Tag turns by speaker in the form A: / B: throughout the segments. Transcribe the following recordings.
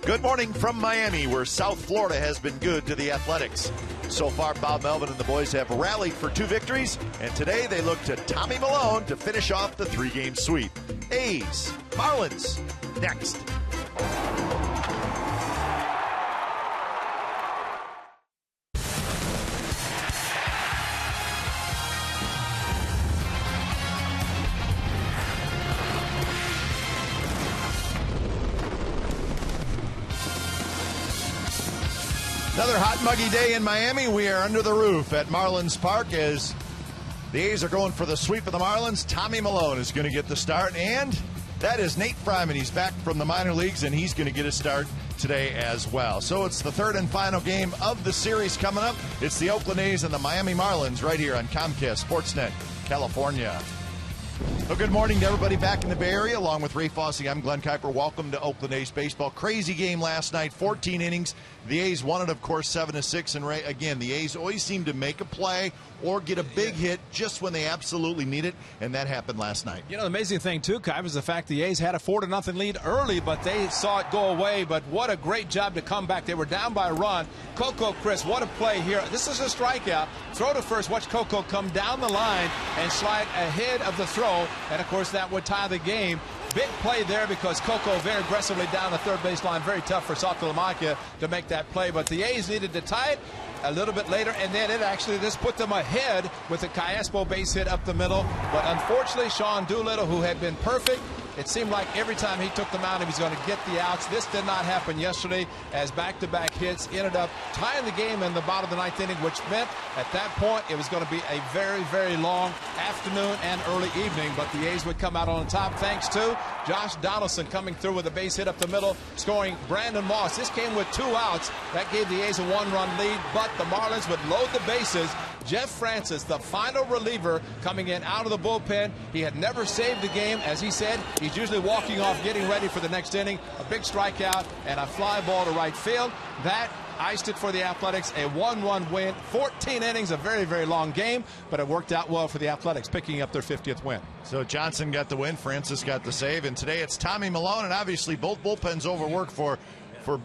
A: Good morning from Miami, where South Florida has been good to the Athletics. So far, Bob Melvin and the boys have rallied for 2 victories, and today they look to Tommy Milone to finish off the 3-game sweep. A's, Marlins, next. Another hot, muggy day in Miami. We are under the roof at Marlins Park as the A's are going for the sweep of the Marlins. Tommy Milone is going to get the start, and that is Nate Fryman. He's back from the minor leagues, and he's going to get a start today as well. So it's the third and final game of the series coming up. It's the Oakland A's and the Miami Marlins right here on Comcast Sportsnet, California. Well, good morning to everybody back in the Bay Area. Along with Ray Fosse, I'm Glenn Kuiper. Welcome to Oakland A's baseball. Crazy game last night, 14 innings. The A's won it, of course, 7-6. And Ray, again, the A's always seem to make a play or get a big hit just when they absolutely need it, and that happened last night.
B: You know, the amazing thing, too, Kuiper, is the fact the A's had a 4-0 lead early, but they saw it go away. But what a great job to come back. They were down by a run. Coco Chris, what a play here. This is a strikeout. Throw to first. Watch Coco come down the line and slide ahead of the throw. And, of course, that would tie the game. Big play there because Coco very aggressively down the third baseline. Very tough for Saltalamacchia to make that play. But the A's needed to tie it a little bit later, and then it actually just put them ahead with a Cayespo base hit up the middle. But unfortunately, Sean Doolittle, who had been perfect, it seemed like every time he took the mound, he was going to get the outs. This did not happen yesterday, as back-to-back hits ended up tying the game in the bottom of the 9th inning, which meant at that point it was going to be a very, very long afternoon and early evening. But the A's would come out on top thanks to Josh Donaldson coming through with a base hit up the middle, scoring Brandon Moss. This came with 2 outs. That gave the A's a 1-run lead, but the Marlins would load the bases. Jeff Francis, the final reliever, coming in out of the bullpen. He had never saved the game. As he said, he's usually walking off, getting ready for the next inning. A big strikeout and a fly ball to right field. That iced it for the Athletics, a 1-1 win. 14 innings, a very, very long game, but it worked out well for the Athletics, picking up their 50th win.
A: So Johnson got the win, Francis got the save, and today it's Tommy Milone, and obviously both bullpens overworked for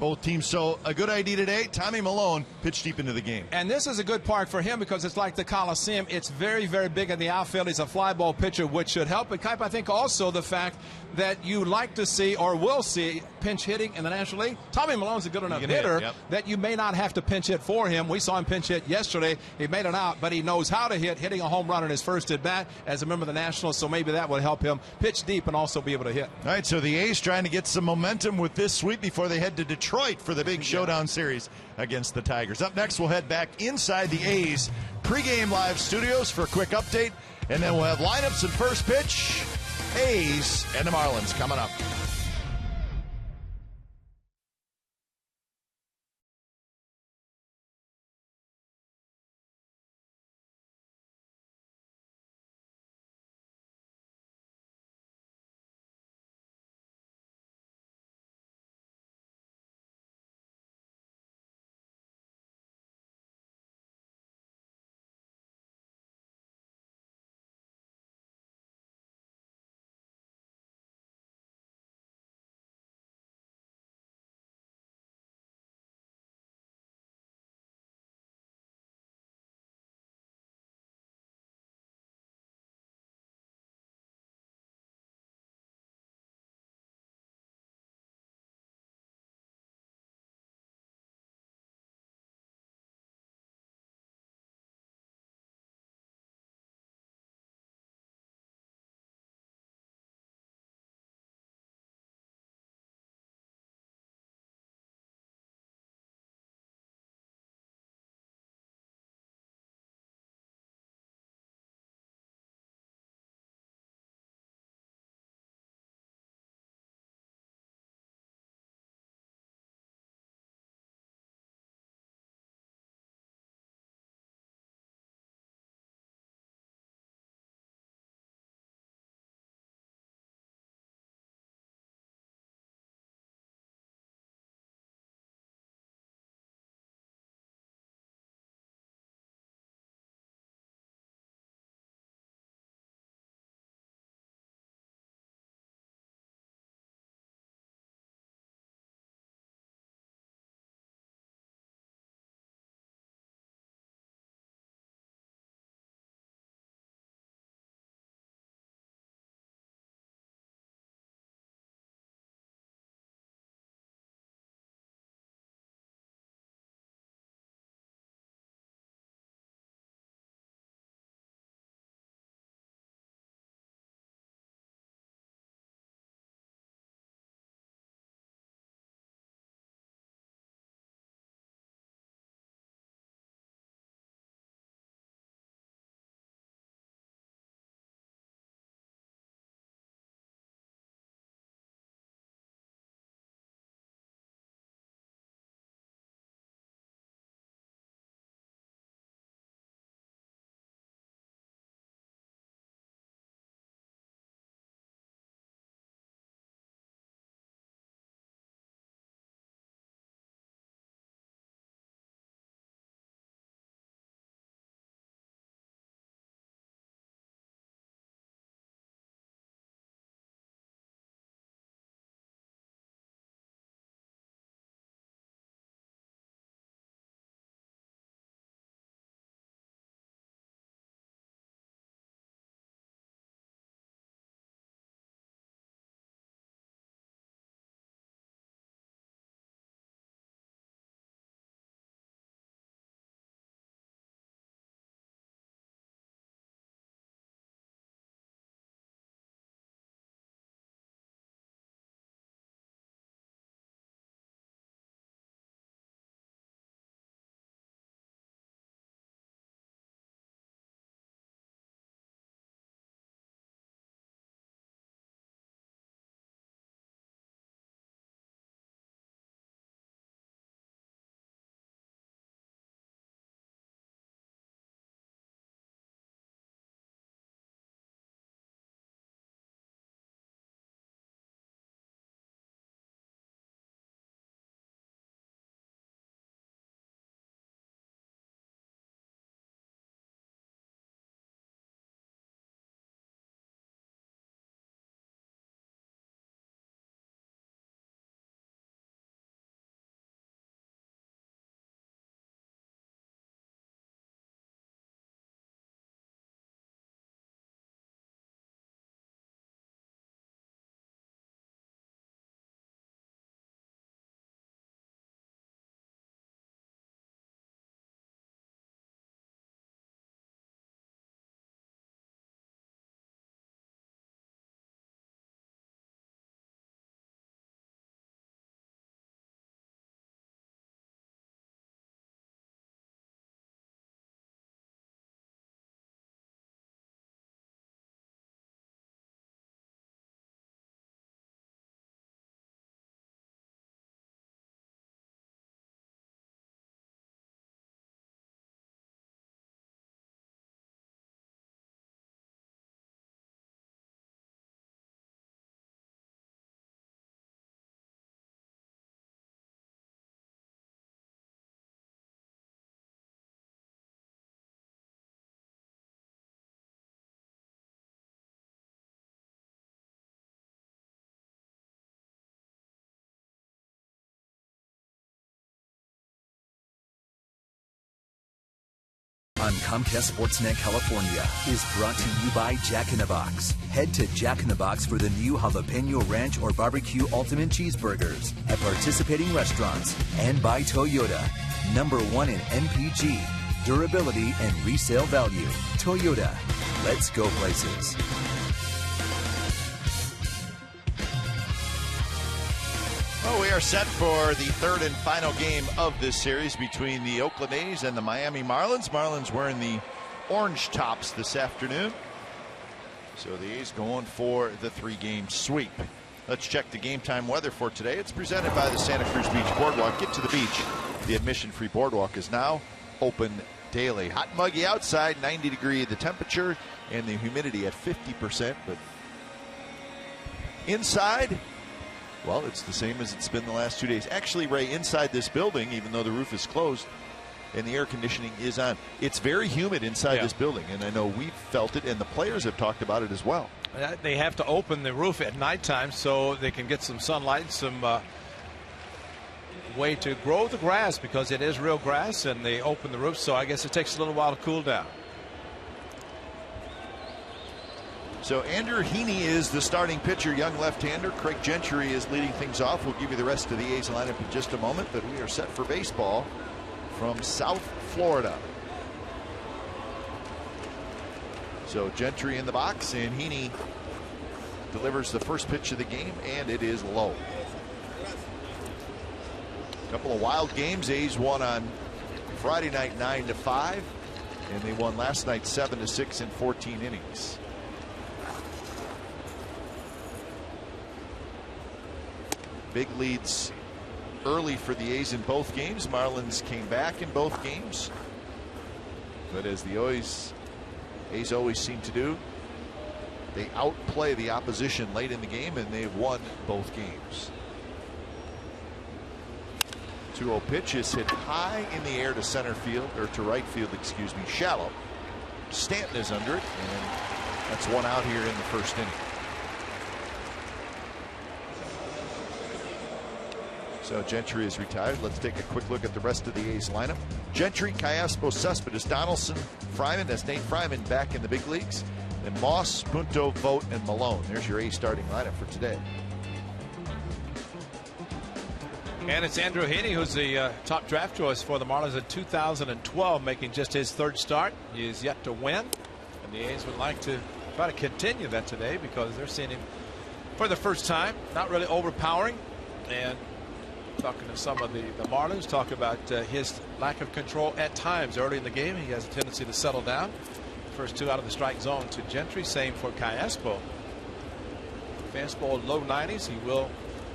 A: both teams. So a good idea today, Tommy Milone pitched deep into the game.
B: And this is a good part for him because it's like the Coliseum. It's very, very big in the outfield. He's a fly ball pitcher, which should help. But Kuiper, I think also the fact that you like to see or will see pinch hitting in the National League. Tommy Malone's a good enough hitter that you may not have to pinch hit for him. We saw him pinch hit yesterday. He made it out, but he knows how to hit, hitting a home run in his first at bat as a member of the Nationals. So maybe that would help him pitch deep and also be able to hit.
A: All right, so the A's trying to get some momentum with this sweep before they head to Detroit for the big showdown series against the Tigers. Up next, we'll head back inside the A's pregame live studios for a quick update, and then we'll have lineups and first pitch. A's and the Marlins coming up.
C: on Comcast Sportsnet California is brought to you by Jack in the Box. Head to Jack in the Box for the new Jalapeno Ranch or Barbecue Ultimate Cheeseburgers at participating restaurants. And by Toyota, #1 in MPG, durability, and resale value. Toyota, let's go places.
A: Well, we are set for the third and final game of this series between the Oakland A's and the Miami Marlins. Marlins wearing the orange tops this afternoon. So the A's going for the 3-game sweep. Let's check the game time weather for today. It's presented by the Santa Cruz Beach Boardwalk. Get to the beach. The admission-free boardwalk is now open daily. Hot and muggy outside, 90-degree the temperature, and the humidity at 50%. But inside, well, it's the same as it's been the last 2 days. Actually, Ray, inside this building, even though the roof is closed and the air conditioning is on, it's very humid inside this building. And I know we've felt it, and the players have talked about it as well.
B: They have to open the roof at nighttime so they can get some sunlight, some way to grow the grass, because it is real grass, and they open the roof. So I guess it takes a little while to cool down.
A: So Andrew Heaney is the starting pitcher, young left-hander. Craig Gentry is leading things off. We'll give you the rest of the A's lineup in just a moment, but we are set for baseball from South Florida. So Gentry in the box, and Heaney delivers the first pitch of the game, and it is low. A couple of wild games. A's won on Friday night 9-5, and they won last night 7-6 in 14 innings. Big leads early for the A's in both games. Marlins came back in both games. But as the A's always seem to do, they outplay the opposition late in the game, and they've won both games. 2-0 pitch is hit high in the air to center field, or to right field, excuse me, shallow. Stanton is under it, and that's one out here in the first inning. So Gentry is retired. Let's take a quick look at the rest of the A's lineup. Gentry, Callaspo, Cespedes, Donaldson, Fryman. That's Nate Fryman back in the big leagues. Then Moss, Punto, Vogt, and Malone. There's your A's starting lineup for today.
B: And it's Andrew Heaney, who's the top draft choice for the Marlins in 2012, making just his third start. He is yet to win, and the A's would like to try to continue that today, because they're seeing him for the first time. Not really overpowering, and talking to some of the Marlins, talk about his lack of control at times early in the game. He has a tendency to settle down. First two out of the strike zone to Gentry. Same for Callaspo. Fastball low 90s. He will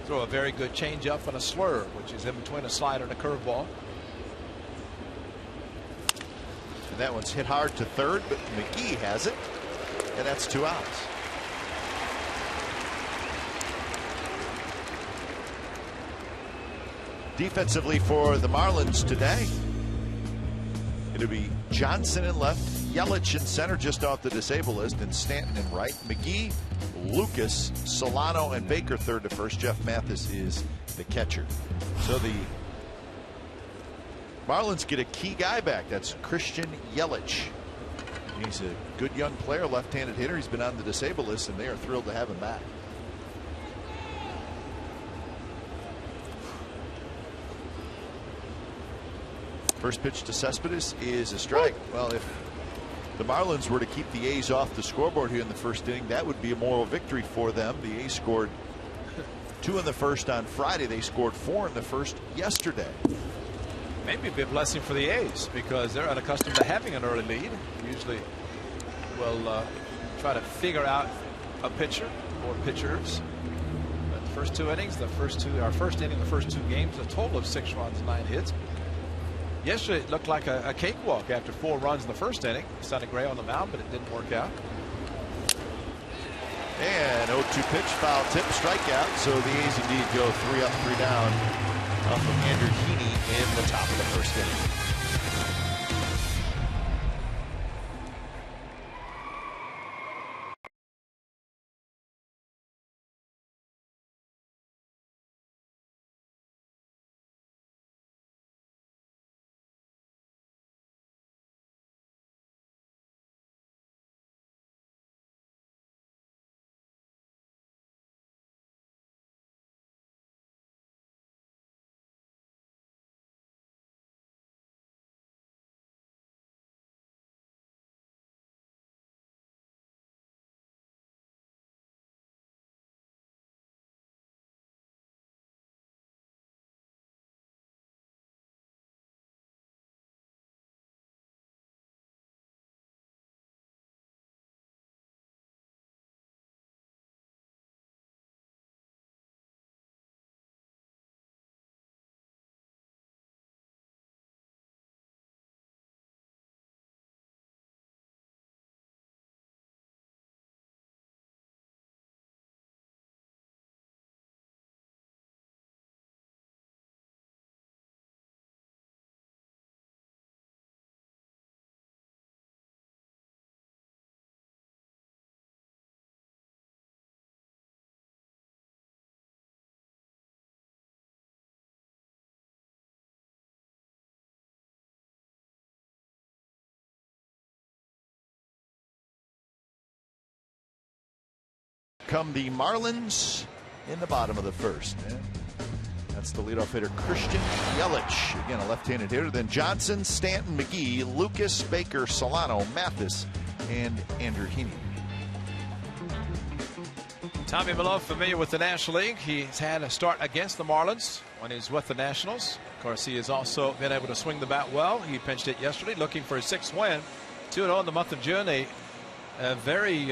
B: throw a very good changeup and a slurve, which is in between a slider and a curveball.
A: And that one's hit hard to third, but McGee has it, and that's 2 outs. Defensively for the Marlins today, it'll be Johnson in left, Yelich in center just off the disabled list, and Stanton in right. McGee, Lucas, Solano, and Baker third to first. Jeff Mathis is the catcher. So the Marlins get a key guy back. That's Christian Yelich. He's a good young player, left-handed hitter. He's been on the disabled list, and they are thrilled to have him back. First pitch to Cespedes is a strike. Well, if the Marlins were to keep the A's off the scoreboard here in the first inning, that would be a moral victory for them. The A's scored 2 in the first on Friday. They scored 4 in the first yesterday.
B: Maybe a big blessing for the A's, because they're unaccustomed to having an early lead. Usually will try to figure out a pitcher or pitchers. But the first 2 innings, our first inning, the first 2 games, a total of 6 runs, 9 hits. Yesterday it looked like a cakewalk after 4 runs in the first inning. Sonny Gray on the mound, but it didn't work out.
A: And 0-2 pitch, foul tip, strikeout. So the A's indeed go 3 up, 3 down off of Andrew Heaney in the top of the first inning. come the Marlins in the bottom of the first. That's the leadoff hitter, Christian Yelich. Again, a left-handed hitter. Then Johnson, Stanton, McGee, Lucas, Baker, Solano, Mathis, and Andrew Heaney.
B: Tommy Milone, familiar with the National League. He's had a start against the Marlins when he's with the Nationals. Of course, he has also been able to swing the bat well. He pinched it yesterday, looking for his 6th win. 2-0 in the month of June. A very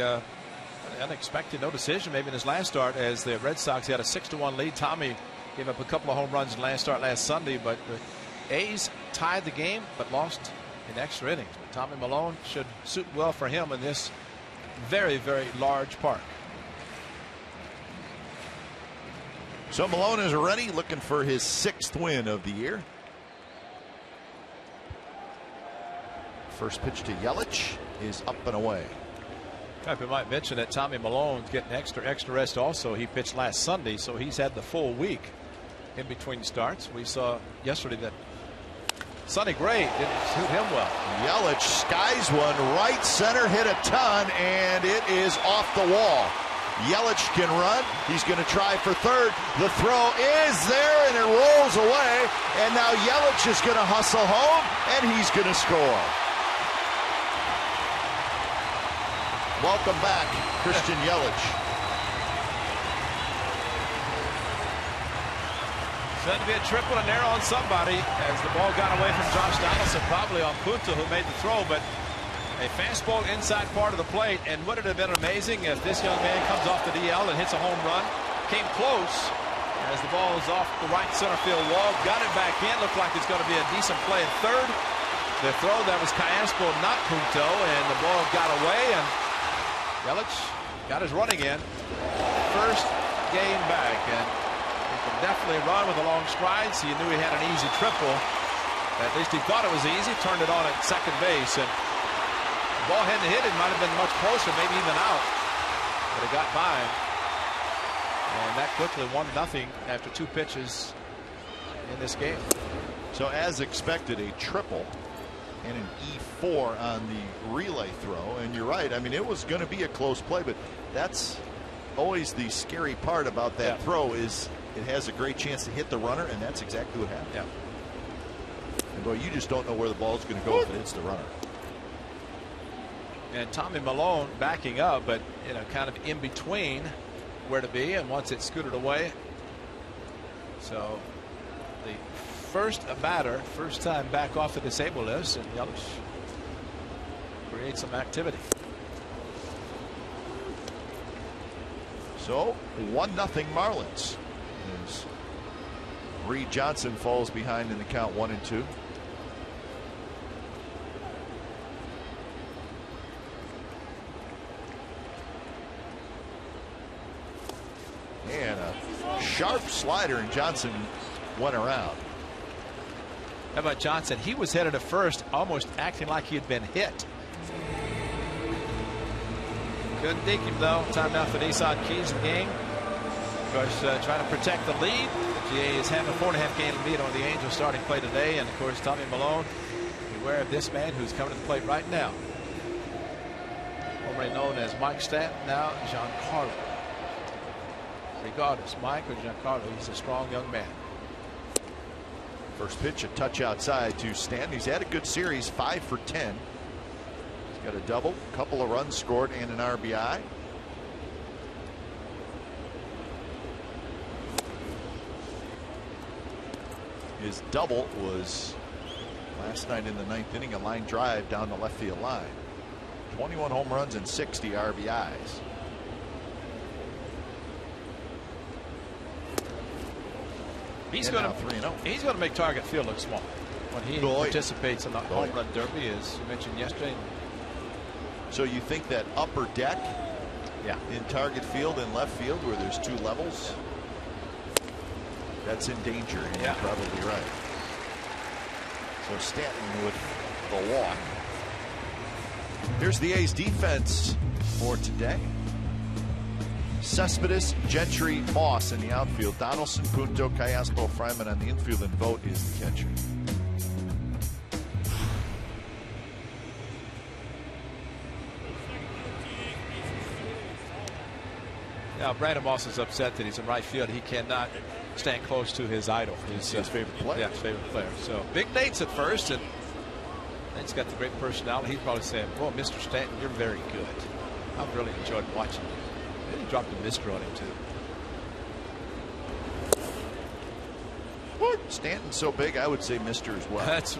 B: unexpected no decision maybe in his last start, as the Red Sox had a 6-1 lead. Tommy gave up a couple of home runs in the last start last Sunday, but the A's tied the game but lost in extra innings. But Tommy Milone should suit well for him in this very, very large park.
A: So Milone is ready, looking for his 6th win of the year. First pitch to Yelich is up and away.
B: We might mention that Tommy Milone's getting extra rest also. He pitched last Sunday, so he's had the full week in between starts. We saw yesterday that Sonny Gray didn't suit him well.
A: Yelich skies one right center, hit a ton, and it is off the wall. Yelich can run. He's going to try for third. The throw is there, and it rolls away. And now Yelich is going to hustle home, and he's going to score. Welcome back, Christian Yelich.
B: Said to be a triple and narrow on somebody as the ball got away from Josh Donaldson, probably on Punta, who made the throw, but a fastball inside part of the plate. And would it have been amazing if this young man comes off the DL and hits a home run? Came close as the ball is off the right center field wall. Got it back in. Looked like it's going to be a decent play at third. The throw, that was Castro, not Punto, and the ball got away, and Yelich got his running in. First game back, and he can definitely run with the long strides. He knew he had an easy triple. At least he thought it was easy. Turned it on at second base, and the ball hadn't hit. It might have been much closer, maybe even out, but it got by. And that quickly 1-0 after 2 pitches in this game.
A: So as expected, a triple and an E4 on the relay throw. And you're right, I mean, it was going to be a close play, but that's always the scary part about that throw, is it has a great chance to hit the runner, and that's exactly what happened.
B: Yeah.
A: And boy, you just don't know where the ball's going to go if it hits the runner.
B: And Tommy Milone backing up, but kind of in between where to be, and once it scooted away. So the first batter, first time back off the disabled list, and Yelich creates some activity.
A: So 1-0 Marlins. As Reed Johnson falls behind in the count 1-2. And a sharp slider, and Johnson went around.
B: How about Johnson? He was headed at first, almost acting like he had been hit. Couldn't dig him though. Timeout for Nissan Keys in the game. Of course, trying to protect the lead. The A's have a 4.5 game lead on the Angels starting play today, and of course Tommy Milone, beware of this man who's coming to the plate right now. Formerly known as Mike Stanton, now Giancarlo. Regardless, Mike or Giancarlo, he's a strong young man.
A: First pitch, a touch outside to Stanton. He's had a good series, 5 for 10. He's got a double, a couple of runs scored, and an RBI. His double was last night in the 9th inning, a line drive down the left field line. 21 home runs and 60 RBIs.
B: He's going to make Target Field look small when he participates in the home run derby, as you mentioned yesterday.
A: So you think that upper deck, in Target Field and left field, where there's 2 levels, that's in danger, and you're probably right. So Stanton with the walk. Here's the A's defense for today. Cespedes, Gentry, Moss in the outfield. Donaldson, Punto, Castro, Fryman on the infield, and Vogt is the catcher.
B: Now, Brandon Moss is upset that he's in right field. He cannot stand close to his idol.
A: His favorite player.
B: Yeah, his favorite player. So, Big Nate's at first, and Nate's got the great personality. He's probably saying, "Boy, Mr. Stanton, you're very good. I've really enjoyed watching you." And he dropped a Mr. on him, too.
A: Stanton's so big, I would say Mr. as well.
B: That's
A: he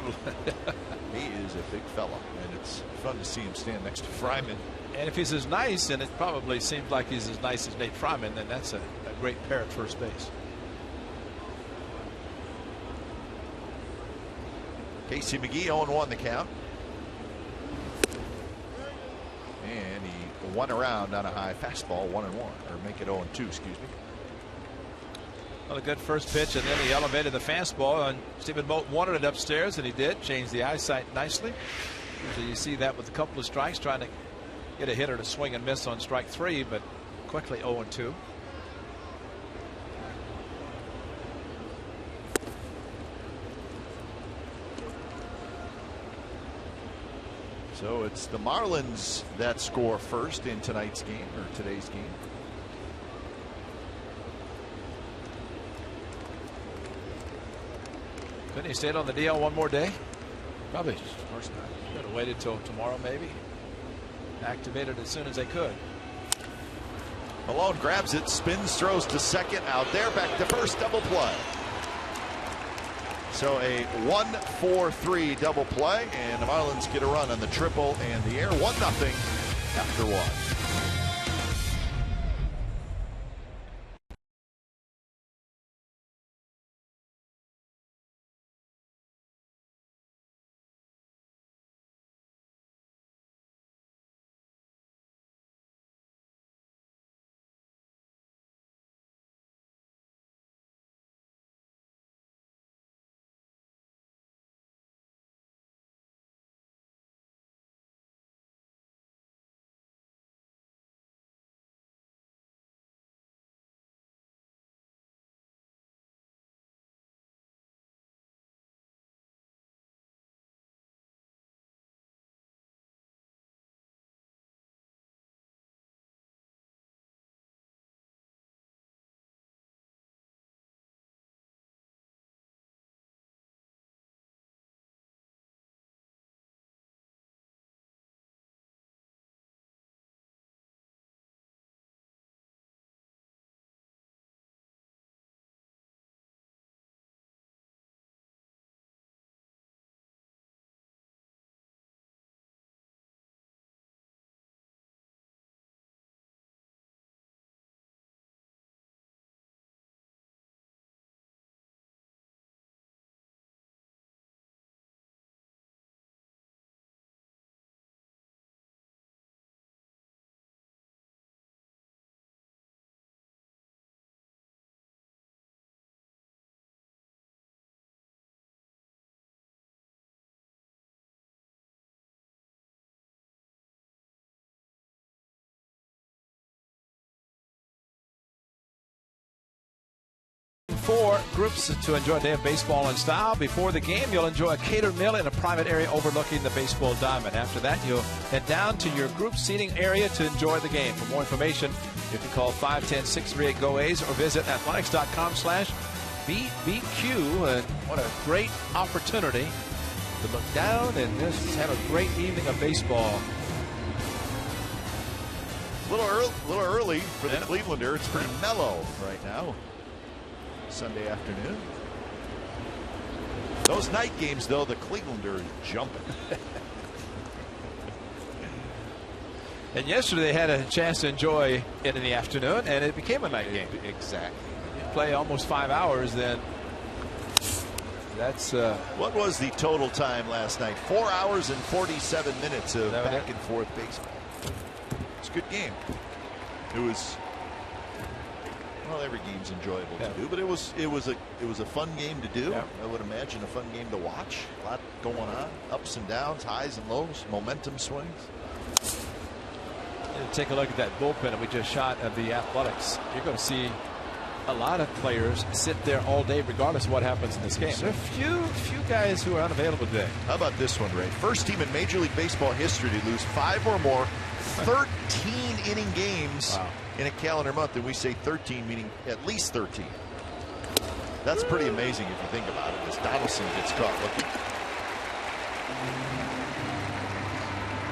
A: is a big fella, and it's fun to see him stand next to Fryman.
B: And if he's as nice, and it probably seems like he's as nice as Nate Fryman, then that's a great pair at first base.
A: Casey McGee 0-1 the count. And he won around on a high fastball, 1-1, or make it 0-2, excuse me.
B: Well, a good first pitch, and then he elevated the fastball, and Stephen Moulton wanted it upstairs, and he did. Changed the eyesight nicely. Usually you see that with a couple of strikes, trying to get a hitter to swing and miss on strike 3, but quickly 0-2.
A: So it's the Marlins that score first in tonight's game, or today's game.
B: Couldn't he stayed on the DL one more day? Probably. Of course not. Could have waited till tomorrow, maybe. Activated as soon as they could.
A: Malone grabs it, spins, throws to second, out there, back to first, double play. So a 1-4-3 double play, and the Marlins get a run on the triple and the air, 1-0 after 1.
B: Four groups to enjoy a day of baseball in style. Before the game, you'll enjoy a catered meal in a private area overlooking the baseball diamond. After that, you'll head down to your group seating area to enjoy the game. For more information, you can call 510-638-GO-A's or visit athletics.com/BBQ. And what a great opportunity to look down and just have a great evening of baseball.
A: A little early for the Clevelander. It's pretty mellow right now. Sunday afternoon. Those night games, though, the Clevelander is jumping.
B: And yesterday they had a chance to enjoy it in the afternoon, and it became a night game.
A: Exactly.
B: You play almost 5 hours, then that's.
A: What was the total time last night? 4 hours and 47 minutes of back and forth baseball. It's a good game. It was. Well, every game's enjoyable to do, but it was a fun game to do. I would imagine a fun game to watch. A lot going on, ups and downs, highs and lows, momentum swings.
B: Take a look at that bullpen that we just shot of the Athletics. You're going to see a lot of players sit there all day regardless of what happens in this game. There are a few guys who are unavailable today.
A: How about this one, Ray? First team in Major League Baseball history to lose 5 or more 13-inning games in a calendar month. And we say 13, meaning at least 13. That's pretty amazing if you think about it, as Donaldson gets caught looking.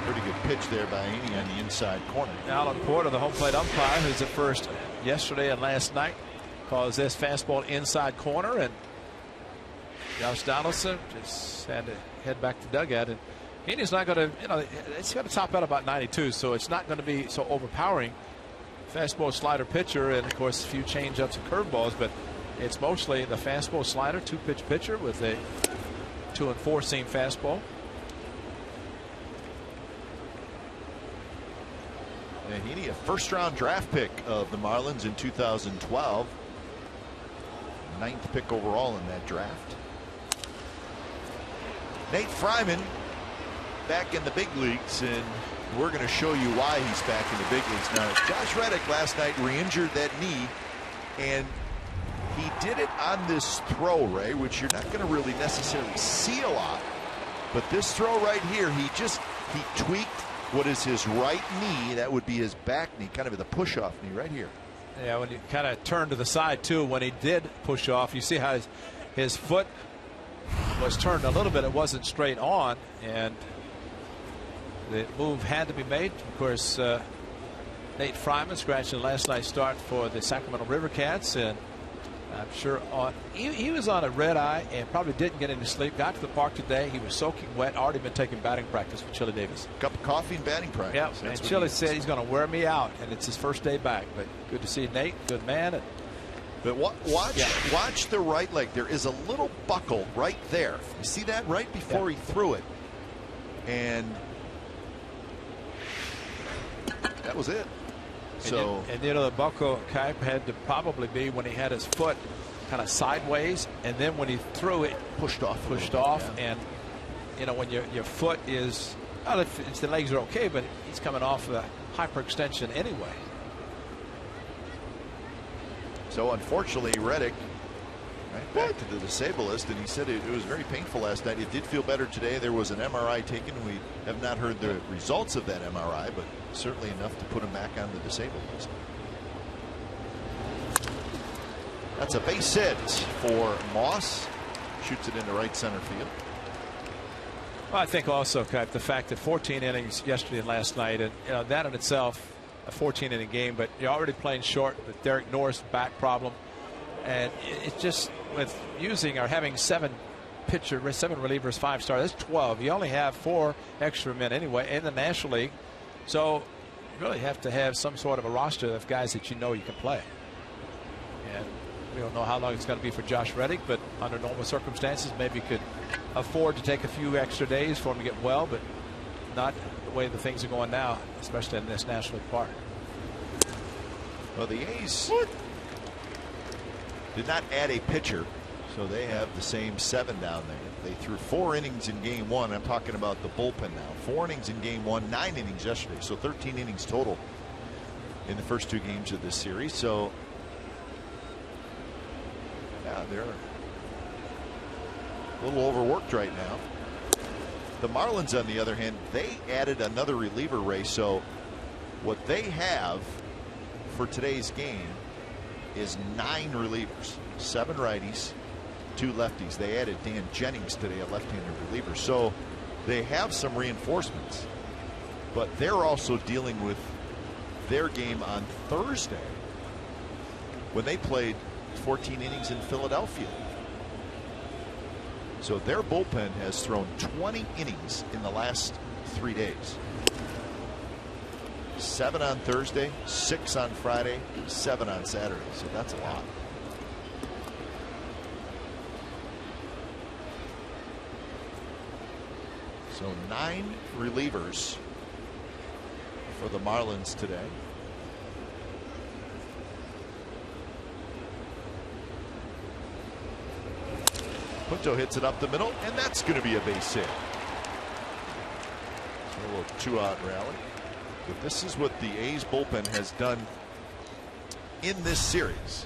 A: Pretty good pitch there by Haney on the inside corner.
B: Alan Porter, the home plate umpire, who's at first yesterday and last night, calls this fastball inside corner, and Josh Donaldson just had to head back to dugout. And Haney's not going to, it's going to top out about 92, so it's not going to be so overpowering. Fastball, slider, pitcher, and of course a few changeups and curveballs, but it's mostly the fastball, slider, 2-pitch pitcher with a 2 and 4 seam fastball.
A: And Heaney, a first-round draft pick of the Marlins in 2012. 9th pick overall in that draft. Nate Fryman back in the big leagues, and we're going to show you why he's back in the big leagues now. Josh Reddick last night re-injured that knee, and he did it on this throw, Ray, which you're not going to really necessarily see a lot. But this throw right here, he tweaked what is his right knee. That would be his back knee, kind of the push-off knee right here.
B: Yeah, when you kind of turn to the side, too, when he did push off, you see how his foot was turned a little bit. It wasn't straight on, and the move had to be made. Of course, Nate Fryman scratching last night's start for the Sacramento River Cats, and I'm sure he was on a red eye and probably didn't get any sleep. Got to the park today. He was soaking wet. Already been taking batting practice with Chili Davis.
A: Cup of coffee and batting practice.
B: Yeah, and Chili said he's going to wear me out, and it's his first day back. But good to see Nate. Good man.
A: But watch the right leg. There is a little buckle right there. You see that right before he threw it, and that was it. So
B: and the buckle had to probably be when he had his foot kind of sideways, and then when he threw it, pushed off, and when your foot is, well, if the legs are okay, but he's coming off a hyperextension anyway.
A: So unfortunately, Reddick right back to the disablist, and he said it was very painful last night. It did feel better today. There was an MRI taken. We have not heard the results of that MRI, but certainly enough to put him back on the disabled list. That's a base hit for Moss. Shoots it into right center field.
B: Well, I think also, Kyle, the fact that 14 innings yesterday and last night, and that in itself, a 14-inning game, but you're already playing short with Derek Norris' back problem, and it's just with using or having 7 relievers, 5-star. That's 12. You only have 4 extra men anyway in the National League, so you really have to have some sort of a roster of guys that you can play. And we don't know how long it's going to be for Josh Reddick, but under normal circumstances, maybe you could afford to take a few extra days for him to get well, but not the way the things are going now, especially in this National League Park.
A: Well, the A's did not add a pitcher, so they have the same 7 down there. They threw 4 innings in game 1. I'm talking about the bullpen now. 4 innings in game 1, 9 innings yesterday, so 13 innings total in the first 2 games of this series. So yeah, they're a little overworked right now. The Marlins, on the other hand, they added another reliever, Ray. So what they have for today's game is 9 relievers, 7 righties, 2 lefties. They added Dan Jennings today, a left-handed reliever. So they have some reinforcements, but they're also dealing with their game on Thursday when they played 14 innings in Philadelphia. So their bullpen has thrown 20 innings in the last 3 days. 7 on Thursday, 6 on Friday, 7 on Saturday. So that's a lot. So 9 relievers for the Marlins today. Punto hits it up the middle, and that's going to be a base hit. So a little 2-out rally. But this is what the A's bullpen has done in this series.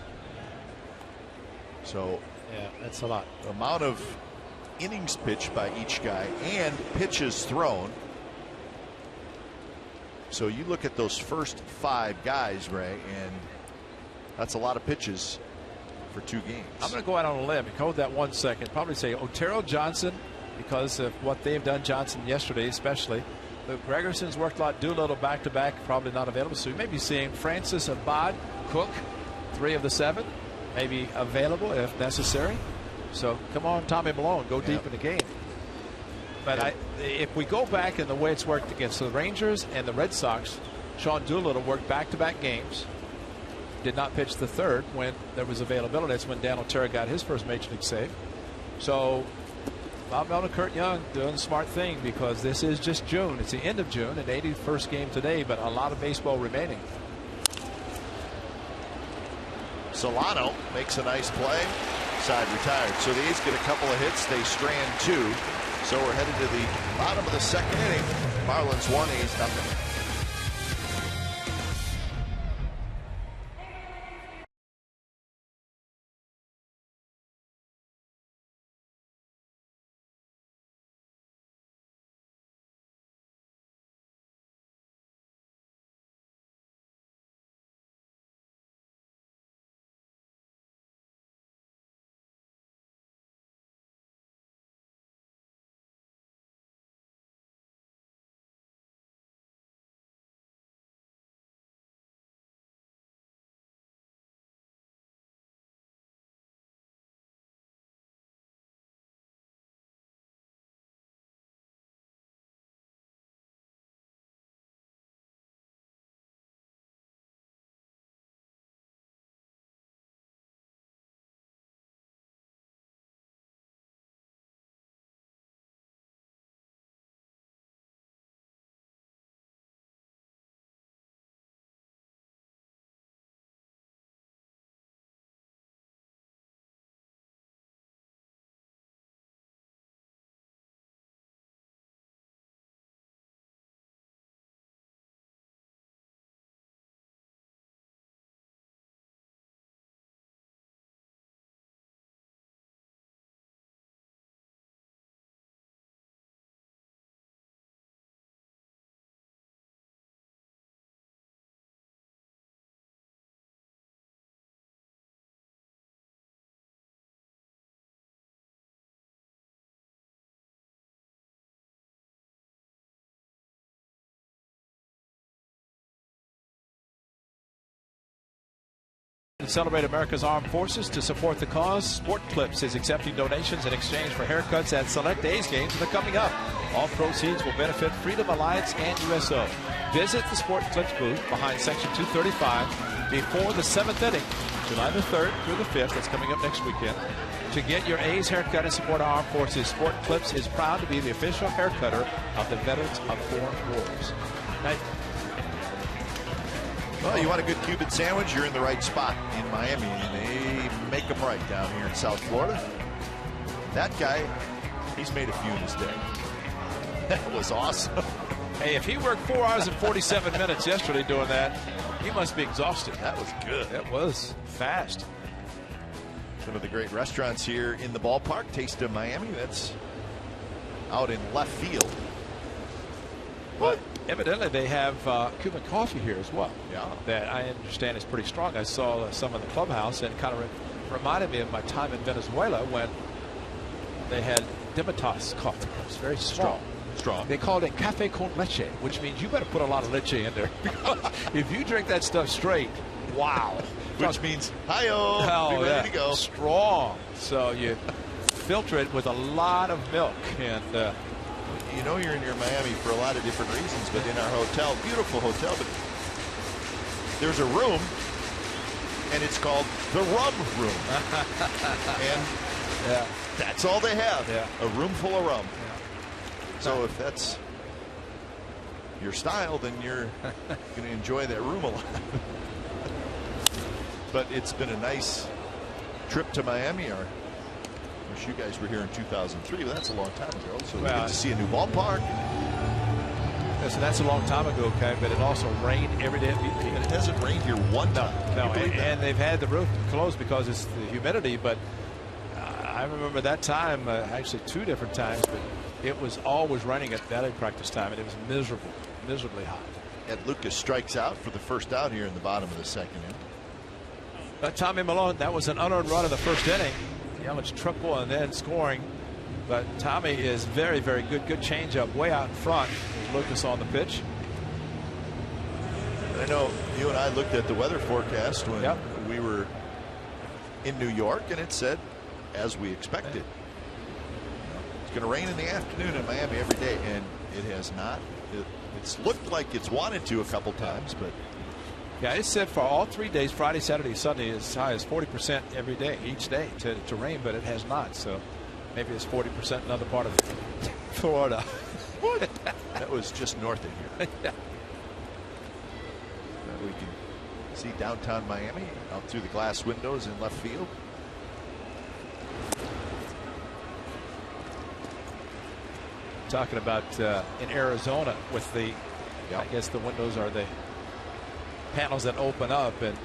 A: So
D: yeah, that's a lot.
A: The amount of innings pitched by each guy and pitches thrown. So you look at those first 5 guys, Ray, and that's a lot of pitches for 2 games.
D: I'm going to go out on a limb and hold that 1 second. Probably say Otero, Johnson, because of what they've done. Johnson yesterday, especially. Luke Gregerson's worked a lot. Doolittle back-to-back, probably not available. So you may be seeing Francis, Abad, Cook, 3 of the 7, maybe available if necessary. So come on, Tommy Milone, go deep in the game. But if we go back in the way it's worked against the Rangers and the Red Sox, Sean Doolittle worked back-to-back games. Did not pitch the 3rd when there was availability. That's when Dan Otero got his first major league save. So Bob Melvin, Kurt Young doing the smart thing, because this is just June. It's the end of June, an 81st game today, but a lot of baseball remaining.
A: Solano makes a nice play. Side retired. So the A's get a couple of hits. They strand 2. So we're headed to the bottom of the 2nd inning. Marlins 1, A's nothing.
D: Celebrate America's Armed Forces. To support the cause, Sport Clips is accepting donations in exchange for haircuts at select A's games that are coming up. All proceeds will benefit Freedom Alliance and USO. Visit the Sport Clips booth behind Section 235 before the 7th inning, July the 3rd through the 5th. That's coming up next weekend. To get your A's haircut and support our armed forces, Sport Clips is proud to be the official haircutter of the Veterans of Foreign Wars. Now,
A: well, you want a good Cuban sandwich, you're in the right spot in Miami, and they make them right down here in South Florida. That guy, he's made a few in his day. That was awesome.
D: Hey, if he worked 4 hours and 47 minutes yesterday doing that, he must be exhausted.
A: That was good.
D: That was fast.
A: One of the great restaurants here in the ballpark, Taste of Miami. That's out in left field.
D: But evidently they have Cuban coffee here as well.
A: Yeah.
D: That I understand is pretty strong. I saw some in the clubhouse, and it kind of reminded me of my time in Venezuela when they had Dimitas coffee. It was very strong. They called it cafe con leche, which means you better put a lot of leche in there. Because if you drink that stuff straight, wow.
A: Which means, hi-oh, be ready to go.
D: Strong. So you filter it with a lot of milk. And
A: you know you're in your Miami for a lot of different reasons, but in our hotel, beautiful hotel, but there's a room, and it's called the rum room. And that's all they have, a room full of rum. So if that's your style, then you're going to enjoy that room a lot. But it's been a nice trip to Miami. I wish you guys were here in 2003, but that's a long time ago. So we get to see a new ballpark.
D: Listen, that's a long time ago, okay, but it also rained every day at BP.
A: And it hasn't rained here one time.
D: No, and they've had the roof closed because it's the humidity, but I remember that time, actually 2 different times, but it was always running at batting practice time, and it was miserable, miserably hot.
A: And Lucas strikes out for the first out here in the bottom of the second inning.
D: But Tommy Malone, that was an unearned run in the first inning. Yelich triple and then scoring. But Tommy is very, very good. Good changeup way out in front. Lucas on the pitch.
A: I know you and I looked at the weather forecast when we were in New York, and it said, as we expected, it's going to rain in the afternoon in Miami every day, and it has not. It's looked like it's wanted to a couple times, but
D: yeah, it said for all 3 days, Friday, Saturday, Sunday, as high as 40% every day, each day to rain, but it has not. So maybe it's 40% in another part of Florida.
A: That was just north of here.
D: Yeah.
A: We can see downtown Miami out through the glass windows in left field.
D: Talking about in Arizona with the, I guess the windows are the panels that open up, and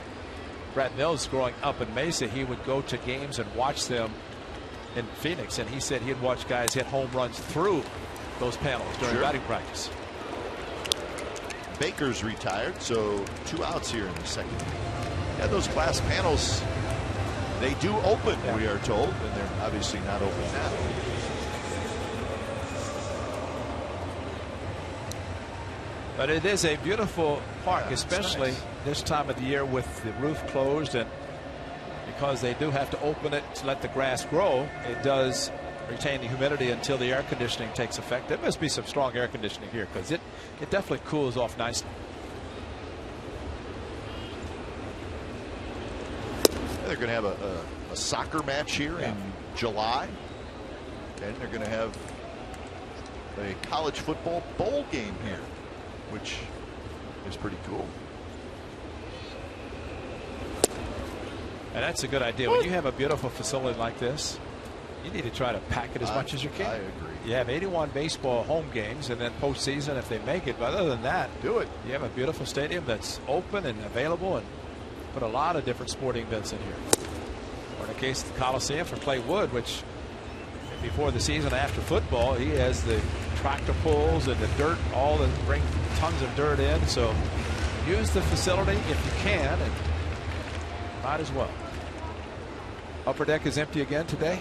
D: Brad Mills growing up in Mesa, he would go to games and watch them in Phoenix, and he said he'd watch guys hit home runs through those panels during batting practice.
A: Baker's retired, so 2 outs here in the second. Yeah, those glass panels, they do open, we are told, and they're obviously not open now.
D: But it is a beautiful park, especially this time of the year with the roof closed, and because they do have to open it to let the grass grow, it does retain the humidity until the air conditioning takes effect. There must be some strong air conditioning here, because it definitely cools off nicely.
A: They're going to have a soccer match here in July, and they're going to have a college football bowl game here, which is pretty cool.
D: And that's a good idea. When you have a beautiful facility like this, you need to try to pack it as much as you can.
A: I agree.
D: You have 81 baseball home games, and then postseason if they make it. But other than that,
A: do it.
D: You have a beautiful stadium that's open and available, and put a lot of different sporting events in here. Or in the case of the Coliseum for Clay Wood, which before the season, after football, he has the tractor pulls and the dirt, all the bring tons of dirt in. So use the facility if you can, and might as well. Upper deck is empty again today.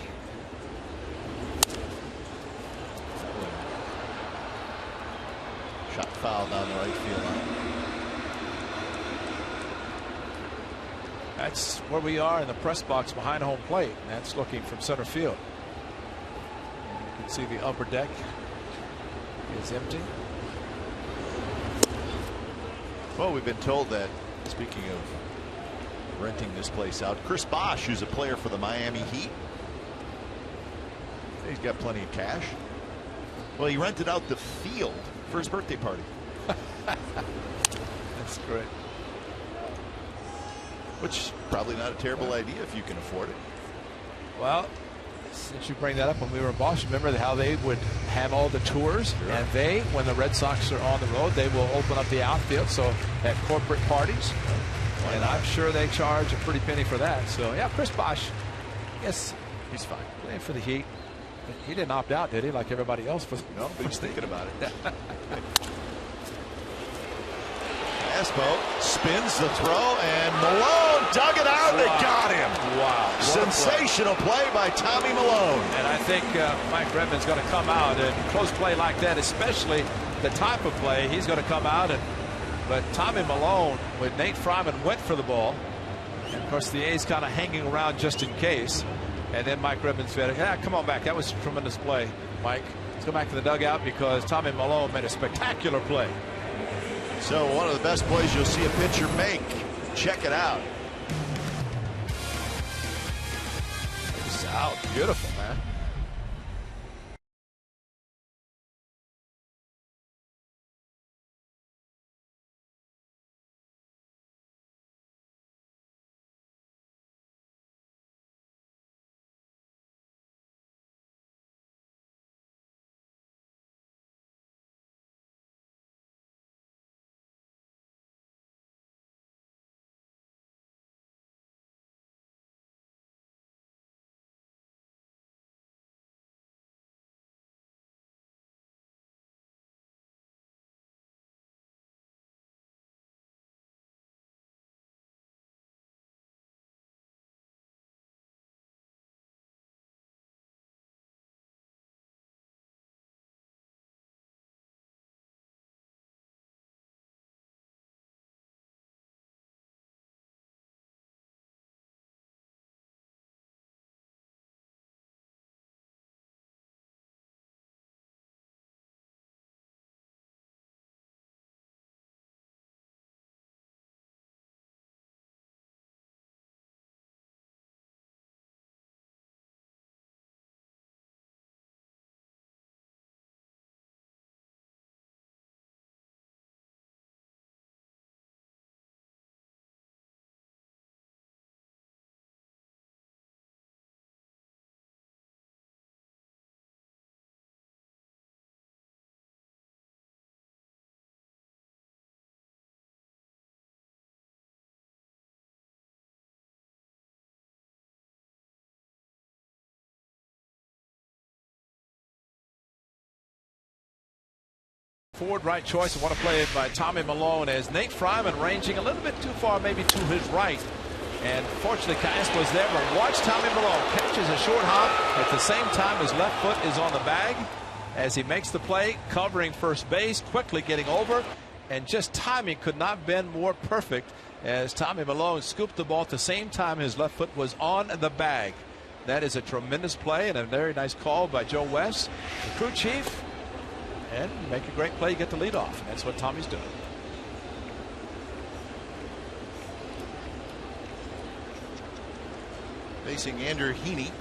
A: Shot foul down the right field line.
D: That's where we are in the press box behind home plate. And that's looking from center field. And you can see the upper deck is empty.
A: Well, we've been told that, speaking of renting this place out, Chris Bosh, who's a player for the Miami Heat, he's got plenty of cash. Well, he rented out the field for his birthday party.
D: That's great.
A: Which probably not a terrible idea if you can afford it.
D: Well, since you bring that up, when we were in Boston, remember how they would have all the tours, and they, when the Red Sox are on the road, they will open up the outfield, so at corporate parties. And I'm sure they charge a pretty penny for that. So yeah, Chris Bosh, yes,
A: he's fine
D: playing for the Heat. He didn't opt out, did he? Like everybody else.
A: No, but he's thinking about it. Aspo spins the throw, and Malone dug it out. Wow. They got him.
D: Wow!
A: Sensational play by Tommy Malone.
D: And I think Mike Redmond's going to come out, and close play like that, especially the type of play, he's going to come out and. But Tommy Malone with Nate Fryman went for the ball. And of course, the A's kind of hanging around just in case. And then Mike Redmond said, yeah, come on back. That was a tremendous play, Mike. Let's go back to the dugout because Tommy Malone made a spectacular play.
A: So one of the best plays you'll see a pitcher make. Check it out. It's out. Beautiful, man.
D: Forward right choice. And what a play by Tommy Milone as Nate Fryman ranging a little bit too far, maybe to his right. And fortunately, Caius was there. But watch Tommy Milone catches a short hop at the same time his left foot is on the bag as he makes the play, covering first base, quickly getting over. And just timing could not have been more perfect as Tommy Milone scooped the ball at the same time his left foot was on the bag. That is a tremendous play and a very nice call by Joe West, the crew chief. And make a great play, get the lead off. And that's what Tommy's doing.
A: Facing Andrew Heaney.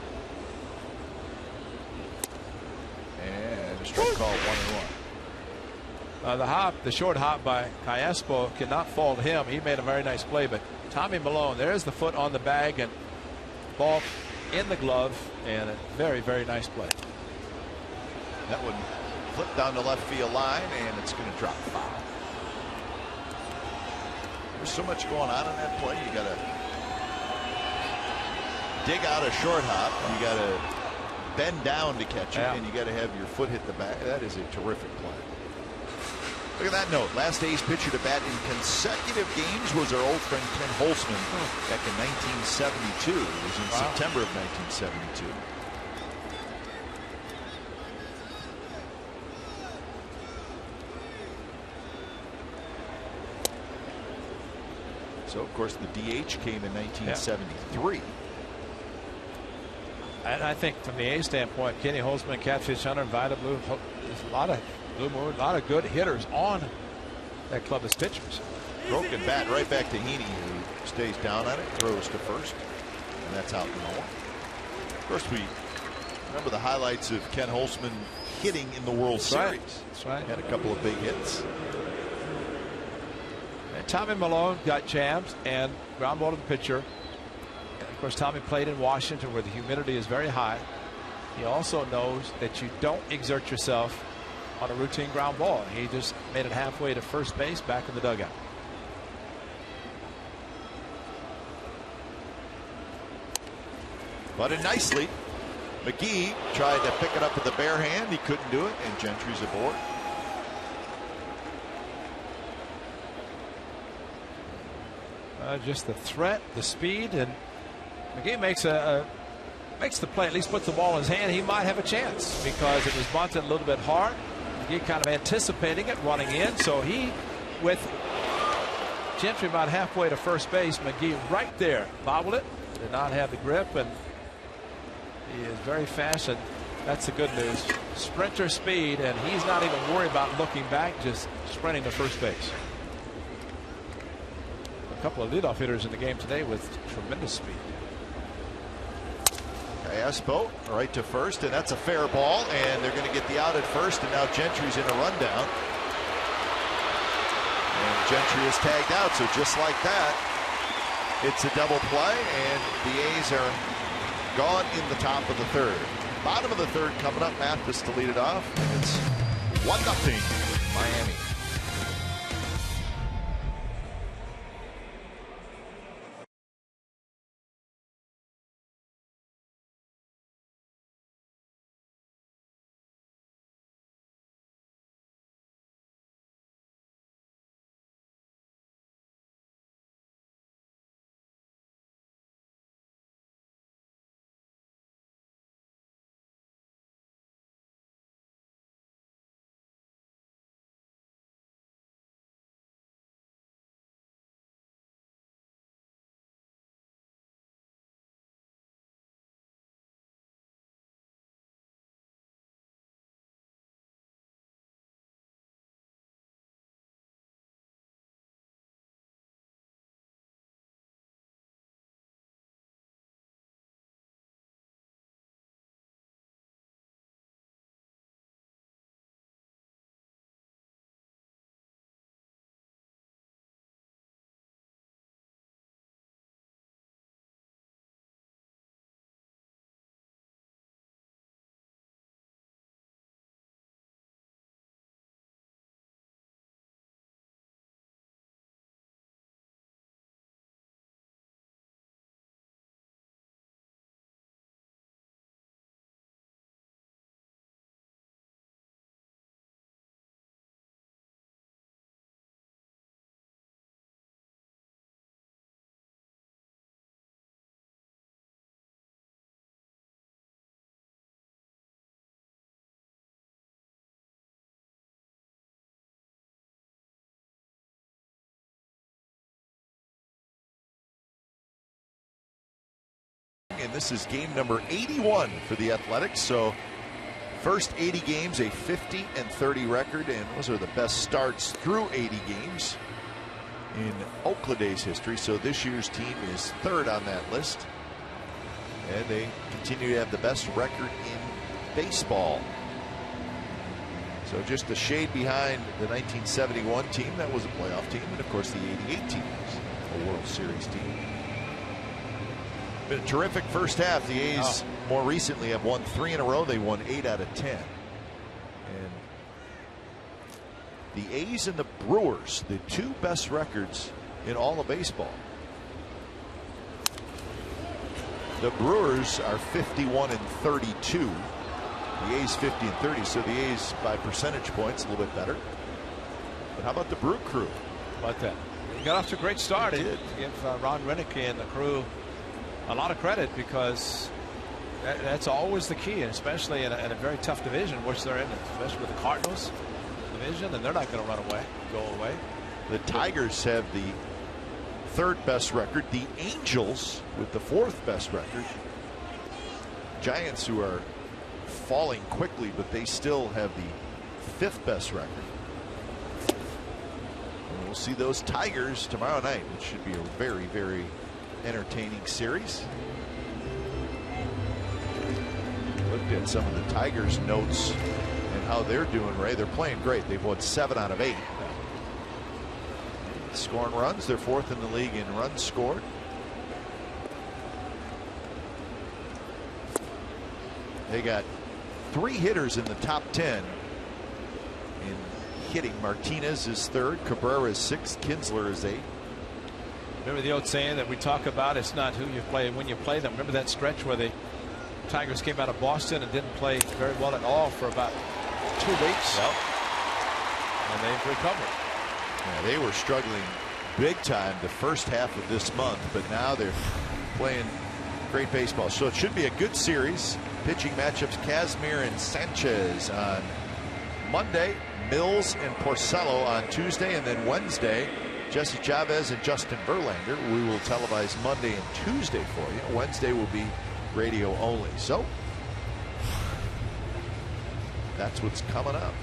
A: And a strike call, 1-1.
D: The short hop by Caiespo cannot fault him. He made a very nice play, but Tommy Milone, there's the foot on the bag and ball in the glove, and a very, very nice play.
A: That one flipped down the left field line, and it's going to drop foul. There's so much going on in that play. You got to dig out a short hop. You got to bend down to catch it, and you got to have your foot hit the back. That is a terrific play. Look at that note. Last A's pitcher to bat in consecutive games was our old friend Ken Holtzman back in 1972. It was in September of 1972. So, of course, the DH came in 1973.
D: And I think from the A standpoint, Kenny Holtzman, Catfish Hunter, Vida Blue, there's a lot of Blue Moon, a lot of good hitters on that club as pitchers.
A: Broken bat right back to Heaney, who stays down on it, throws to first, and that's out in the one. Of course, we remember the highlights of Ken Holtzman hitting in the World Series.
D: That's right.
A: Had a couple of big hits.
D: And Tommy Milone got jammed and ground ball to the pitcher. Of course, Tommy played in Washington where the humidity is very high. He also knows that you don't exert yourself on a routine ground ball. He just made it halfway to first base, back in the dugout.
A: But in nicely, McGee tried to pick it up with the bare hand. He couldn't do it, and Gentry's aboard.
D: Just the threat, the speed, and McGee makes the play, at least puts the ball in his hand. He might have a chance because it was bunted a little bit hard. McGee kind of anticipating it, running in. So he, with Gentry about halfway to first base, McGee right there, bobbled it, did not have the grip, and he is very fast, and that's the good news. Sprinter speed, and he's not even worried about looking back, just sprinting to first base. A couple of leadoff hitters in the game today with tremendous speed.
A: Caiespo right to first, and that's a fair ball, and they're going to get the out at first, and now Gentry's in a rundown. And Gentry is tagged out, so just like that, it's a double play, and the A's are gone in the top of the third. Bottom of the third coming up. Mathis to lead it off, and it's 1-0 Miami. and this is game number 81 for the Athletics. So first 80 games, a 50-30 record, and those are the best starts through 80 games in Oakland A's history. So this year's team is third on that list, and they continue to have the best record in baseball. So just a shade behind the 1971 team that was a playoff team, and of course the 88 team was a World Series team. Been a terrific first half. The A's more recently have won 3 in a row. They won 8 out of 10. And the A's and the Brewers, the two best records in all of baseball. The Brewers are 51-32. The A's 50-30, so the A's by percentage points a little bit better. But how about the Brew Crew?
D: How about that? They got off to a great start.
A: They did.
D: Give Ron Renick and the crew a lot of credit, because that's always the key, and especially in a very tough division, which they're in, especially with the Cardinals division, and they're not going to go away.
A: The Tigers have the third best record. The Angels with the fourth best record. Giants, who are falling quickly, but they still have the fifth best record. And we'll see those Tigers tomorrow night, which should be a very, very entertaining series. Looked at some of the Tigers' notes and how they're doing, Ray. They're playing great. They've won 7 out of 8. Scoring runs, they're fourth in the league in runs scored. They got 3 hitters in the top 10 in hitting. Martinez is third, Cabrera is 6th, Kinsler is 8th.
D: Remember the old saying that we talk about, it's not who you play, when you play them. Remember that stretch where the Tigers came out of Boston and didn't play very well at all for about 2 weeks?
A: Yep.
D: And they've recovered.
A: Yeah, they were struggling big time the first half of this month, but now they're playing great baseball. So it should be a good series. Pitching matchups: Casimir and Sanchez on Monday, Mills and Porcello on Tuesday, and then Wednesday, Jesse Chavez and Justin Verlander. We will televise Monday and Tuesday for you. Wednesday will be radio only. So that's what's coming up.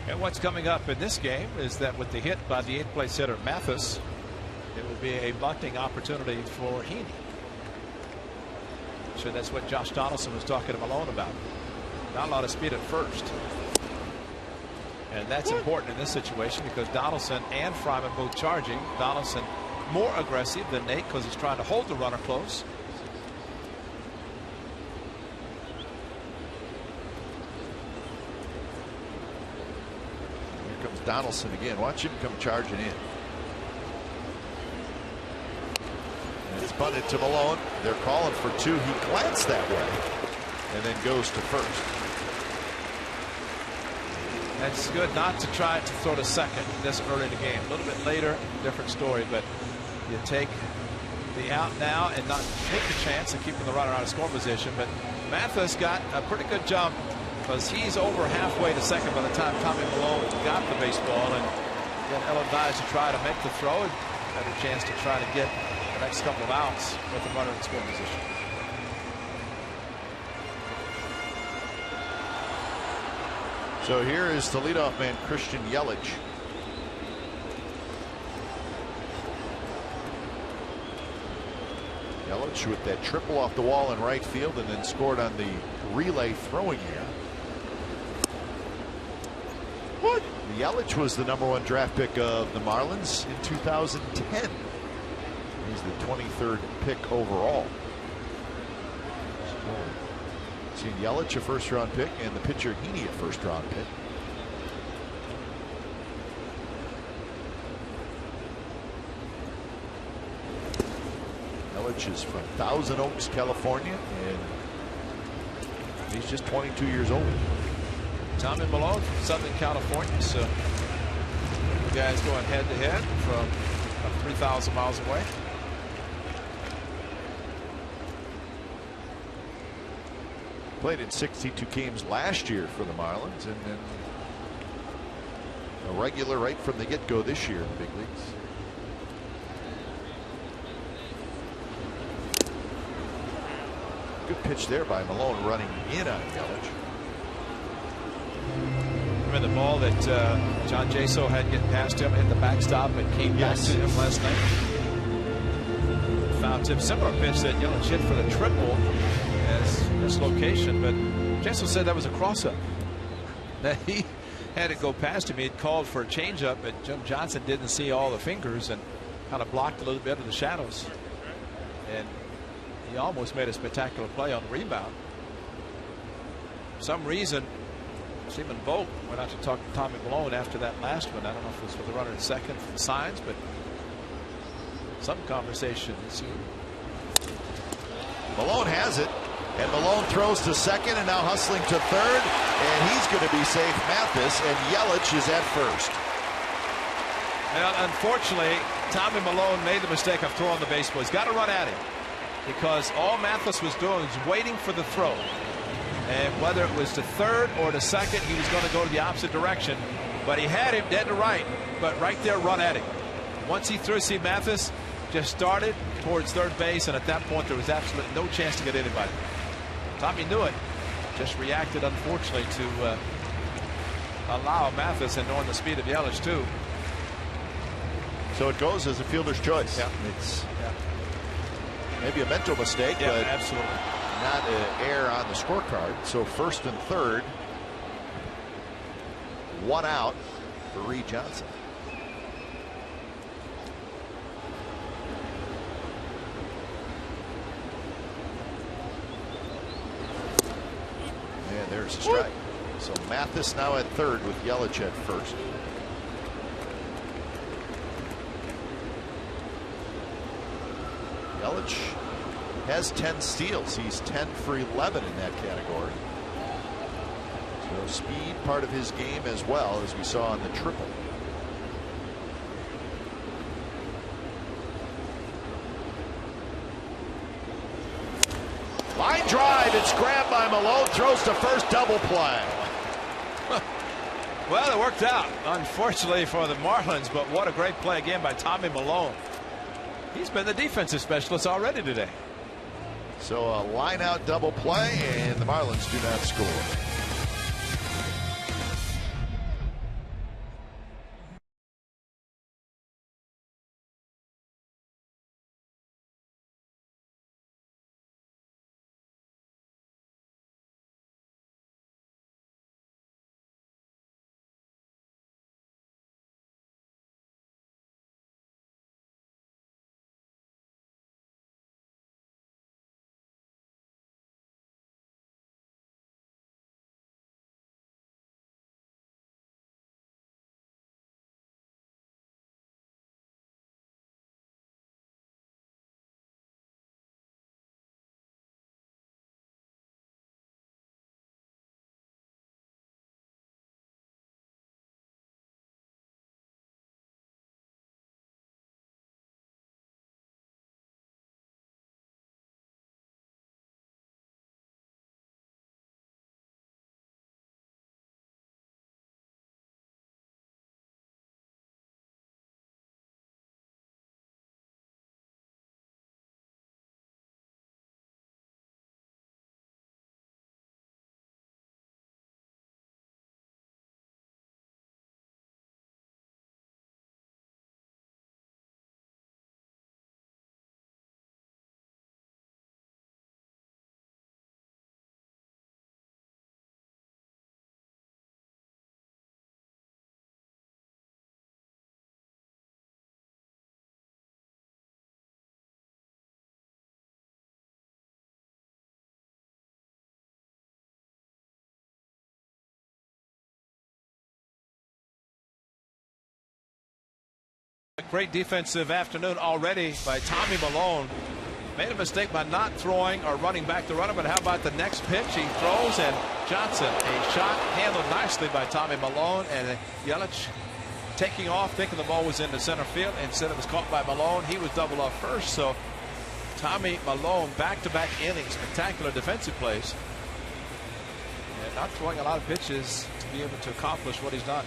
D: And what's coming up in this game is that with the hit by the 8th place hitter Mathis, it will be a bunting opportunity for Heaney. So that's what Josh Donaldson was talking to Malone about. Not a lot of speed at first. And that's important in this situation, because Donaldson and Fryman both charging. Donaldson more aggressive than Nate because he's trying to hold the runner close.
A: Here comes Donaldson again. Watch him come charging in. And it's bunted to Malone. They're calling for 2. He glanced that way and then goes to first.
D: That's good not to try to throw to second this early in the game. A little bit later, different story, but you take the out now and not take the chance of keeping the runner out of score position. But Mathis got a pretty good jump, because he's over halfway to second by the time Tommy Malone got the baseball, and then ill-advised to try to make the throw and had a chance to try to get the next couple of outs with the runner in score position.
A: So here is the leadoff man, Christian Yelich. Yelich with that triple off the wall in right field, and then scored on the relay throwing year. What? Yelich was the #1 draft pick of the Marlins in 2010. He's the 23rd pick overall. Seen Yelich a first-round pick, and the pitcher Heaney a first-round pick. Yelich is from Thousand Oaks, California, and he's just 22 years old.
D: Tommy Malone from Southern California, so the guys going head-to-head from about 3,000 miles away.
A: Played in 62 games last year for the Marlins, and then a regular right from the get-go this year in the big leagues. Good pitch there by Malone, running in on Yelich.
B: Remember the ball that John Jaso had getting past him, hit the backstop, and came back to him last night. Found tip, similar pitch that Yelich hit for the triple as this location, but Jaso said that was a cross-up. That he had it go past him. He had called for a changeup, but Jim Johnson didn't see all the fingers and kind of blocked a little bit of the shadows. And he almost made a spectacular play on the rebound. For some reason, Stephen Vogt went out to talk to Tommy Malone after that last one. I don't know if it was for the runner at second for the signs, but some conversation ensued.
A: Malone has it, and Malone throws to second, and now hustling to third, and he's going to be safe. Mathis, and Yelich is at first.
B: Well, unfortunately, Tommy Malone made the mistake of throwing the baseball. He's got to run at him, because all Mathis was doing was waiting for the throw. And whether it was to third or to second, he was going to go to the opposite direction. But he had him dead to right, but right there, run at him. Once he threw, see, Mathis just started towards third base, and at that point, there was absolutely no chance to get anybody. Tommy knew it, just reacted, unfortunately, to allow Mathis, and knowing the speed of Yelich, too.
A: So it goes as a fielder's choice.
B: Yeah.
A: It's maybe a mental mistake,
B: yeah,
A: but
B: absolutely
A: not an error on the scorecard. So first and third, one out for Reed Johnson. And there's a strike. So Mathis now at third with Yelich at first. Yelich has 10 steals. He's 10 for 11 in that category. So speed part of his game as well, as we saw on the triple. Line drive. It's grabbed by Malone. Throws to first. Double play.
B: Well, it worked out, unfortunately, for the Marlins, but what a great play again by Tommy Malone. He's been the defensive specialist already today.
A: So a line out double play, and the Marlins do not score.
B: Great defensive afternoon already by Tommy Malone. Made a mistake by not throwing or running back the runner, but how about the next pitch? He throws, and Johnson, a shot handled nicely by Tommy Malone, and Yelich taking off, thinking the ball was in the center field. Instead, it was caught by Malone. He was double off first, so Tommy Malone back-to-back innings, spectacular defensive plays, and not throwing a lot of pitches to be able to accomplish what he's done.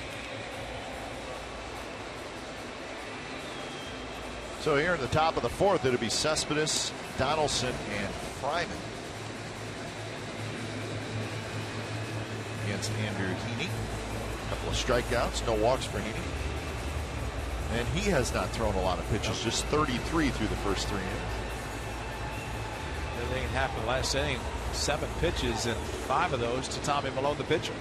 A: So here in the top of the fourth, it'll be Cespedes, Donaldson, and Fryman. against Andrew Heaney. A couple of strikeouts, no walks for Heaney. And he has not thrown a lot of pitches, just 33 through the first 3 innings.
D: Everything happened last inning. 7 pitches and 5 of those to Tommy Milone, the pitcher.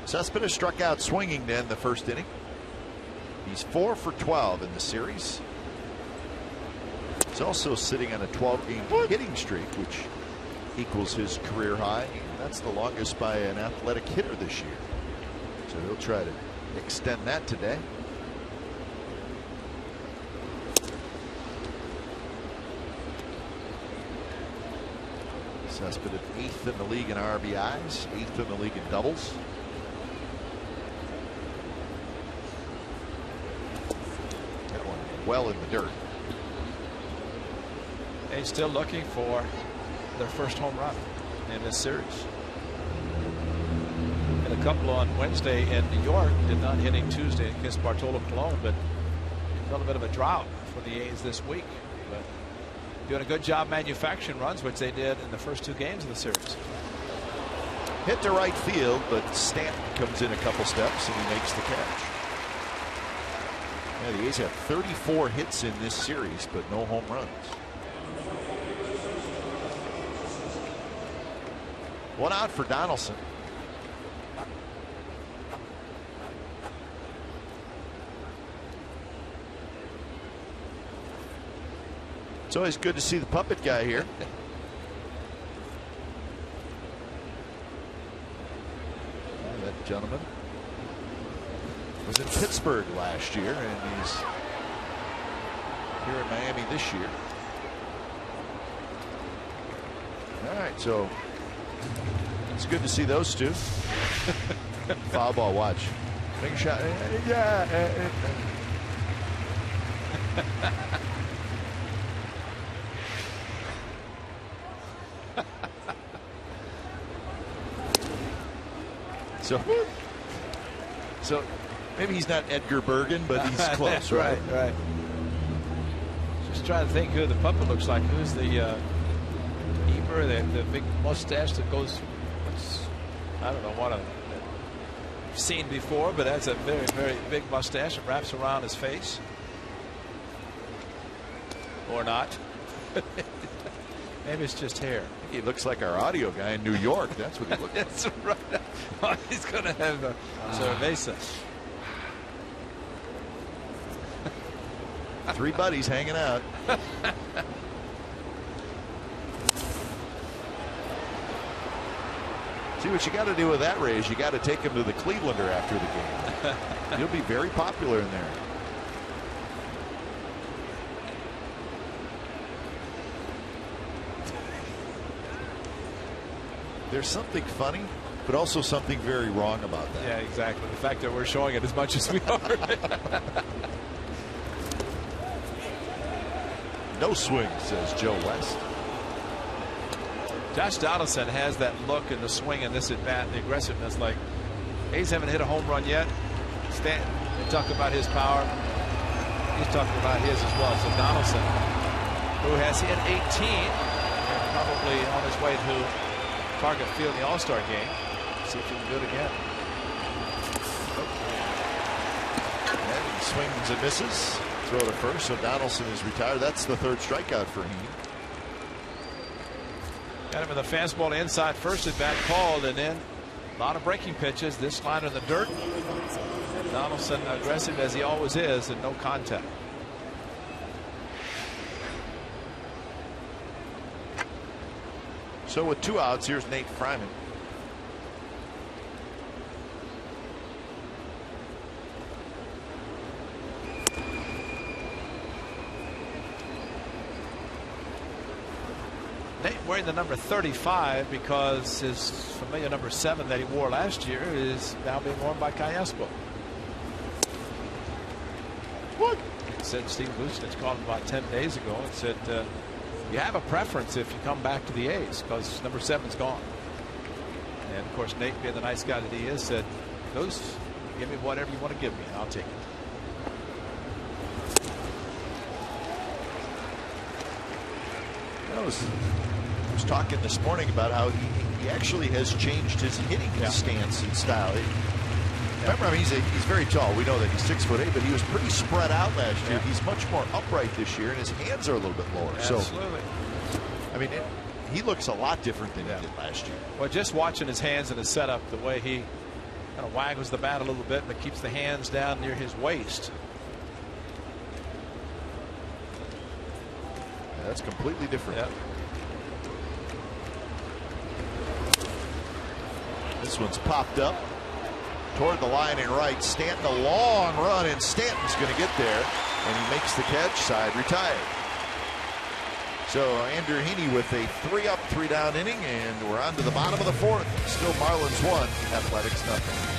A: Cespedes struck out swinging to end the first inning. He's 4 for 12 in the series. He's also sitting on a 12-game hitting streak, which equals his career high. That's the longest by an athletic hitter this year. So he'll try to extend that today. Cespedes 8th in the league in RBIs, 8th in the league in doubles. That one well in the dirt.
D: They're still looking for their first home run in this series. And a couple on Wednesday in New York, did not hitting Tuesday against Bartolo Colon, but a little bit of a drought for the A's this week. But doing a good job manufacturing runs, which they did in the first 2 games of the series.
A: Hit to right field, but Stanton comes in a couple steps and he makes the catch. Yeah, the A's have 34 hits in this series, but no home runs. One out for Donaldson. It's always good to see the puppet guy here. That gentleman was in Pittsburgh last year, and he's here in Miami this year. All right, so it's good to see those two. Foul ball, watch. Big shot. Yeah. So maybe he's not Edgar Bergen, but he's close, right?
D: Right. Just trying to think who the puppet looks like. Who's the Eber, the big mustache that goes, I don't know what I've seen before, but that's a very, very big mustache. It wraps around his face. Or not. Maybe it's just hair.
A: He looks like our audio guy in New York. That's what he looks like.
D: That's right. Oh, he's going to have a cerveza.
A: 3 buddies hanging out. See what you got to do with that, Ray, is you got to take him to the Clevelander after the game. He'll be very popular in there. There's something funny, but also something very wrong about that.
D: Yeah, exactly. The fact that we're showing it as much as we are.
A: No swing, says Joe West.
D: Josh Donaldson has that look and the swing and this at bat, the aggressiveness. Like, A's haven't hit a home run yet. Stanton, they talk about his power. He's talking about his as well. So Donaldson, who has hit 18, and probably on his way to target field in the All-Star game. See if he can do it again.
A: And he swings and misses. Throw to first, so Donaldson is retired. That's the 3rd strikeout for him.
D: Got him in the fastball to inside first at bat called, and then a lot of breaking pitches. This line in the dirt. Donaldson aggressive as he always is, and no contact.
A: So with 2 outs, here's Nate Fryman.
D: Nate wearing the number 35 because his familiar number 7 that he wore last year is now being worn by Kai Espo. What? Said Steve Lucinich called him about 10 days ago and said, you have a preference if you come back to the A's because number 7's gone. And of course, Nate, being the nice guy that he is, said those
B: Give me whatever you want to give me, and I'll take it.
A: I was talking this morning about how he actually has changed his hitting stance and style. Remember, I mean, he's very tall. We know that he's 6'8", but he was pretty spread out last year. He's much more upright this year, and his hands are a little bit lower.
B: Absolutely.
A: So, I mean, he looks a lot different than he did last year.
B: Well, just watching his hands and his setup, the way he kind of waggles the bat a little bit, but keeps the hands down near his waist.
A: Yeah, that's completely different.
B: Yep.
A: This one's popped up toward the line and right. Stanton, a long run, and Stanton's going to get there, and he makes the catch. Side retired. So Andrew Heaney with a 3-up, 3-down inning, and we're on to the bottom of the fourth. Still Marlins 1, Athletics nothing.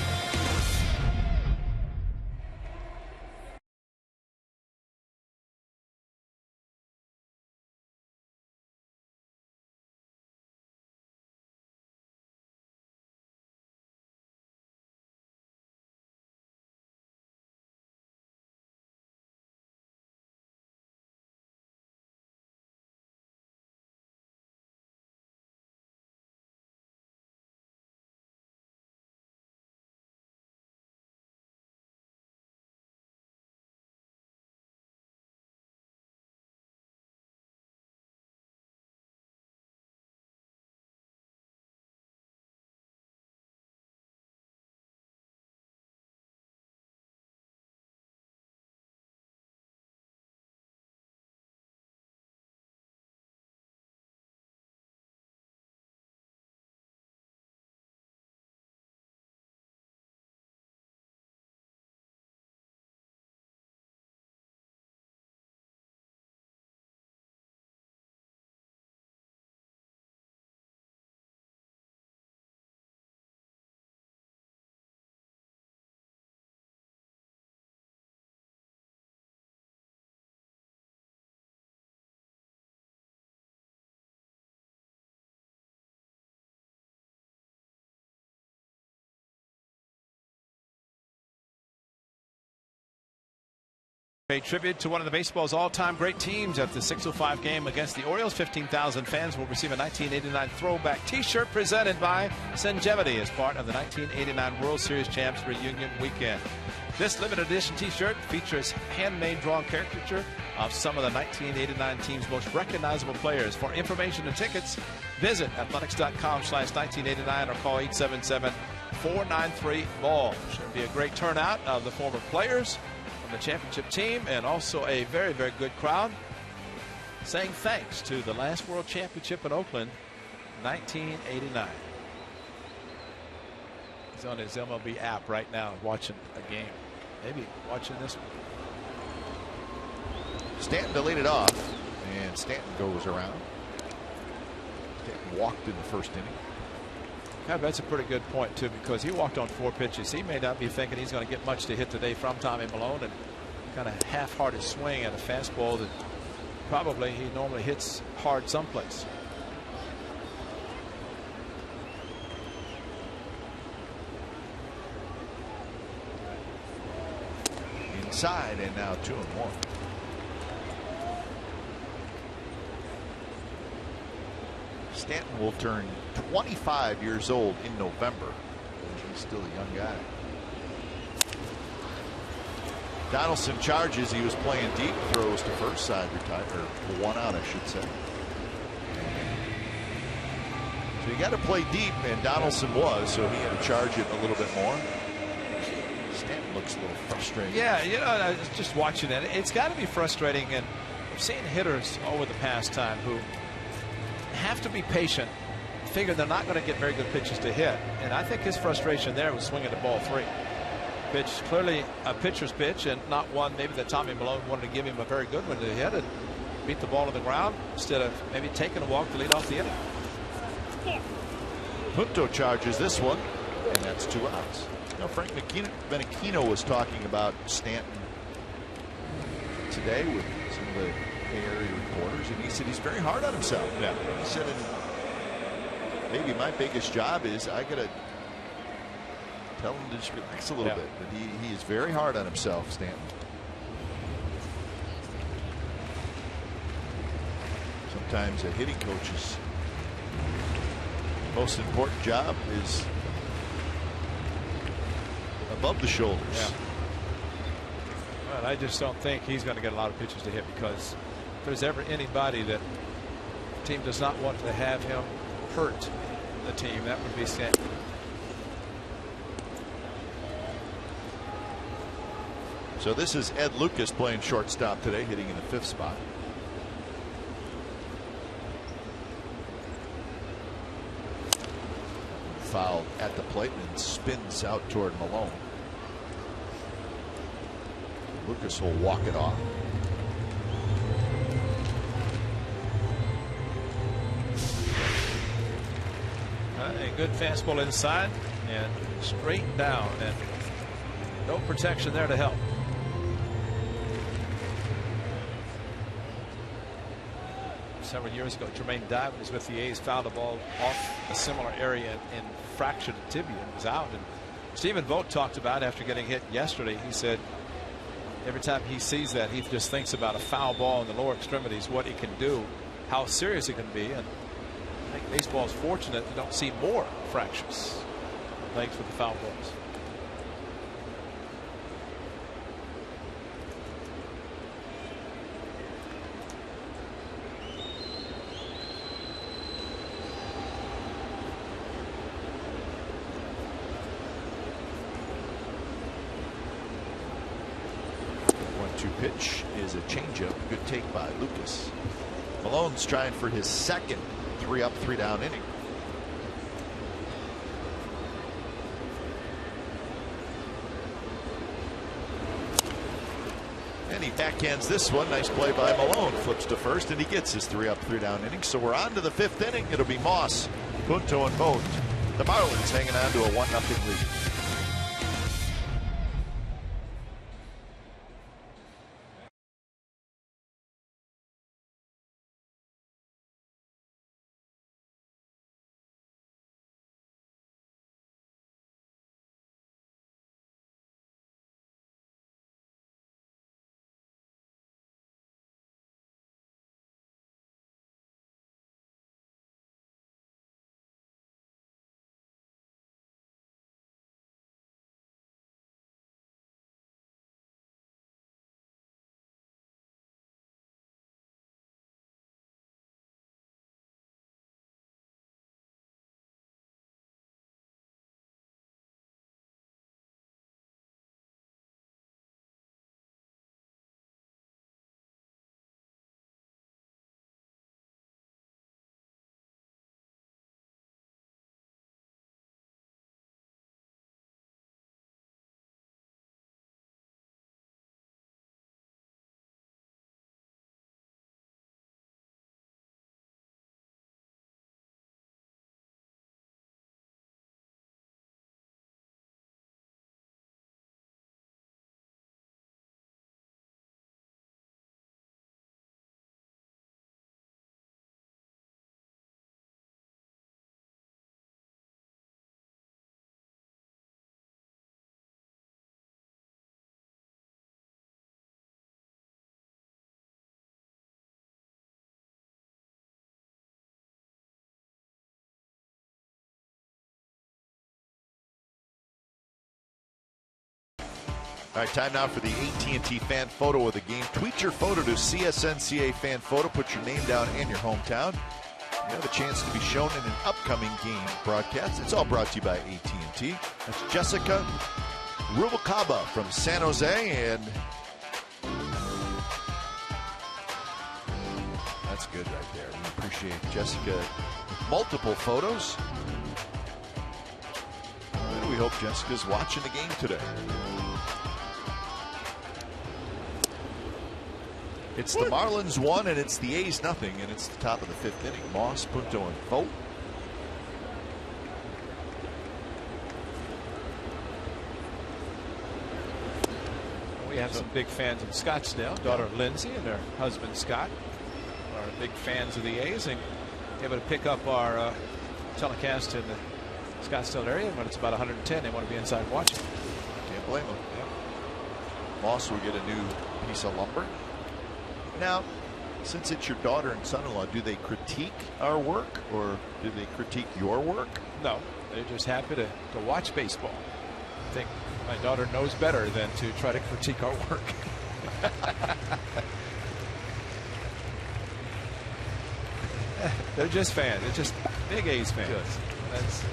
B: A tribute to one of the baseball's all-time great teams at the 6:05 game against the Orioles. 15,000 fans will receive a 1989 throwback T-shirt presented by Sengevity as part of the 1989 World Series Champs Reunion Weekend. This limited edition T-shirt features handmade drawn caricature of some of the 1989 team's most recognizable players. For information and tickets, visit athletics.com/1989 or call 877-493-BALL. Should be a great turnout of the former players, the championship team, and also a very, very good crowd saying thanks to the last World Championship in Oakland, 1989. He's on his MLB app right now watching a game, maybe watching this one.
A: Stanton to lead it off, and Stanton goes around. Stanton walked in the first inning.
B: God, that's a pretty good point, too, because he walked on 4 pitches. He may not be thinking he's going to get much to hit today from Tommy Malone, and kind of half-hearted swing at a fastball that probably he normally hits hard someplace.
A: Inside, and now 2-1. Stanton will turn 25 years old in November. He's still a young guy. Donaldson charges. He was playing deep. Throws to first, side retired, or 1 out, I should say. So you got to play deep, and Donaldson was, so he had to charge it a little bit more. Stanton looks a little frustrated.
B: Yeah, you know, I was just watching it. It's got to be frustrating, and we've seen hitters over the past time who have to be patient, figure they're not going to get very good pitches to hit, and I think his frustration there was swinging the ball 3. Pitch, clearly a pitcher's pitch, and not one maybe that Tommy Malone wanted to give him a very good one to hit and beat the ball to the ground instead of maybe taking a walk to lead off the inning.
A: Punto charges this one, and that's 2 outs. You know, Frank Benicchino was talking about Stanton today with some of the Bay Area reporters, and he said he's very hard on himself.
B: Yeah.
A: He said, maybe my biggest job is I got to Tell him to just relax a little bit. But he is very hard on himself, Stanton. Sometimes a hitting coach's most important job is above the shoulders.
D: Yeah. Well, I just don't think he's going to get a lot of pitches to hit, because if there's ever anybody that the team does not want to have him hurt the team, that would be Stanton.
A: So this is Ed Lucas playing shortstop today, hitting in the 5th spot. Foul at the plate and spins out toward Malone. Lucas will walk it off.
D: A good fastball inside and straight down, and no protection there to help. Several years ago, Jermaine Diamond was with the A's, fouled a ball off a similar area and fractured the tibia and was out. And Stephen Vogt talked about, after getting hit yesterday, he said every time he sees that, he just thinks about a foul ball in the lower extremities, what it can do, how serious it can be. And I think baseball is fortunate you don't see more fractures legs with the foul balls.
A: Pitch is a changeup. Good take by Lucas. Malone's trying for his second 3-up, 3-down inning. And he backhands this one. Nice play by Malone. Flips to first, and he gets his 3-up, 3-down inning. So we're on to the 5th inning. It'll be Moss, Punto, and Vogt. The Marlins hanging on to a 1-0 lead. All right, time now for the AT&T fan photo of the game. Tweet your photo to CSNCA fan photo. Put your name down and your hometown. You have a chance to be shown in an upcoming game broadcast. It's all brought to you by AT&T. That's Jessica Rubalcaba from San Jose, and that's good right there. We appreciate Jessica with multiple photos. And we hope Jessica's watching the game today. It's the Marlins 1 and it's the A's 0, and it's the top of the 5th inning. Moss, Punto, and Vogt.
D: We have some big fans in Scottsdale. Daughter Lindsay and her husband Scott are big fans of the A's, and able to pick up our telecast in the Scottsdale area. When it's about 110, they want to be inside watching.
A: Can't blame them.
D: Yeah.
A: Moss will get a new piece of lumber. Now, since it's your daughter and son-in-law, do they critique our work or do they critique your work?
D: No, they're just happy to watch baseball. I think my daughter knows better than to try to critique our work. They're just fans. They're just big A's fans. That's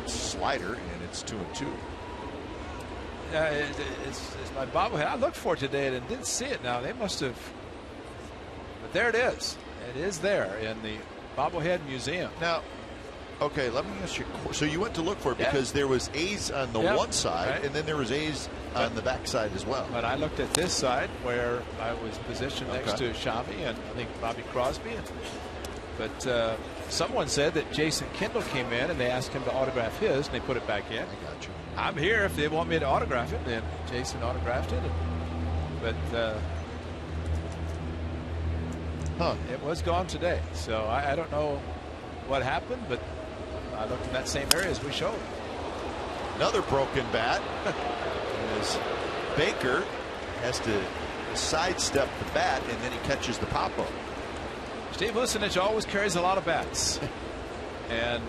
A: slider, and it's 2-2.
D: it's my bobblehead. I looked for it today and didn't see it. Now they must have, but there it is. It is there in the bobblehead museum.
A: Now, okay, let me ask you. So you went to look for it because there was A's on the one side, and then there was A's on the back side as well.
D: But I looked at this side where I was positioned next to Shavy and I think Bobby Crosby. But someone said that Jason Kendall came in and they asked him to autograph his, and they put it back in.
A: I got you.
D: I'm here if they want me to autograph it. Then Jason autographed it. But it was gone today. So I don't know what happened, but I looked in that same area as we showed.
A: Another broken bat as Baker has to sidestep the bat, and then he catches the pop-up.
D: Steve Lucinich always carries a lot of bats. And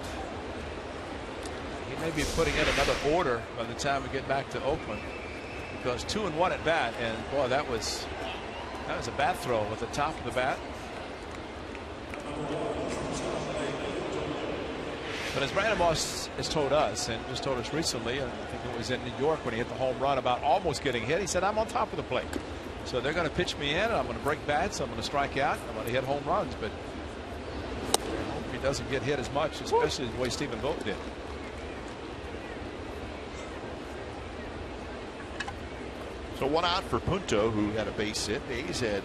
D: he may be putting in another order by the time we get back to Oakland, because 2-1 at bat, and boy, that was a bat throw with the top of the bat. But as Brandon Moss has told us, and just told us recently, and I think it was in New York when he hit the home run about almost getting hit, he said, I'm on top of the plate. So they're going to pitch me in, and I'm going to break bats, I'm going to strike out, I'm going to hit home runs, but I hope he doesn't get hit as much, especially the way Stephen Vogt did.
A: So 1 out for Punto, who had a base hit. The A's had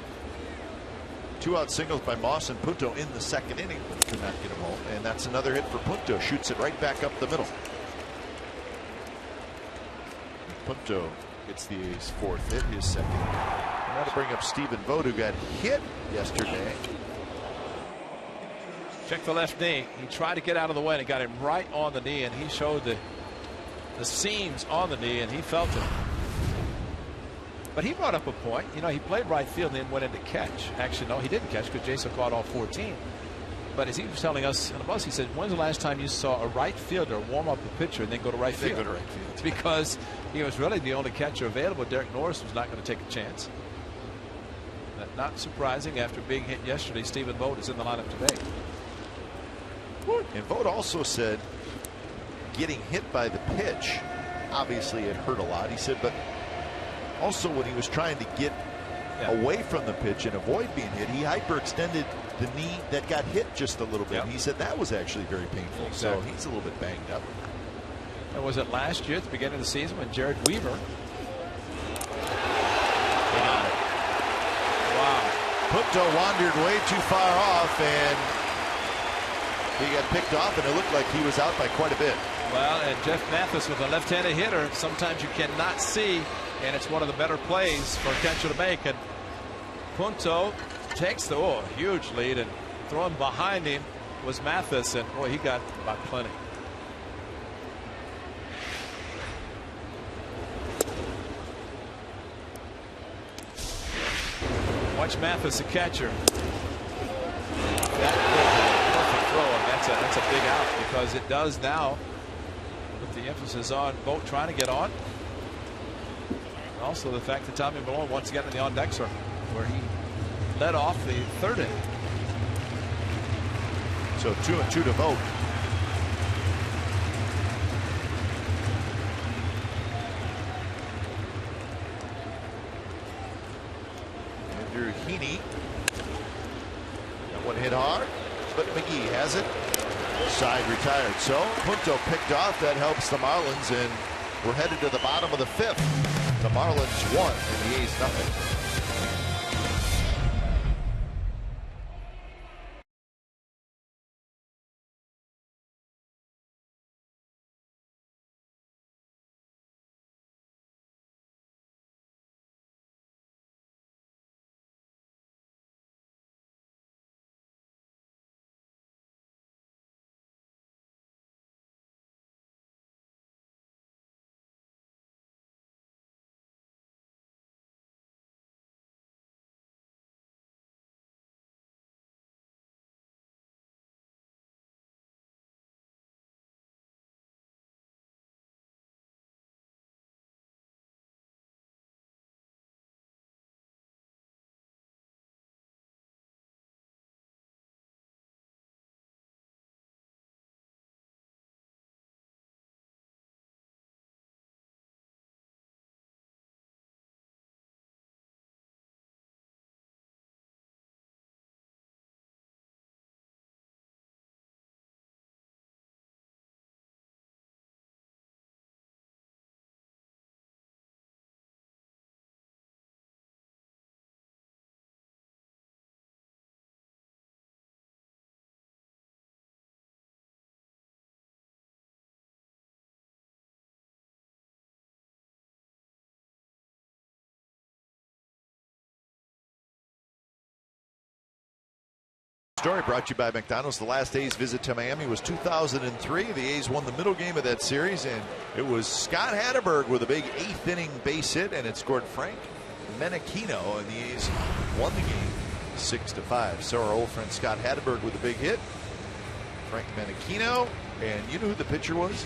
A: 2 out singles by Moss and Punto in the second inning, but could not get him home. And that's another hit for Punto. Shoots it right back up the middle. Punto gets the A's 4th hit, his second. And that'll bring up Stephen Vogt, who got hit yesterday.
D: Check the left knee. He tried to get out of the way, and it got him right on the knee, and he showed the seams on the knee, and he felt it. But he brought up a point. You know, he played right field and then went into catch. Actually, no, he didn't catch because Jason caught all 14. But as he was telling us in the bus, he said, when's the last time you saw a right fielder warm up a pitcher and then go to right field? Because he was really the only catcher available. Derek Norris was not going to take a chance. But not surprising after being hit yesterday. Stephen Vogt is in the lineup today.
A: And Vogt also said getting hit by the pitch, obviously it hurt a lot. He said, but also when he was trying to get away from the pitch and avoid being hit, he hyperextended the knee that got hit just a little bit. And he said that was actually very painful. So he's a little bit banged up.
D: And was it last year at the beginning of the season when Jared Weaver?
A: They got it. Wow. Punto wandered way too far off, and he got picked off, and it looked like he was out by quite a bit.
D: Well, and Jeff Mathis with a left-handed hitter, sometimes you cannot see, and it's one of the better plays for a catcher to make. And Punto takes the huge lead, and throwing behind him was Mathis, and boy, he got about plenty. Watch Mathis, the catcher. That perfect throw, and that's a big out, because it does now put the emphasis on Vogt trying to get on. Also the fact that Tommy Malone once again in the on deck circle, where he led off the 3rd inning.
A: So 2-2 to Vogt. Andrew Heaney. That one hit hard, but McGee has it. Side retired. So Punto picked off. That helps the Marlins, and we're headed to the bottom of the 5th. The Marlins 1 and the A's nothing. story brought to you by McDonald's. The last A's visit to Miami was 2003. The A's won the middle game of that series, and it was Scott Hatteberg with a big 8th inning base hit, and it scored Frank Menechino, and the A's won the game 6-5. So our old friend Scott Hatteberg with a big hit, Frank Menechino, and you know who the pitcher was?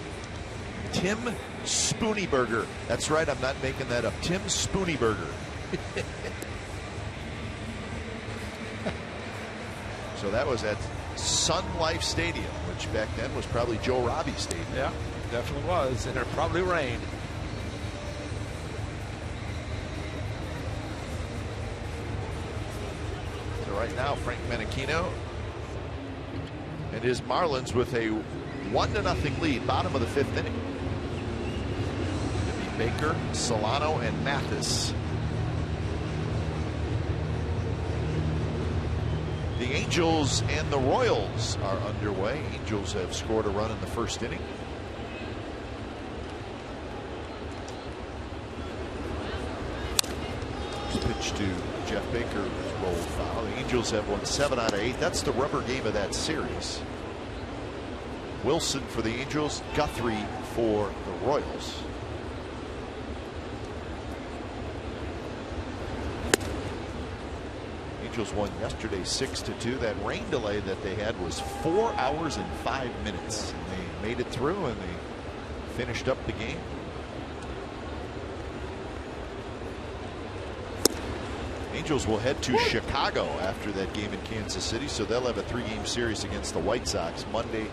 A: Tim Spooneyberger. That's right, I'm not making that up. Tim Spooneyberger. So that was at Sun Life Stadium, which back then was probably Joe Robbie Stadium.
D: Yeah, definitely was, and it probably rained.
A: So right now, Frank Menechino and his Marlins with a 1-0 lead, bottom of the 5th inning. It'll be Baker, Solano, and Mathis. The Angels and the Royals are underway. Angels have scored a run in the 1st inning. Pitch to Jeff Baker was rolled foul. The Angels have won 7 out of 8. That's the rubber game of that series. Wilson for the Angels, Guthrie for the Royals. Angels won yesterday 6-2. That rain delay that they had was 4 hours and 5 minutes. And they made it through, and they finished up the game. Angels will head to Chicago after that game in Kansas City, so they'll have a 3-game series against the White Sox Monday,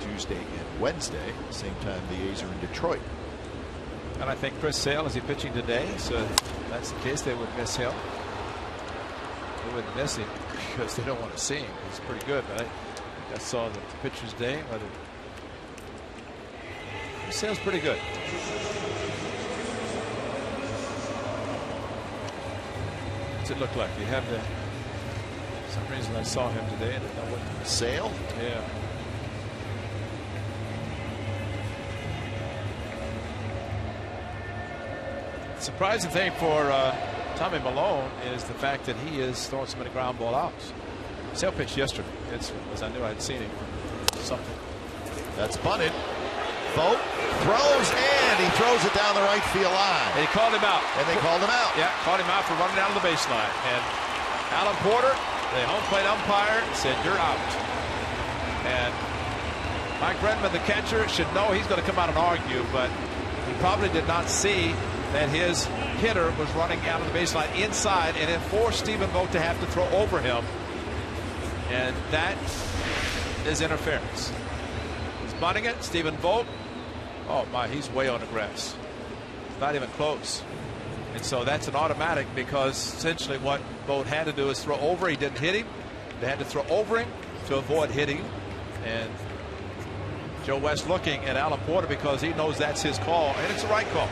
A: Tuesday, and Wednesday. Same time the A's are in Detroit.
D: And I think Chris Sale, is he pitching today? So if that's the case, they would miss him. They wouldn't miss him because they don't want to see him. He's pretty good, but I saw the pitcher's day. Whether Chris Sale's pretty good. What's it look like? You have the. For some reason I saw him today. I didn't know what.
A: Sale?
D: Yeah. Surprising thing for Tommy Milone is the fact that he is throwing so many ground ball outs. Sale pitched yesterday. It's as I knew I'd seen him. Something.
A: That's bunted. Vogt throws, and he throws it down the right field line.
D: And he called him out.
A: And they called him out.
D: Yeah, called him out for running down the baseline. And Alan Porter, the home plate umpire, said, "You're out." And Mike Redmond, the catcher, should know he's going to come out and argue, but he probably did not see that his hitter was running out of the baseline inside, and it forced Stephen Vogt to have to throw over him. And that is interference. He's bunting it. Stephen Vogt, oh my, he's way on the grass. Not even close. And so that's an automatic, because essentially what Vogt had to do is throw over. He didn't hit him. They had to throw over him to avoid hitting him. And Joe West looking at Alan Porter because he knows that's his call, and it's the right call.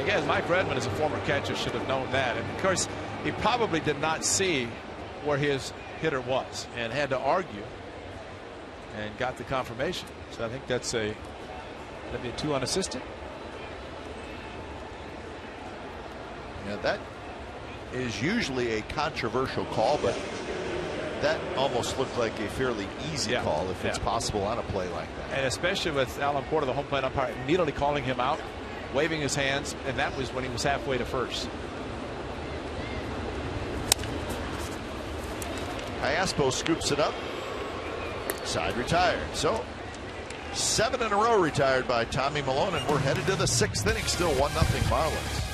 D: Again, Mike Redmond, as a former catcher, should have known that. And of course, he probably did not see where his hitter was and had to argue and got the confirmation. So I think that'd be a 2 unassisted.
A: Yeah, that is usually a controversial call, but that almost looked like a fairly easy call if it's possible on a play like that.
D: And especially with Alan Porter, the home plate umpire, immediately calling him out, waving his hands, and that was when he was halfway to first.
A: Iaspo scoops it up. Side retired. So 7 in a row retired by Tommy Milone, and we're headed to the 6th inning. Still 1-0 Marlins.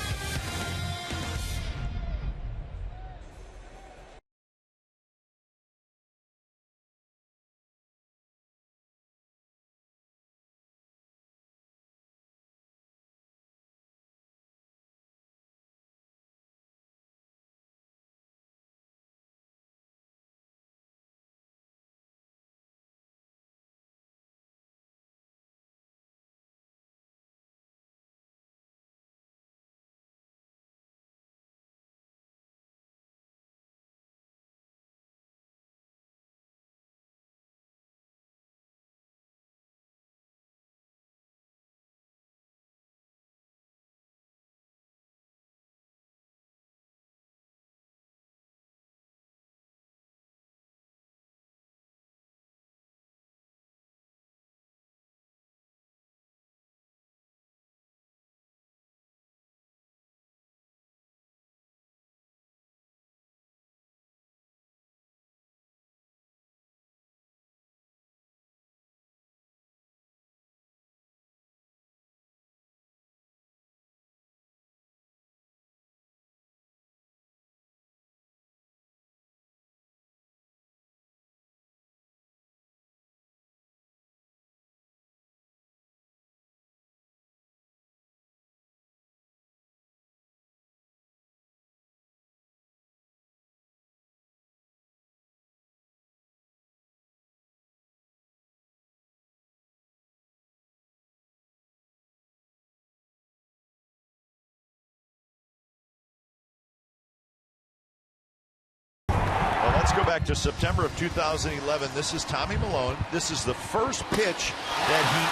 A: Let's go back to September of 2011. This is Tommy Milone. This is the first pitch that he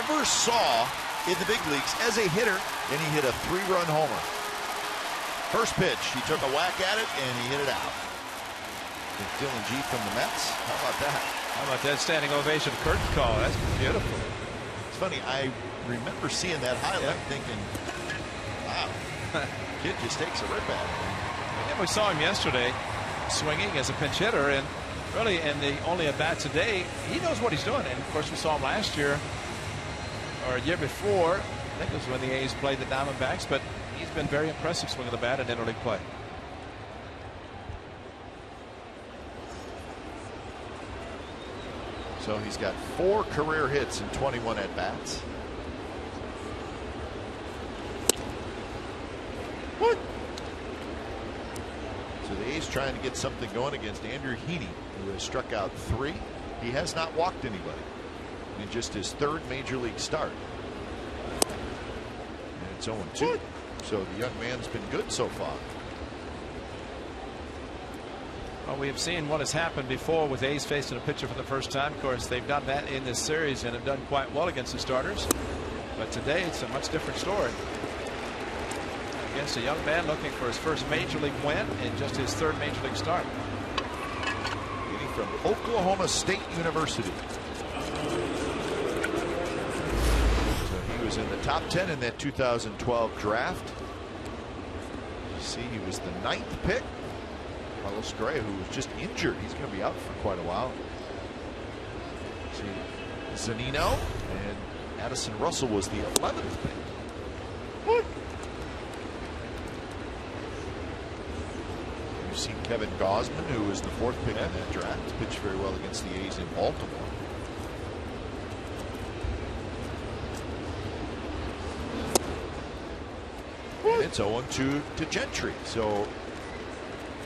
A: ever saw in the big leagues as a hitter, and he hit a 3-run homer. First pitch, he took a whack at it, and he hit it out. Dylan G from the Mets. How about that?
D: How about that standing ovation curtain call? That's beautiful.
A: It's funny, I remember seeing that highlight thinking, wow, kid just takes a rip at it.
D: And we saw him yesterday swinging as a pinch hitter, and really in the only at bats a day, he knows what he's doing. And of course, we saw him last year or a year before. I think it was when the A's played the Diamondbacks, but he's been very impressive swinging the bat in interleague play.
A: So he's got 4 career hits and 21 at bats. What? So the A's trying to get something going against Andrew Heaney, who has struck out 3. He has not walked anybody in just his 3rd major league start. And it's 0-2. So the young man's been good so far.
D: Well, we have seen what has happened before with A's facing a pitcher for the first time. Of course, they've done that in this series and have done quite well against the starters. But today, it's a much different story. Against a young man looking for his first major league win in just his 3rd major league start.
A: Getting from Oklahoma State University. So he was in the top 10 in that 2012 draft. You see, he was the 9th pick. Carlos Gray, who was just injured, he's going to be out for quite a while. See, Zunino and Addison Russell was the 11th pick. What? You've seen Kevin Gausman, who was the 4th pick in that draft, pitched very well against the A's in Baltimore. And it's 0-2 to Gentry. So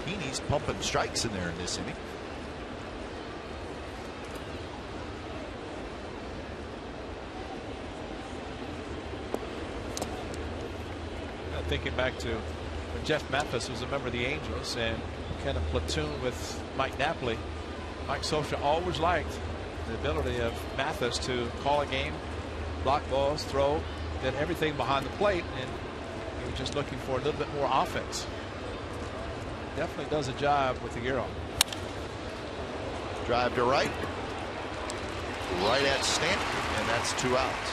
A: Heaney's pumping strikes in there in this inning.
D: Thinking back to when Jeff Mathis was a member of the Angels and kind of platooned with Mike Napoli. Mike Scioscia always liked the ability of Mathis to call a game, block balls, throw, did everything behind the plate, and he was just looking for a little bit more offense. Definitely does a job with the gear on.
A: Drive to right. Right at Stanton, and that's 2 outs.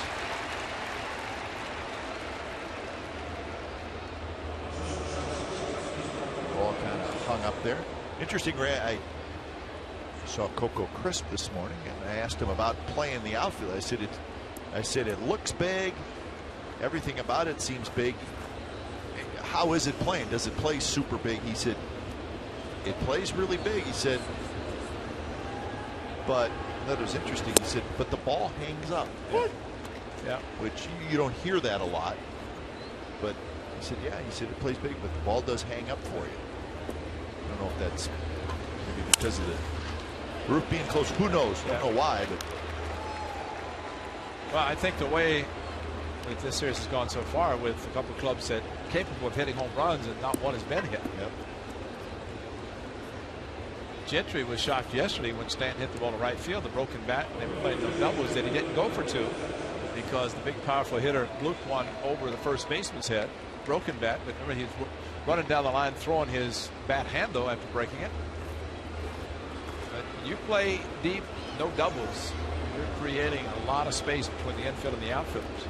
A: Ball kind of hung up there. Interesting, Ray. I saw Coco Crisp this morning, and I asked him about playing the outfield. I said it looks big. Everything about it seems big. How is it playing? Does it play super big? He said it plays really big. He said, but that was interesting. He said, but the ball hangs up.
D: What? Yeah.
A: Which you don't hear that a lot. But he said, yeah. He said it plays big, but the ball does hang up for you. I don't know if that's maybe because of the roof being close. Who knows? I don't know why, but.
D: Well, I think the way this series has gone so far, with a couple of clubs that are capable of hitting home runs and not one has been hit.
A: Yep.
D: Gentry was shocked yesterday when Stanton hit the ball to right field, the broken bat, and they were playing no doubles, that he didn't go for 2 because the big powerful hitter blooped one over the first baseman's head. Broken bat, but remember, he's running down the line throwing his bat handle after breaking it. But you play deep, no doubles, you're creating a lot of space between the infield and the outfielders.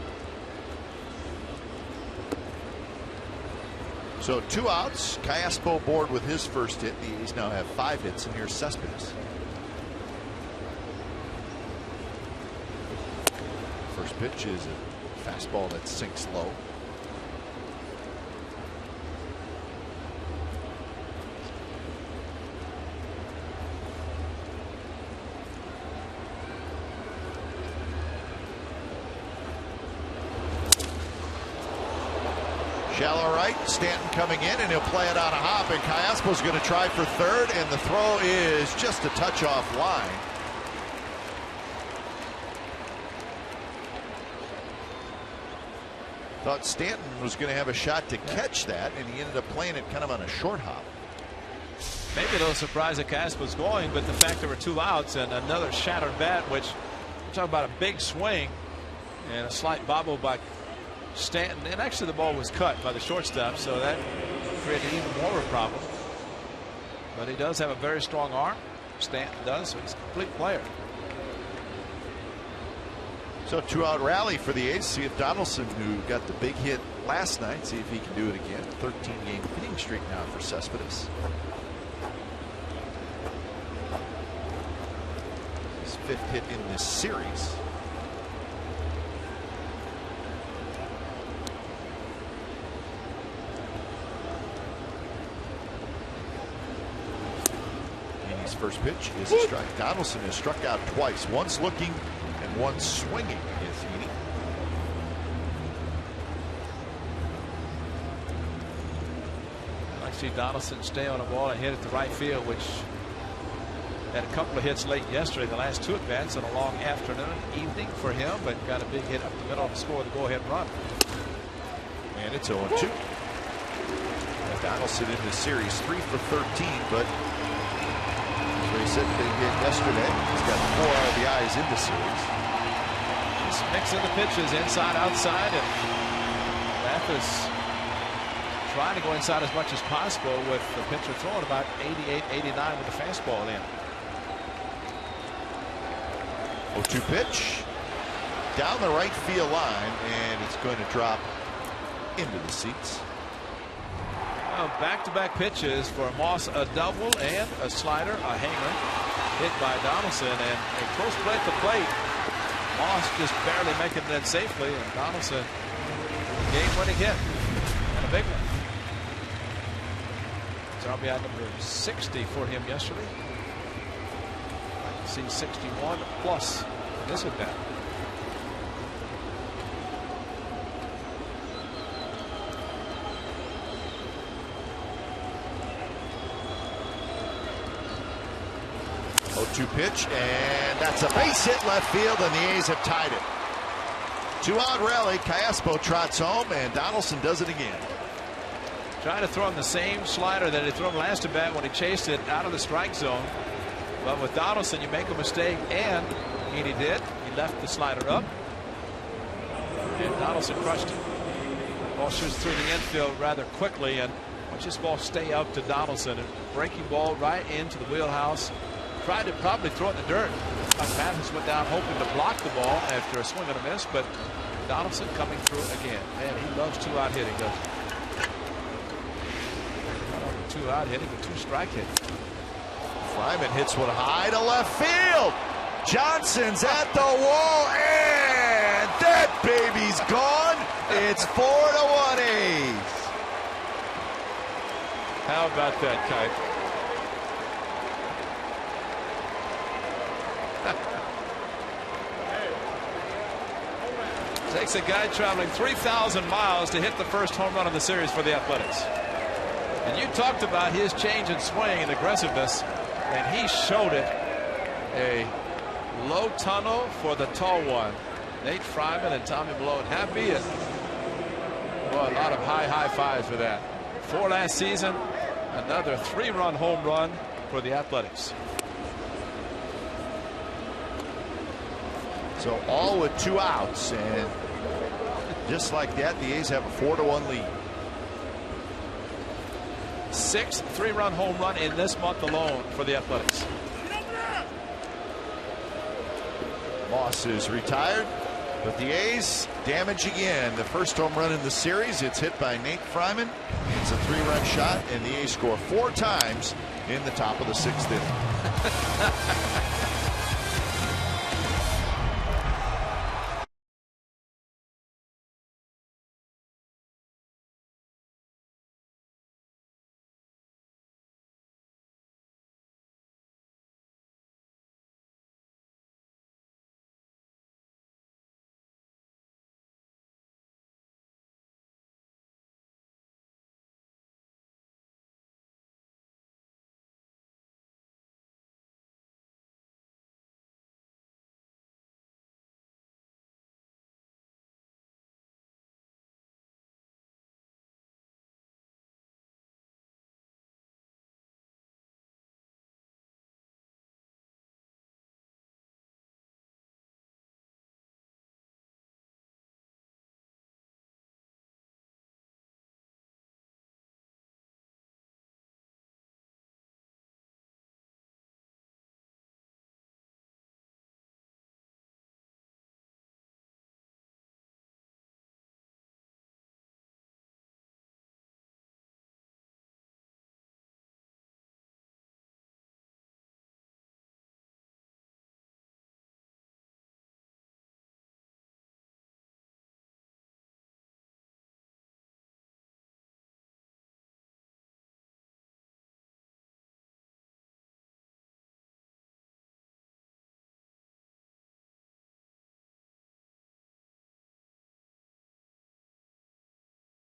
A: So 2 outs. Callaspo board with his first hit. The A's now have 5 hits, and here's Cespedes. First pitch is a fastball that sinks low. Shallow right, Stanton coming in, and he'll play it on a hop, and Callaspo's going to try for 3rd, and the throw is just a touch off line. Thought Stanton was going to have a shot to catch that, and he ended up playing it kind of on a short hop.
D: Maybe a little surprised that Casp was going, but the fact there were 2 outs and another shattered bat, which we're talking about a big swing and a slight bobble by Stanton. And actually the ball was cut by the shortstop, so that created even more of a problem. But he does have a very strong arm. Stanton does, so he's a complete player.
A: So 2-out rally for the A's. See if Donaldson, who got the big hit last night, see if he can do it again. 13-game hitting streak now for Cespedes. His 5th hit in this series. His first pitch is a strike. Donaldson has struck out twice, once looking and once swinging. Is Heaney.
D: I see Donaldson stay on the ball and hit it to right field, which had a couple of hits late yesterday. The last 2 at-bats on a long afternoon, evening for him, but got a big hit up the middle to score the go-ahead run.
A: And it's 0-2. Donaldson in this series 3 for 13, but he said big hit yesterday. He's got 4 RBIs in the series.
D: Just mixing the pitches inside, outside, and Mathis trying to go inside as much as possible with the pitcher throwing about 88, 89 with the fastball in.
A: 0-2 pitch down the right field line, and it's going to drop into the seats.
D: Back-to-back pitches for Moss, a double and a slider, a hanger hit by Donaldson, and a close play at the plate. Moss just barely making it in safely, and Donaldson game-winning hit and a big one. It's RBI number 60 for him yesterday. I can see 61 plus in this at bat.
A: Two pitch, and that's a base hit left field, and the A's have tied it. 2-out rally. Caspo trots home, and Donaldson does it again.
D: Trying to throw him the same slider that he threw him last at bat when he chased it out of the strike zone. But with Donaldson, you make a mistake, and he did. He left the slider up, and Donaldson crushed it. Ball shoots through the infield rather quickly, and watch this ball stay up to Donaldson. And breaking ball right into the wheelhouse. Tried to probably throw it in the dirt. Mathis went down hoping to block the ball after a swing and a miss, but Donaldson coming through again. Man, he loves 2-out hitting, doesn't he? Not only 2-out hitting, but 2-strike hitting.
A: Fryman hits one high to left field. Johnson's at the wall, and that baby's gone. It's 4-1 A's.
D: How about that, Kite? Takes a guy traveling 3,000 miles to hit the first home run of the series for the Athletics. And you talked about his change in swing and aggressiveness, and he showed it. A low tunnel for the tall one. Nate Fryman and Tommy Malone happy, and well, a lot of high fives for that. 4 last season, another 3-run home run for the Athletics.
A: So all with 2 outs, and just like that, the A's have a 4-1 lead.
D: 6th 3-run home run in this month alone for the Athletics.
A: Moss is retired, but the A's damage again. The first home run in the series, it's hit by Nate Fryman. It's a 3-run shot, and the A's score 4 times in the top of the 6th inning.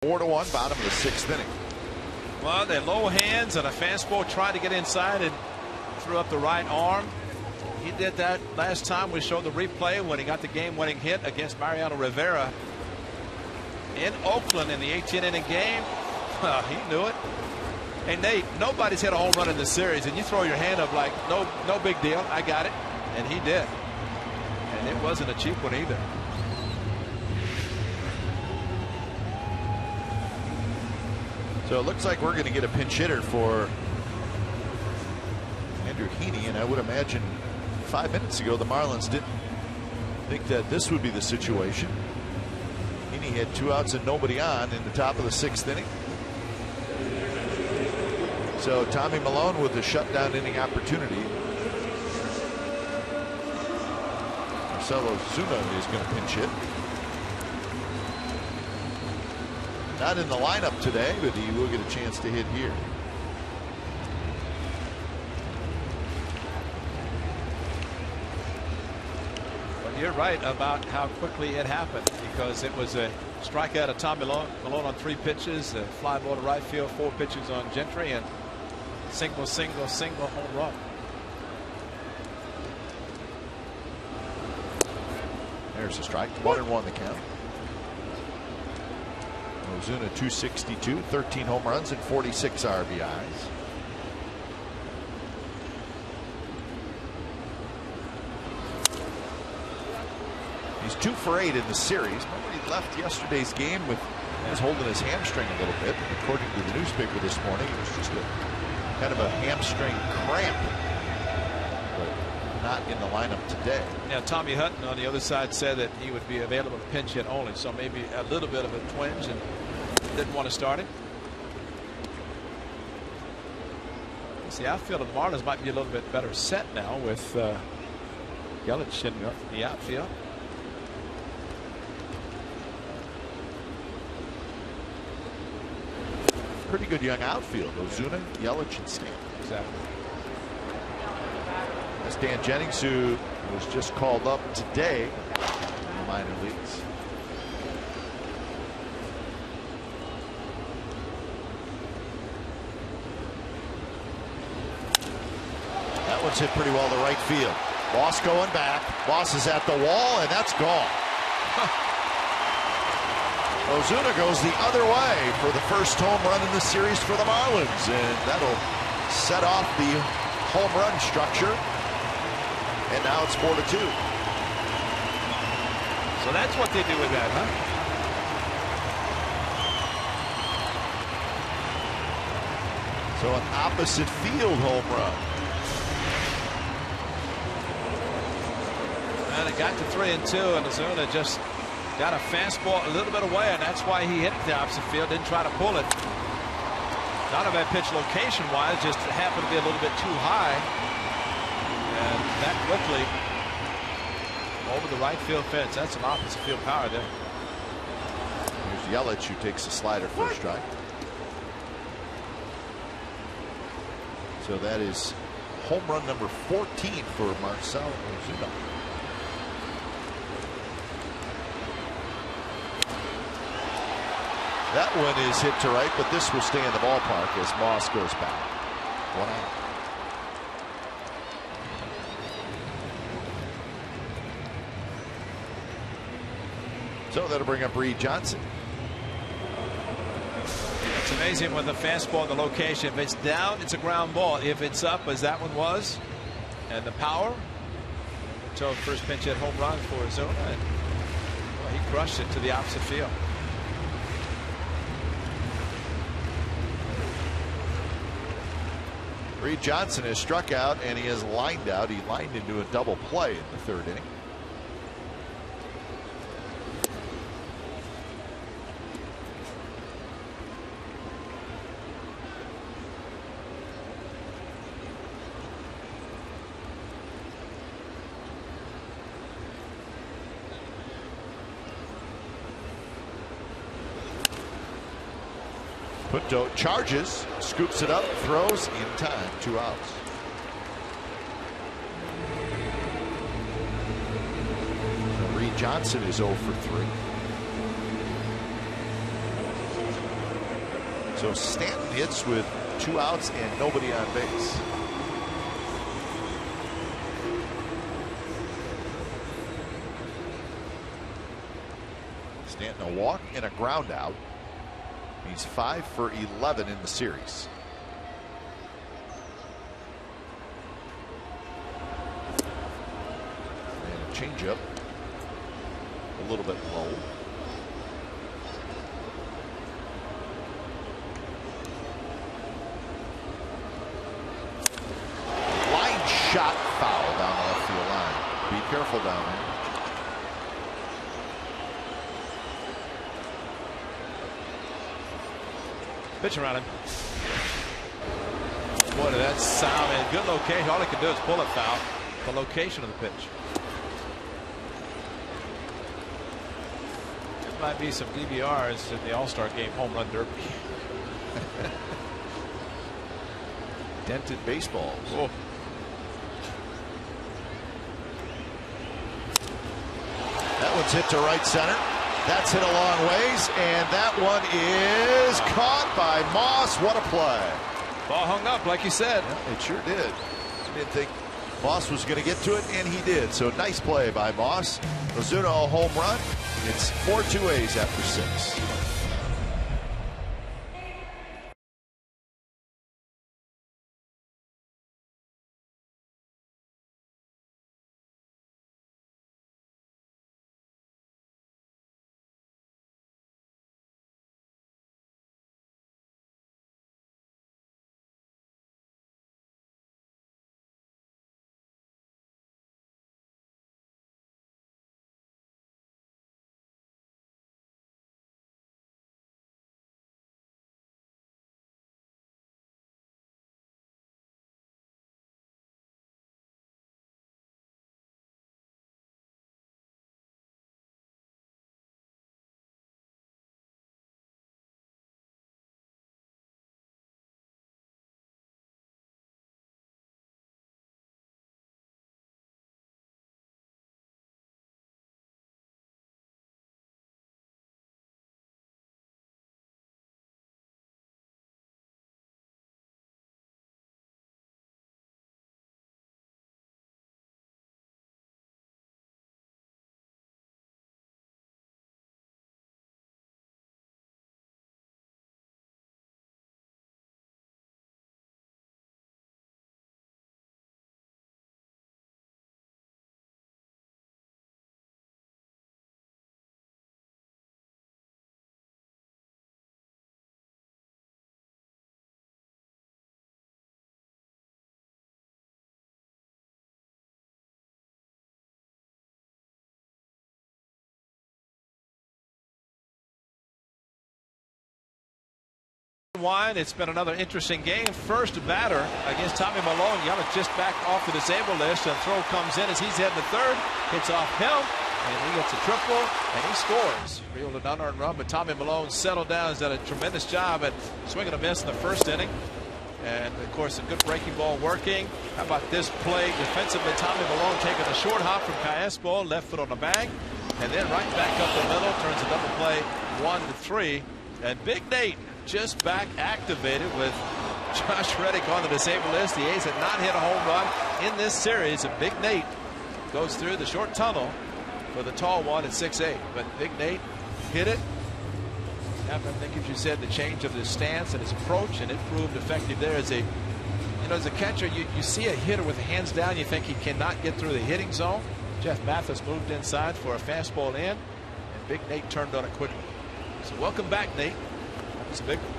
A: 4-1, bottom of the 6th inning.
B: Well, they're low hands and a fastball tried to get inside and threw up the right arm. He did that last time we showed the replay when he got the game-winning hit against Mariano Rivera in Oakland in the 18th inning game. He knew it. Hey, Nate, nobody's hit a home run in the series, and you throw your hand up like, no big deal. I got it. And he did. And it wasn't a cheap one either.
A: So it looks like we're going to get a pinch hitter for Andrew Heaney, and I would imagine 5 minutes ago the Marlins didn't think that this would be the situation. Heaney had 2 outs and nobody on in the top of the 6th inning. So Tommy Milone with the shutdown inning opportunity. Marcelo Zuna is going to pinch hit. Not in the lineup today, but he will get a chance to hit here.
B: But you're right about how quickly it happened, because it was a strikeout of Tom Milone on 3 pitches, a fly ball to right field, 4 pitches on Gentry, and single home run.
A: There's a strike. 1-1 the count. Ozuna 262, 13 home runs and 46 RBIs. He's 2 for 8 in the series. Remember, he left yesterday's game with, he was holding his hamstring a little bit. According to the newspaper this morning, it was just a kind of a hamstring cramp. But not in the lineup today.
B: Yeah, Tommy Hutton on the other side said that he would be available to pinch hit only, so maybe a little bit of a twinge and didn't want to start him. The outfield of the Marlins might be a little bit better set now with Yelich in the outfield.
A: Pretty good young outfield. Ozuna, Yelich, and Stanton.
B: Exactly.
A: That's Dan Jennings, who was just called up today in the minor leagues. That one's hit pretty well to right field. Moss going back. Moss is at the wall, and that's gone. Ozuna goes the other way for the first home run in the series for the Marlins, and that'll set off the home run structure. And now it's 4-2.
B: So that's what they do with that, huh?
A: So an opposite field home run.
B: And it got to 3-2, and Ozuna just got a fastball a little bit away, and that's why he hit the opposite field. Didn't try to pull it. Not a bad pitch location-wise, just happened to be a little bit too high. And that quickly over the right field fence. That's an opposite field power there.
A: Here's Yelich, who takes a slider for a strike. So that is home run number 14 for Marcell Ozuna. That one is hit to right, but this will stay in the ballpark as Moss goes back. 1 out. So that'll bring up Reed Johnson.
B: It's amazing with the fastball, the location. If it's down, it's a ground ball. If it's up, as that one was, and the power, until first pinch hit home run for Ozuna, and well, he crushed it to the opposite field.
A: Reed Johnson has struck out and he has lined out. He lined into a double play in the 3rd inning. Punto charges, scoops it up, throws in time. 2 outs. Reed Johnson is 0 for 3. So Stanton hits with 2 outs and nobody on base. Stanton a walk and a ground out. He's 5 for 11 in the series. And a changeup, a little bit low. Line shot foul down the left field line. Be careful down there.
D: Pitch around him. Boy, did that sound, man. Good location. All he can do is pull it foul. The location of the pitch. There might be some DVRs in the All-Star Game home run derby.
A: Dented baseballs.
D: Oh.
A: That one's hit to right center. That's hit a long ways, and that one is caught by Moss. What a play.
D: Ball hung up, like you said.
A: Yeah, it sure did. I didn't think Moss was going to get to it, and he did. So nice play by Moss. Ozuna a home run. It's 4-2 A's after 6.
D: It's been another interesting game. First batter against Tommy Malone. Yelich just back off the disabled list, and throw comes in as he's heading to third. Hits off him, and he gets a triple, and he scores. Reeled an unearned run, but Tommy Malone settled down. He's done a tremendous job at swinging a miss in the first inning. And, of course, a good breaking ball working. How about this play defensively? Tommy Malone taking a short hop from Cayespo, left foot on the bag, and then right back up the middle, turns a double play 1-3. And Big Nate just back activated with Josh Reddick on the disabled list. The A's had not hit a home run in this series, and Big Nate goes through the short tunnel for the tall one at 6-8. But Big Nate hit it. I think, as you said, the change of his stance and his approach, and it proved effective there. As a catcher, you see a hitter with hands down, you think he cannot get through the hitting zone. Jeff Mathis moved inside for a fastball in, and Big Nate turned on it quickly. So welcome back, Nate. That was a big one.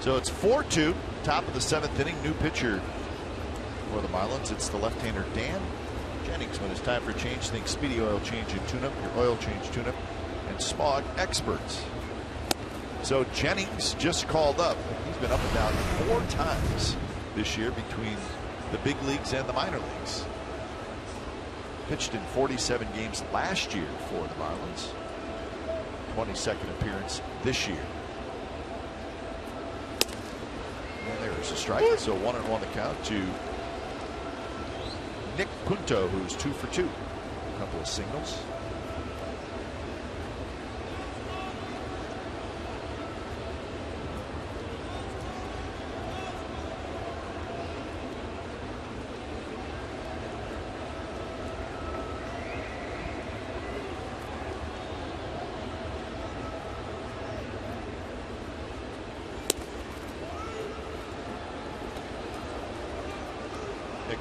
A: So it's 4-2, top of the 7th inning. New pitcher for the Marlins. It's the left-hander Dan Jennings. When it's time for change, think Speedy Oil Change and Tune-Up, your oil change tune-up and smog experts. So Jennings just called up. He's been up and down 4 times this year between the big leagues and the minor leagues. Pitched in 47 games last year for the Marlins. 22nd appearance this year. And there's a strike. So 1-1 the count to Nick Punto, who's 2 for 2. A couple of singles.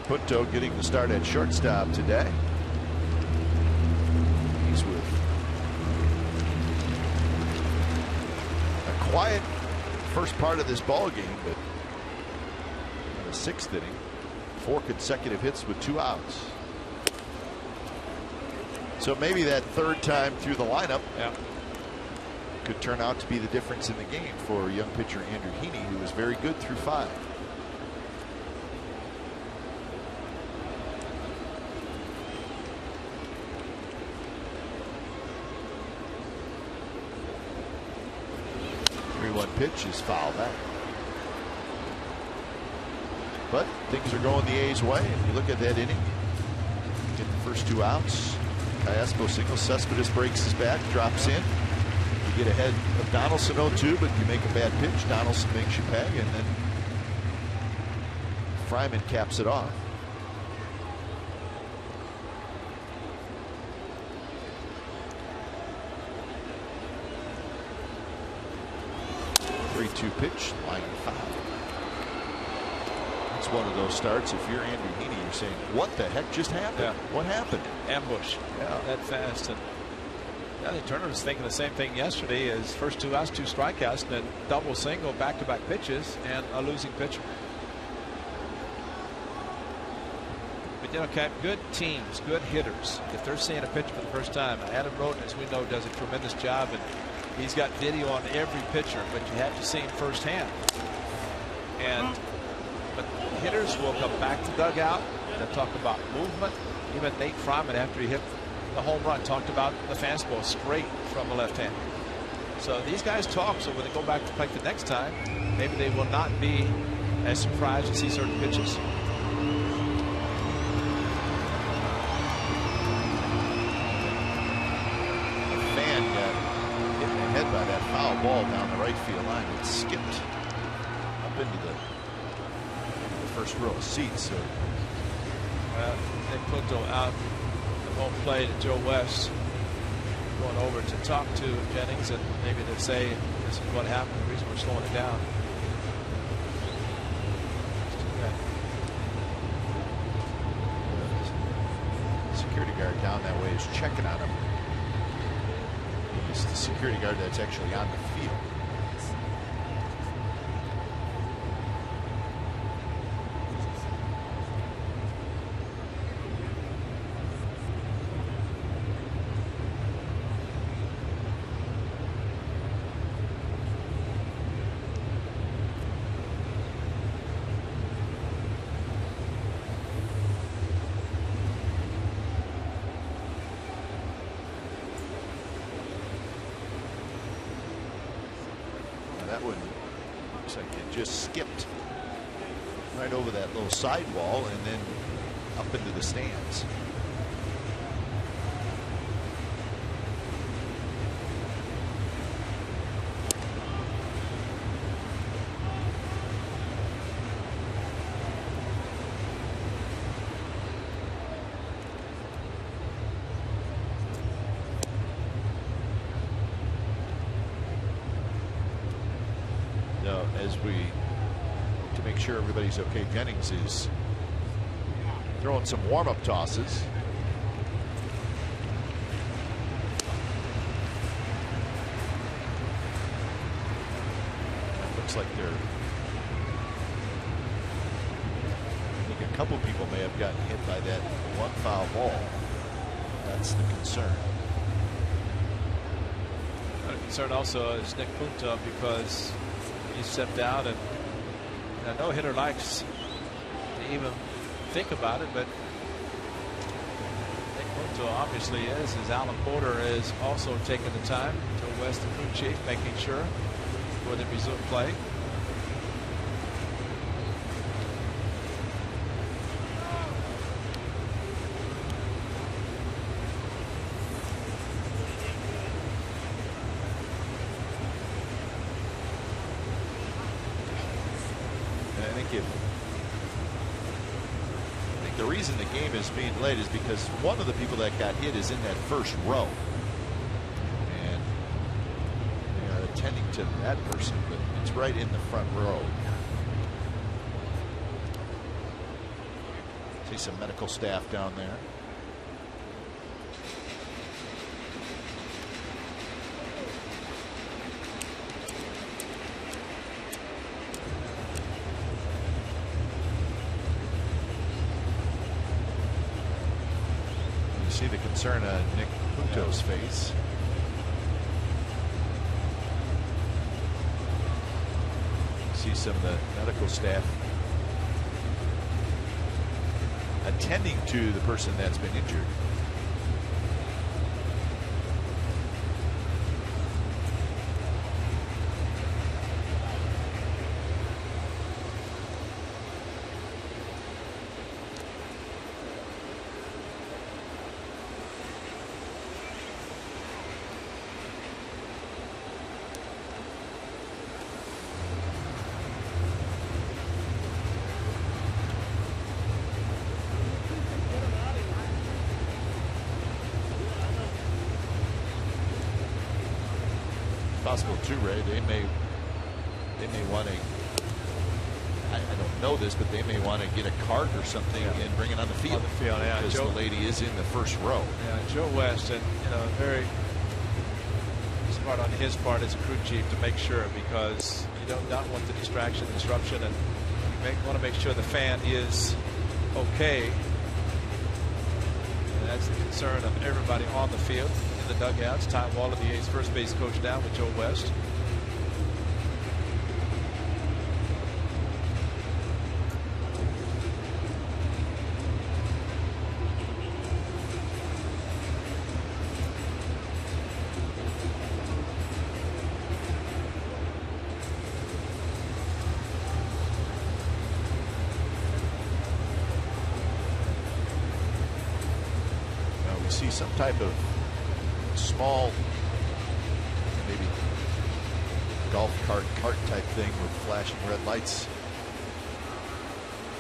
A: Punto getting the start at shortstop today. He's with a quiet first part of this ball game, but in the 6th inning, 4 consecutive hits with 2 outs. So maybe that 3rd time through the lineup could turn out to be the difference in the game for young pitcher Andrew Heaney, who was very good through 5. Pitch is foul back. But things are going the A's way. If you look at that inning, get the first 2 outs. Callaspo singles. Cespedes breaks his back, drops in. You get ahead of Donaldson 0-2, but you make a bad pitch. Donaldson makes you pay, and then Fryman caps it off. Pitch, line foul. It's one of those starts. If you're Andrew Heaney, you're saying, "What the heck just happened?
D: Yeah.
A: What happened?"
D: Ambush. Yeah, that fast. And I think Turner was thinking the same thing yesterday. As first 2 outs, 2 strikeouts, and then double single, back-to-back pitches, and a losing pitcher. But you know, Cap, good teams, good hitters. If they're seeing a pitch for the first time, Adam Roden, as we know, does a tremendous job, and he's got video on every pitcher, but you have to see him firsthand. But hitters will come back to dugout. They'll talk about movement. Even Nate Fryman, after he hit the home run, talked about the fastball straight from the left hand. So these guys talk, so when they go back to play the next time, maybe they will not be as surprised to see certain pitches.
A: By that foul ball down the right field line, it skipped up into the first row of seats. So
D: Nick Punto out at home plate, and Joe West going over to talk to Jennings, and maybe to say this is what happened, the reason we're slowing it down.
A: The security guard down that way is checking on him. It's the security guard that's actually on the field. That one looks like it just skipped right over that little sidewall and then up into the stands. To make sure everybody's okay, Jennings is throwing some warm-up tosses. It looks like I think a couple people may have gotten hit by that one foul ball. That's the concern.
D: The concern also is Nick Punto, because he stepped out, and no hitter likes to even think about it, but Nick Punto obviously is, as Alan Porter is also taking the time to West the crew chief, making sure before they resume play.
A: I think the reason the game is being delayed is because one of the people that got hit is in that first row, and they are attending to that person, but it's right in the front row. See some medical staff down there. You see the concern on Nick Punto's face. See some of the medical staff attending to the person that's been injured. Possible too, Ray. They may want to. I don't know this, but they may want to get a cart or something and bring it on the field.
D: On the field, yeah.
A: Because the lady is in the first row.
D: Yeah, Joe West, and very smart on his part as a crew chief to make sure, because you don't not want the distraction, disruption, and you want to make sure the fan is okay. And that's the concern of everybody on the field. The dugouts. Ty Waller, the A's first base coach, down with Joe West.
A: Now we see some type of small, maybe golf cart type thing with flashing red lights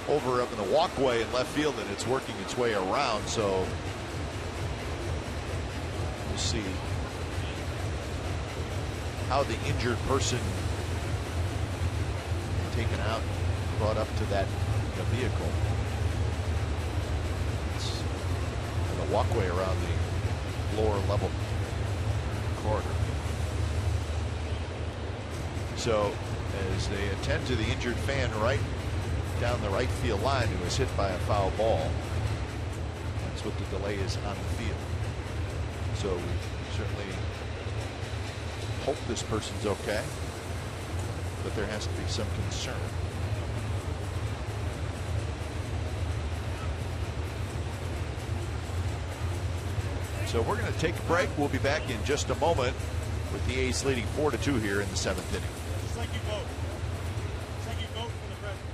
A: over up in the walkway in left field, and it's working its way around. So we'll see how the injured person taken out, brought up to the vehicle. It's the walkway around the lower level corridor. So as they attend to the injured fan right down the right field line, who was hit by a foul ball, that's what the delay is on the field. So we certainly hope this person's okay, but there has to be some concern. So we're going to take a break. We'll be back in just a moment with the A's leading 4-2 here in the 7th inning.
E: It's like you vote. It's like you vote for the president.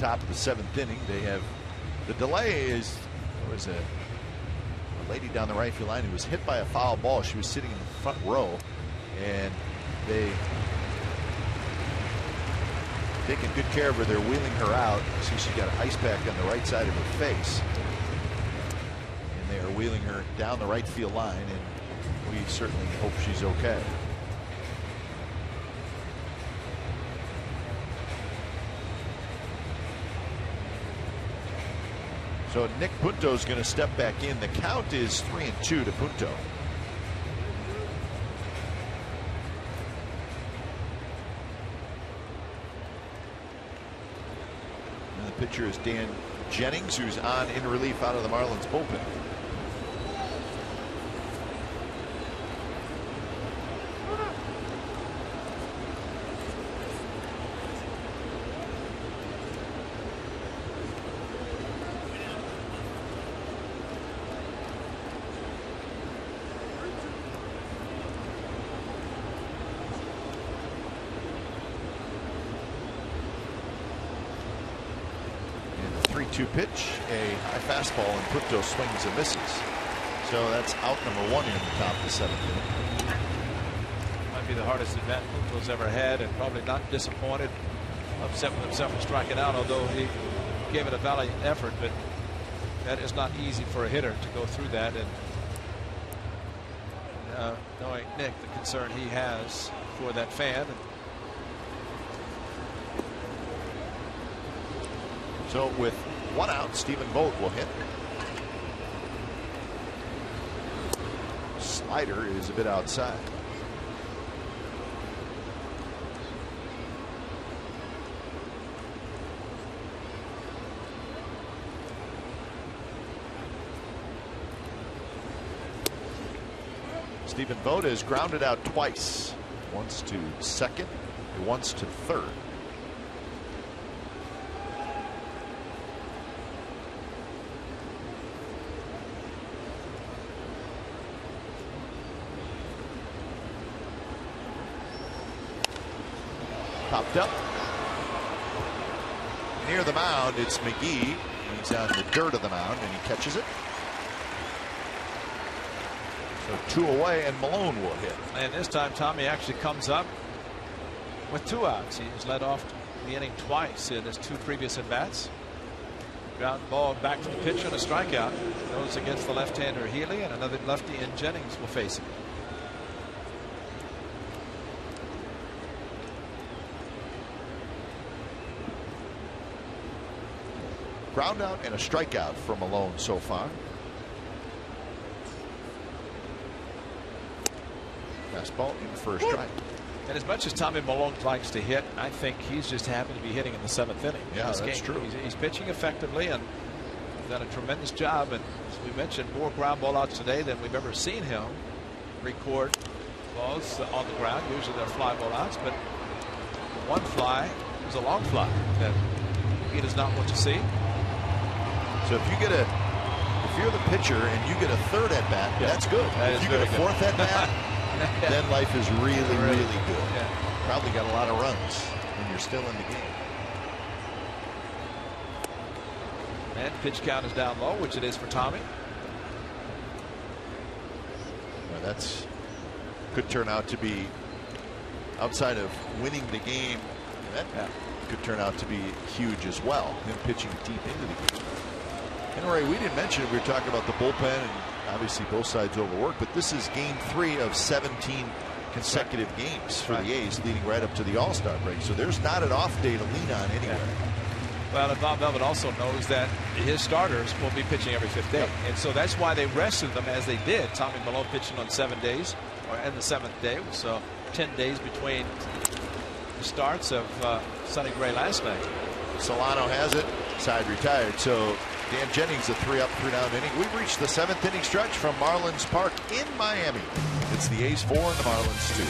A: top of the 7th inning. They have the delay is a lady down the right field line who was hit by a foul ball. She was sitting in the front row, and they taking good care of her. They're wheeling her out. See, she's got an ice pack on the right side of her face, and they are wheeling her down the right field line, and we certainly hope she's okay. So Nick Punto is going to step back in. The count is 3-2 to Punto. And the pitcher is Dan Jennings, who's on in relief out of the Marlins bullpen. Pitch, a high fastball, and Punto swings and misses. So that's out number 1 in the top of the 7th inning.
D: Might be the hardest at bat Punto's ever had, and probably not disappointed, upset with himself for striking out, although he gave it a valiant effort. But that is not easy for a hitter to go through that. And knowing Nick, the concern he has for that fan.
A: So with 1 out, Stephen Vogt will hit. Slider is a bit outside. Stephen Vogt is grounded out twice. Once to second, and once to third. Popped up near the mound. It's McGee. He's on the dirt of the mound, and he catches it. So 2 away, and Malone will hit.
D: And this time Tommy actually comes up with 2 outs. He was led off the inning twice in his 2 previous at bats. Ground ball back to the pitcher and a strikeout. Goes against the left-hander Healy, and another lefty in Jennings will face him.
A: Ground out and a strikeout from Malone so far. Fastball in for a strike.
D: And as much as Tommy Malone likes to hit, I think he's just happy to be hitting in the 7th inning.
A: Yeah, that's true.
D: He's pitching effectively and done a tremendous job. And as we mentioned, more ground ball outs today than we've ever seen him record balls on the ground. Usually they're fly ball outs, but one fly was a long fly that he does not want to see.
A: So if you're the pitcher and you get a 3rd at bat, that's good. If you get a 4th at bat, then life is really good.
D: Yeah.
A: Probably got a lot of runs when you're still in the game.
D: And pitch count is down low, which it is for Tommy.
A: Well, that's could turn out to be, outside of winning the game, that could turn out to be huge as well. Him pitching deep into the game. And Ray, we didn't mention it. We were talking about the bullpen, and obviously both sides overworked, but this is game 3 of 17 consecutive games for the A's, leading right up to the All-Star break. So there's not an off day to lean on anywhere.
D: Yeah. Well, and Bob Melvin also knows that his starters will be pitching every 5th day. And so that's why they rested them as they did. Tommy Malone pitching on 7 days, and the 7th day. So 10 days between the starts of Sonny Gray last night.
A: Solano has it, side retired. So Dan Jennings, a 3-up, 3-down inning. We've reached the 7th inning stretch from Marlins Park in Miami. It's the A's 4 and the Marlins 2.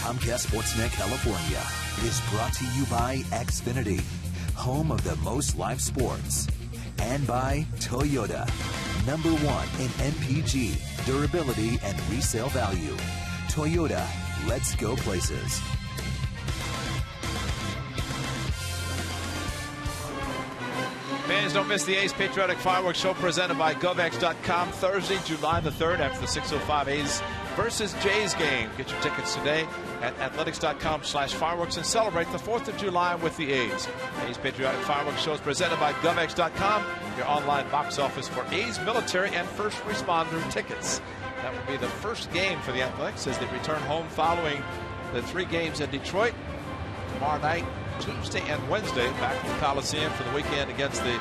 C: Comcast Sportsnet California is brought to you by Xfinity, home of the most live sports, and by Toyota, #1 in MPG, durability, and resale value. Toyota, let's go places.
B: Fans, don't miss the A's Patriotic Fireworks Show presented by GovX.com Thursday, July the 3rd after the 6:05 A's versus Jays game. Get your tickets today at athletics.com/fireworks and celebrate the 4th of July with the A's. A's Patriotic Fireworks Show is presented by GovX.com, your online box office for A's military and first responder tickets. That will be the first game for the Athletics as they return home following the 3 games in Detroit. Tomorrow night, Tuesday and Wednesday, back to the Coliseum for the weekend against the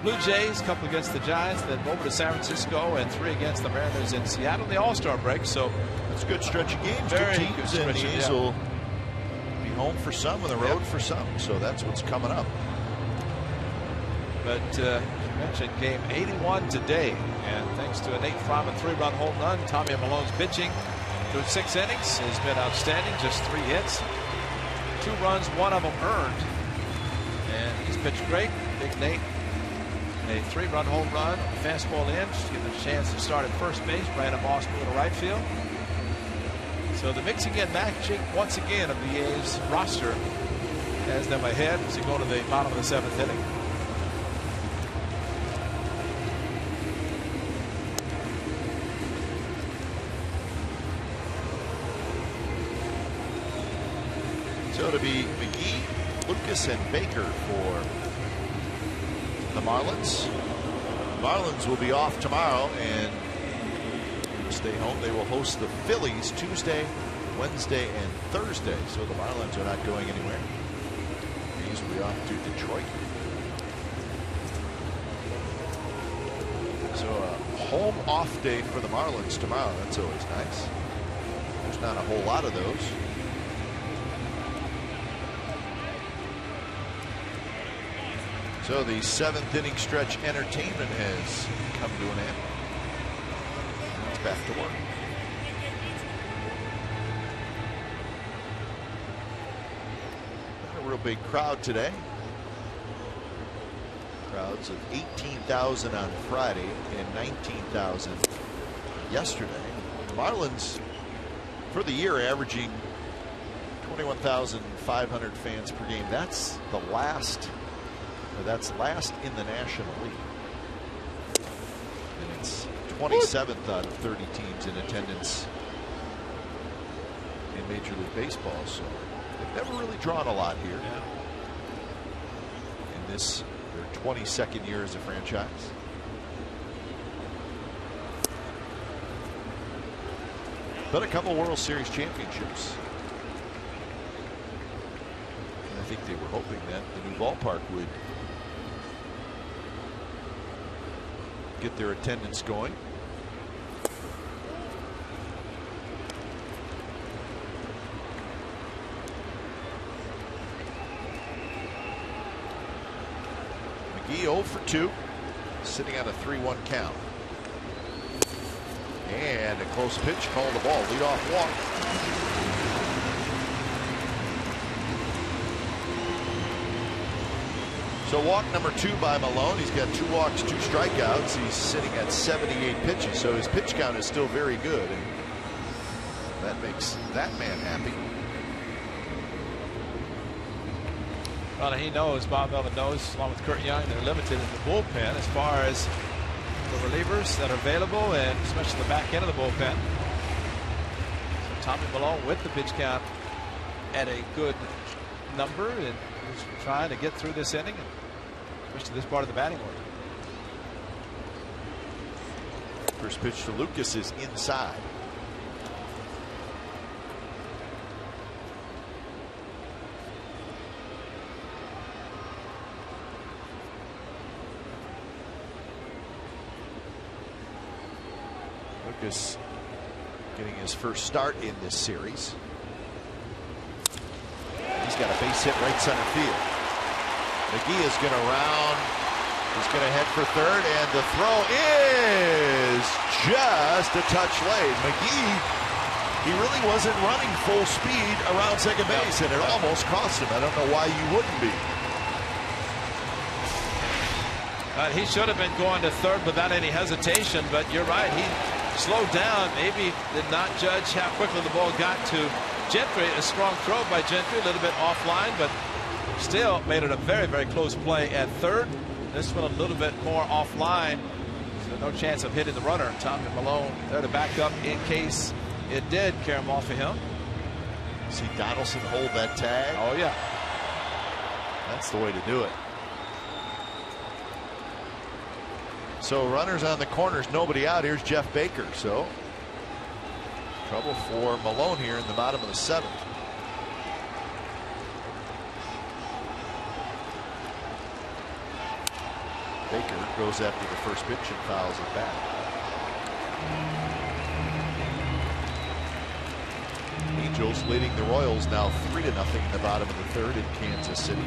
B: Blue Jays, a couple against the Giants, then over to San Francisco, and 3 against the Mariners in Seattle, the All-Star break. So
A: it's a good stretch of games.
B: Very
A: good teams,
B: good stretch,
A: and the A's will be home for some and the road for some. So that's what's coming up.
B: But you mentioned game 81 today, and thanks to a Nate Fryman 3-run home run, Tommy Malone's pitching through 6 innings has been outstanding. Just 3 hits. 2 runs, 1 of them earned, and he's pitched great. Big Nate, a 3-run home run, fastball in, just give him a chance to start at first base. Brandon Moss moving to right field. So the mixing and matching once again of the A's roster has them ahead as they go to the bottom of the 7th inning.
A: So to be McGee, Lucas, and Baker for the Marlins. Marlins will be off tomorrow and stay home. They will host the Phillies Tuesday, Wednesday, and Thursday. So the Marlins are not going anywhere. These will be off to Detroit. So a home off day for the Marlins tomorrow. That's always nice. There's not a whole lot of those. So the 7th inning stretch entertainment has come to an end. It's back to work. Not a real big crowd today. Crowds of 18,000 on Friday and 19,000 yesterday. The Marlins for the year averaging 21,500 fans per game. That's the last. That's last in the National League. And it's 27th out of 30 teams in attendance in Major League Baseball. So they've never really drawn a lot here. In this, their 22nd year as a franchise. But a couple World Series championships. And I think they were hoping that the new ballpark would get their attendance going. McGee 0 for 2, sitting on a 3-1 count. And a close pitch, called the ball, leadoff walk. So walk number 2 by Malone. He's got 2 walks, 2 strikeouts. He's sitting at 78 pitches, so his pitch count is still very good, and that makes that man happy.
B: Well, he knows, Bob Melvin knows, along with Kurt Young, they're limited in the bullpen as far as the relievers that are available, and especially the back end of the bullpen. So Tommy Malone with the pitch count at a good number, and he's trying to get through this inning, especially this part of the batting order.
A: First pitch to Lucas is inside. Lucas getting his first start in this series. He's got a base hit right center field. McGee is going to round. He's going to head for third, and the throw is just a touch late. McGee he really wasn't running full speed around second base, and it almost cost him. I don't know why you wouldn't be.
D: He should have been going to third without any hesitation, but you're right. He slowed down, maybe did not judge how quickly the ball got to Gentry. A strong throw by Gentry, a little bit offline, but still made it a very, very close play at third. This one a little bit more offline, so no chance of hitting the runner. Tommy Malone there to back up in case it did carry him off of him.
A: See Donaldson hold that tag.
D: Oh yeah,
A: that's the way to do it. So runners on the corners, nobody out. Here's Jeff Baker. So trouble for Malone here in the bottom of the seventh. Baker goes after the first pitch and fouls it back. Angels leading the Royals now 3-0 in the bottom of the third in Kansas City.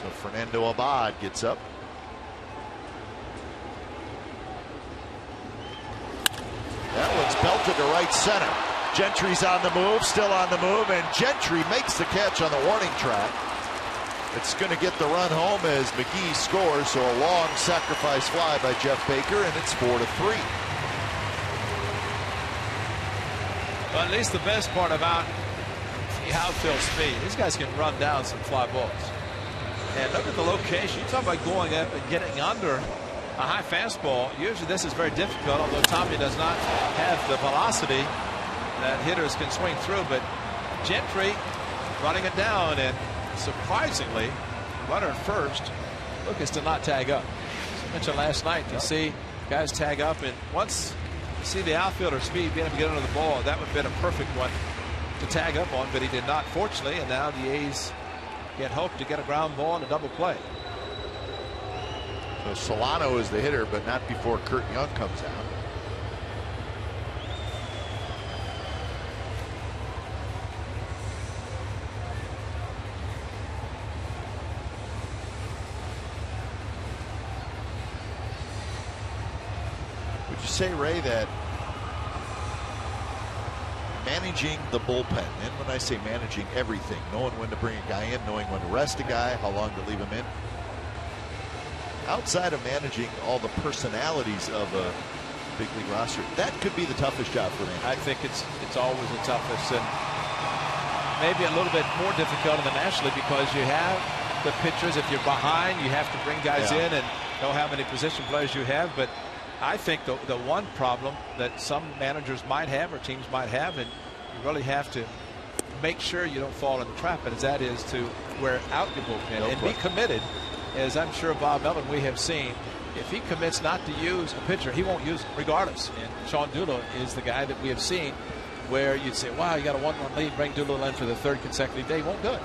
A: So Fernando Abad gets up. That one's belted to right center. Gentry's on the move, still on the move, and Gentry makes the catch on the warning track. It's going to get the run home as McGee scores, so a long sacrifice fly by Jeff Baker, and it's 4-3.
D: Well, at least the best part about the outfield speed, these guys can run down some fly balls. And look at the location. You talk about going up and getting under a high fastball. Usually this is very difficult, although Tommy does not have the velocity that hitters can swing through. But Gentry running it down, and surprisingly, runner at first, Lucas did not tag up. As I mentioned last night, you see guys tag up, and once you see the outfielder speed being able to get under the ball, that would have been a perfect one to tag up on, but he did not, fortunately, and now the A's get hope to get a ground ball and a double play.
A: So Solano is the hitter, but not before Kurt Young comes out. Would you say, Ray, that managing the bullpen, and when I say managing everything, knowing when to bring a guy in, knowing when to rest a guy, how long to leave him in, outside of managing all the personalities of a big league roster, that could be the toughest job for me.
D: I think it's always the toughest, and maybe a little bit more difficult in the National League because you have the pitchers. If you're behind, you have to bring guys in and know how many position players you have. But I think the one problem that some managers might have or teams might have, and you really have to make sure you don't fall in the trap, and that is to wear out your bullpen and be committed. As I'm sure Bob Melvin, we have seen, if he commits not to use a pitcher, he won't use it regardless. And Sean Doolittle is the guy that we have seen where you'd say, wow, you got a 1-run lead, bring Doolittle in for the third consecutive day. He won't do it.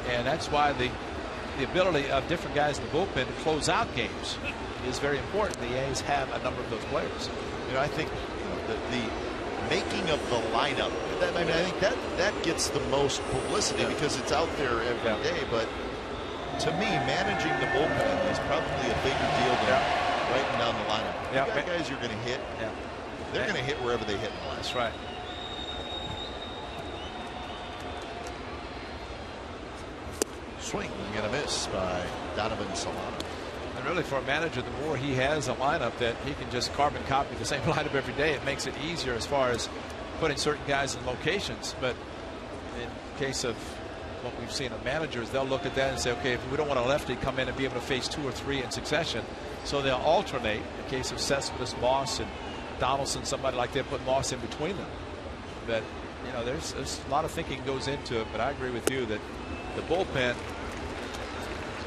D: And that's why the ability of different guys in the bullpen to close out games is very important. The A's have a number of those players.
A: You know, I think the making of the lineup, I think that gets the most publicity because it's out there every day. But to me, managing the bullpen is probably a bigger deal than writing down the lineup. You got guys you're going to hit. They're going to hit wherever they hit.
D: That's right.
A: Swing and a miss by Donovan Solano.
D: And really, for a manager, the more he has a lineup that he can just carbon copy the same lineup every day, it makes it easier as far as putting certain guys in locations. But in case of what we've seen of managers, they'll look at that and say, okay, if we don't want a lefty come in and be able to face 2 or 3 in succession, so they'll alternate. In the case of Cespedes, Moss, and Donaldson, somebody like that, put Moss in between them. But you know, there's a lot of thinking goes into it. But I agree with you that the bullpen,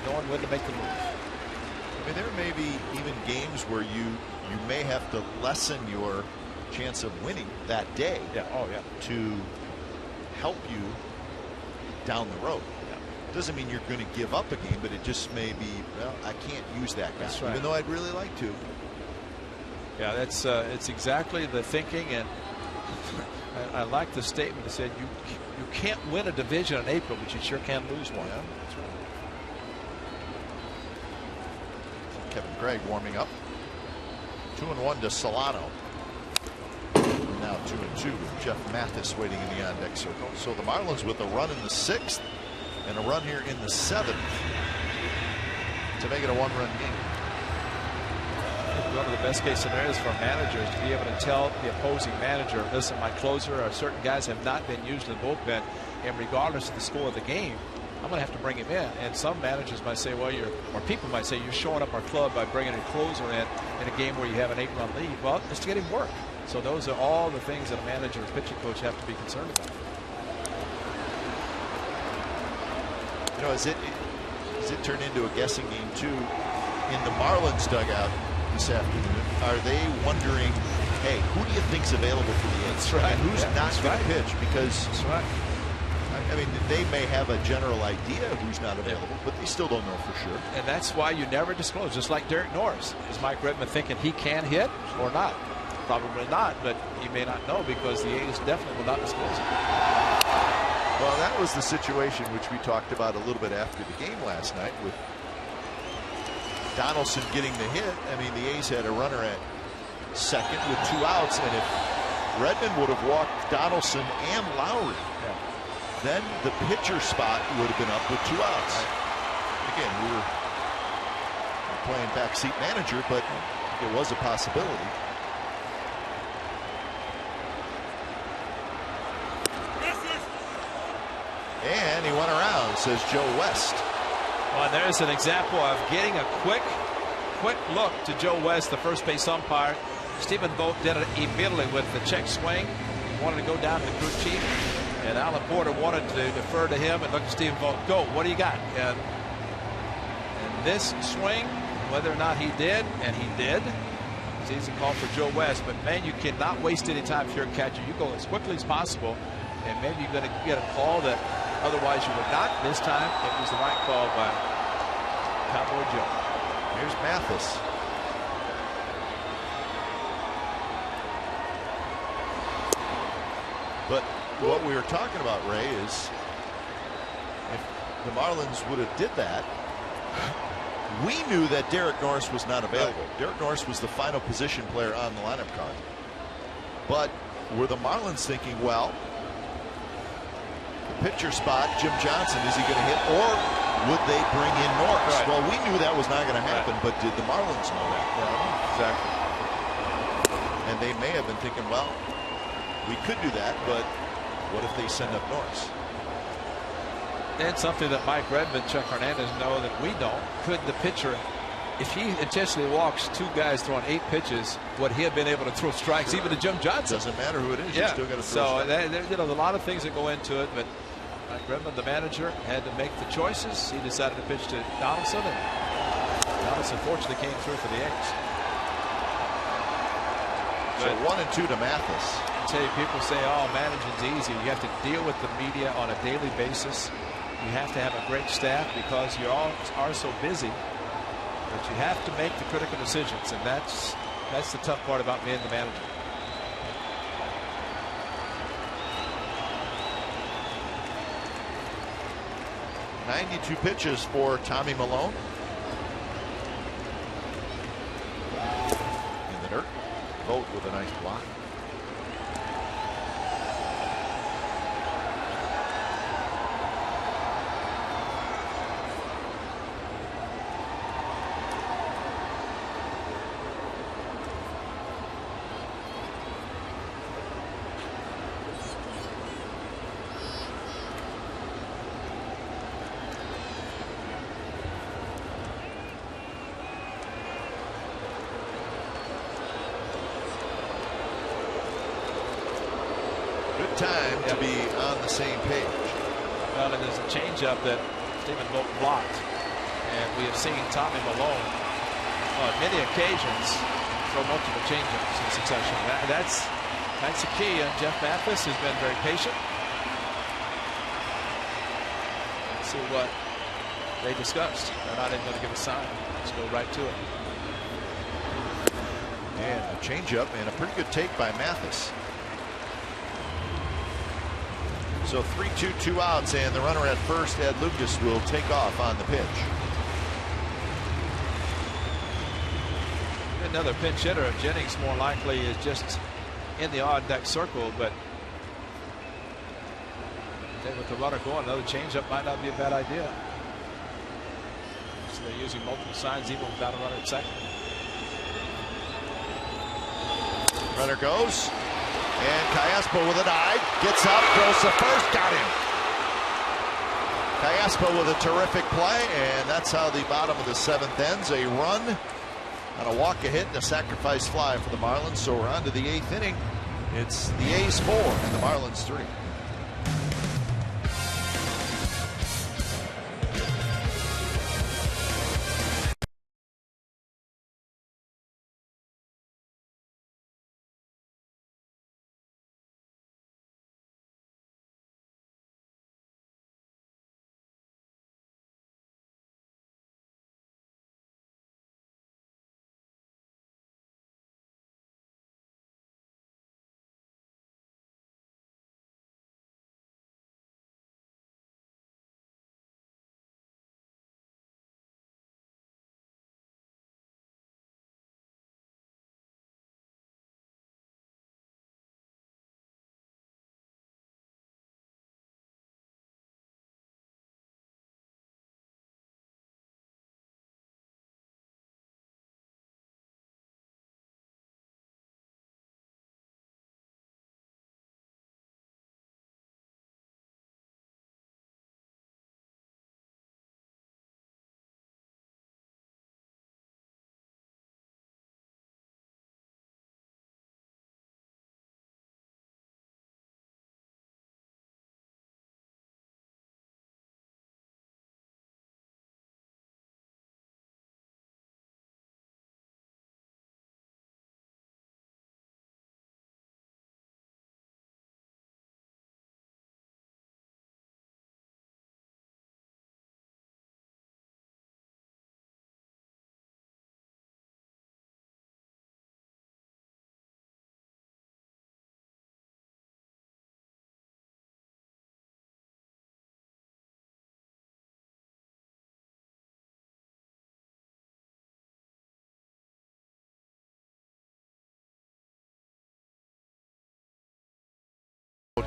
D: knowing when to make the move.
A: I mean, there may be even games where you may have to lessen your chance of winning that day. To help you down the road. Doesn't mean you're going to give up a game, but it just may be, well, I can't use that guy, even though I'd really like to.
D: Yeah, that's it's exactly the thinking, and I like the statement that said you can't win a division in April, but you sure can lose one.
A: Yeah, that's right. Kevin Gregg warming up. 2-1 to Solano. And now 2-2 with Jeff Mathis waiting in the on-deck circle. So the Marlins with a run in the 6th and a run here in the 7th to make it a one-run game.
D: One of the best case scenarios for managers to be able to tell the opposing manager, listen, my closer or certain guys have not been used in the bullpen, and regardless of the score of the game, I'm going to have to bring him in. And some managers might say, well, or people might say, you're showing up our club by bringing a closer in a game where you have an 8-run lead. Well, just to get him work. So those are all the things that a manager or pitching coach have to be concerned about.
A: You know, as it turned into a guessing game too in the Marlins dugout this afternoon? Are they wondering, hey, who do you think's available for the A's?
D: That's right.
A: And who's not going to pitch? Because
D: that's right.
A: I mean, they may have a general idea of who's not available, but they still don't know for sure.
D: And that's why you never disclose. Just like Derek Norris, is Mike Redmond thinking he can hit or not? Probably not, but he may not know because the A's definitely will not disclose it.
A: Well, that was the situation which we talked about a little bit after the game last night with Donaldson getting the hit. I mean, the A's had a runner at second with 2 outs, and if Redmond would have walked Donaldson and Lowry, then the pitcher spot would have been up with 2 outs. Again, we were playing backseat manager, but it was a possibility. And he went around, says Joe West.
D: Well, there's an example of getting a quick look to Joe West, the first base umpire. Stephen Vogt did it immediately with the check swing. He wanted to go down to the crew chief, and Alan Porter wanted to defer to him and look at Stephen Vogt. Go, what do you got? And this swing, whether or not he did, and he did, it's easy to call for Joe West, but man, you cannot waste any time if you're a catcher. You go as quickly as possible, and maybe you're going to get a call that otherwise you would not. This time it was the right call by Cowboy Joe.
A: Here's Mathis. But what we were talking about, Ray, is if the Marlins would have did that, we knew that Derek Norris was not available. Right. Derek Norris was the final position player on the lineup card. But were the Marlins thinking, well, pitcher spot, Jim Johnson, is he going to hit, or would they bring in Norris? Right. Well, we knew that was not going to happen, but did the Marlins know that?
D: Exactly.
A: And they may have been thinking, well, we could do that, but what if they send up Norris?
D: And something that Mike Redmond, Chuck Hernandez know that we don't. Could the pitcher, if he intentionally walks 2 guys throwing 8 pitches, would he have been able to throw strikes even to Jim Johnson?
A: Doesn't matter who it is,
D: yeah.
A: you still got to throw strikes.
D: There's a lot of things that go into it, but Mike Redmond, the manager, had to make the choices. He decided to pitch to Donaldson, and Donaldson fortunately came through for the A's.
A: So 1-2 to Mathis.
D: I tell you, people say, oh, managing's easy. You have to deal with the media on a daily basis. You have to have a great staff because you all are so busy. But you have to make the critical decisions, and that's the tough part about being the manager.
A: .92 pitches for Tommy Milone. In the dirt. Vogt with a nice block. Time to be on the same page.
D: Well, and there's a changeup that Stephen Vogt blocked, and we have seen Tommy Milone on many occasions throw multiple changeups in succession. That's the key, and Jeff Mathis has been very patient. Let's see what they discussed. They're not even going to give a sign. Let's go right to it.
A: And a changeup and a pretty good take by Mathis. So 3-2, 2 outs, and the runner at first, Ed Lucas, will take off on the pitch.
D: another pinch hitter. Jennings more likely is just in the odd deck circle, but with the runner going, another changeup might not be a bad idea. So they're using multiple signs even without a runner at second.
A: Runner goes, and Callaspo with a dive, gets up, throws to first, got him. Callaspo with a terrific play, and that's how the bottom of the 7th ends. A run on a walk, a hit, and a sacrifice fly for the Marlins. So we're on to the 8th inning. It's the A's 4 and the Marlins 3.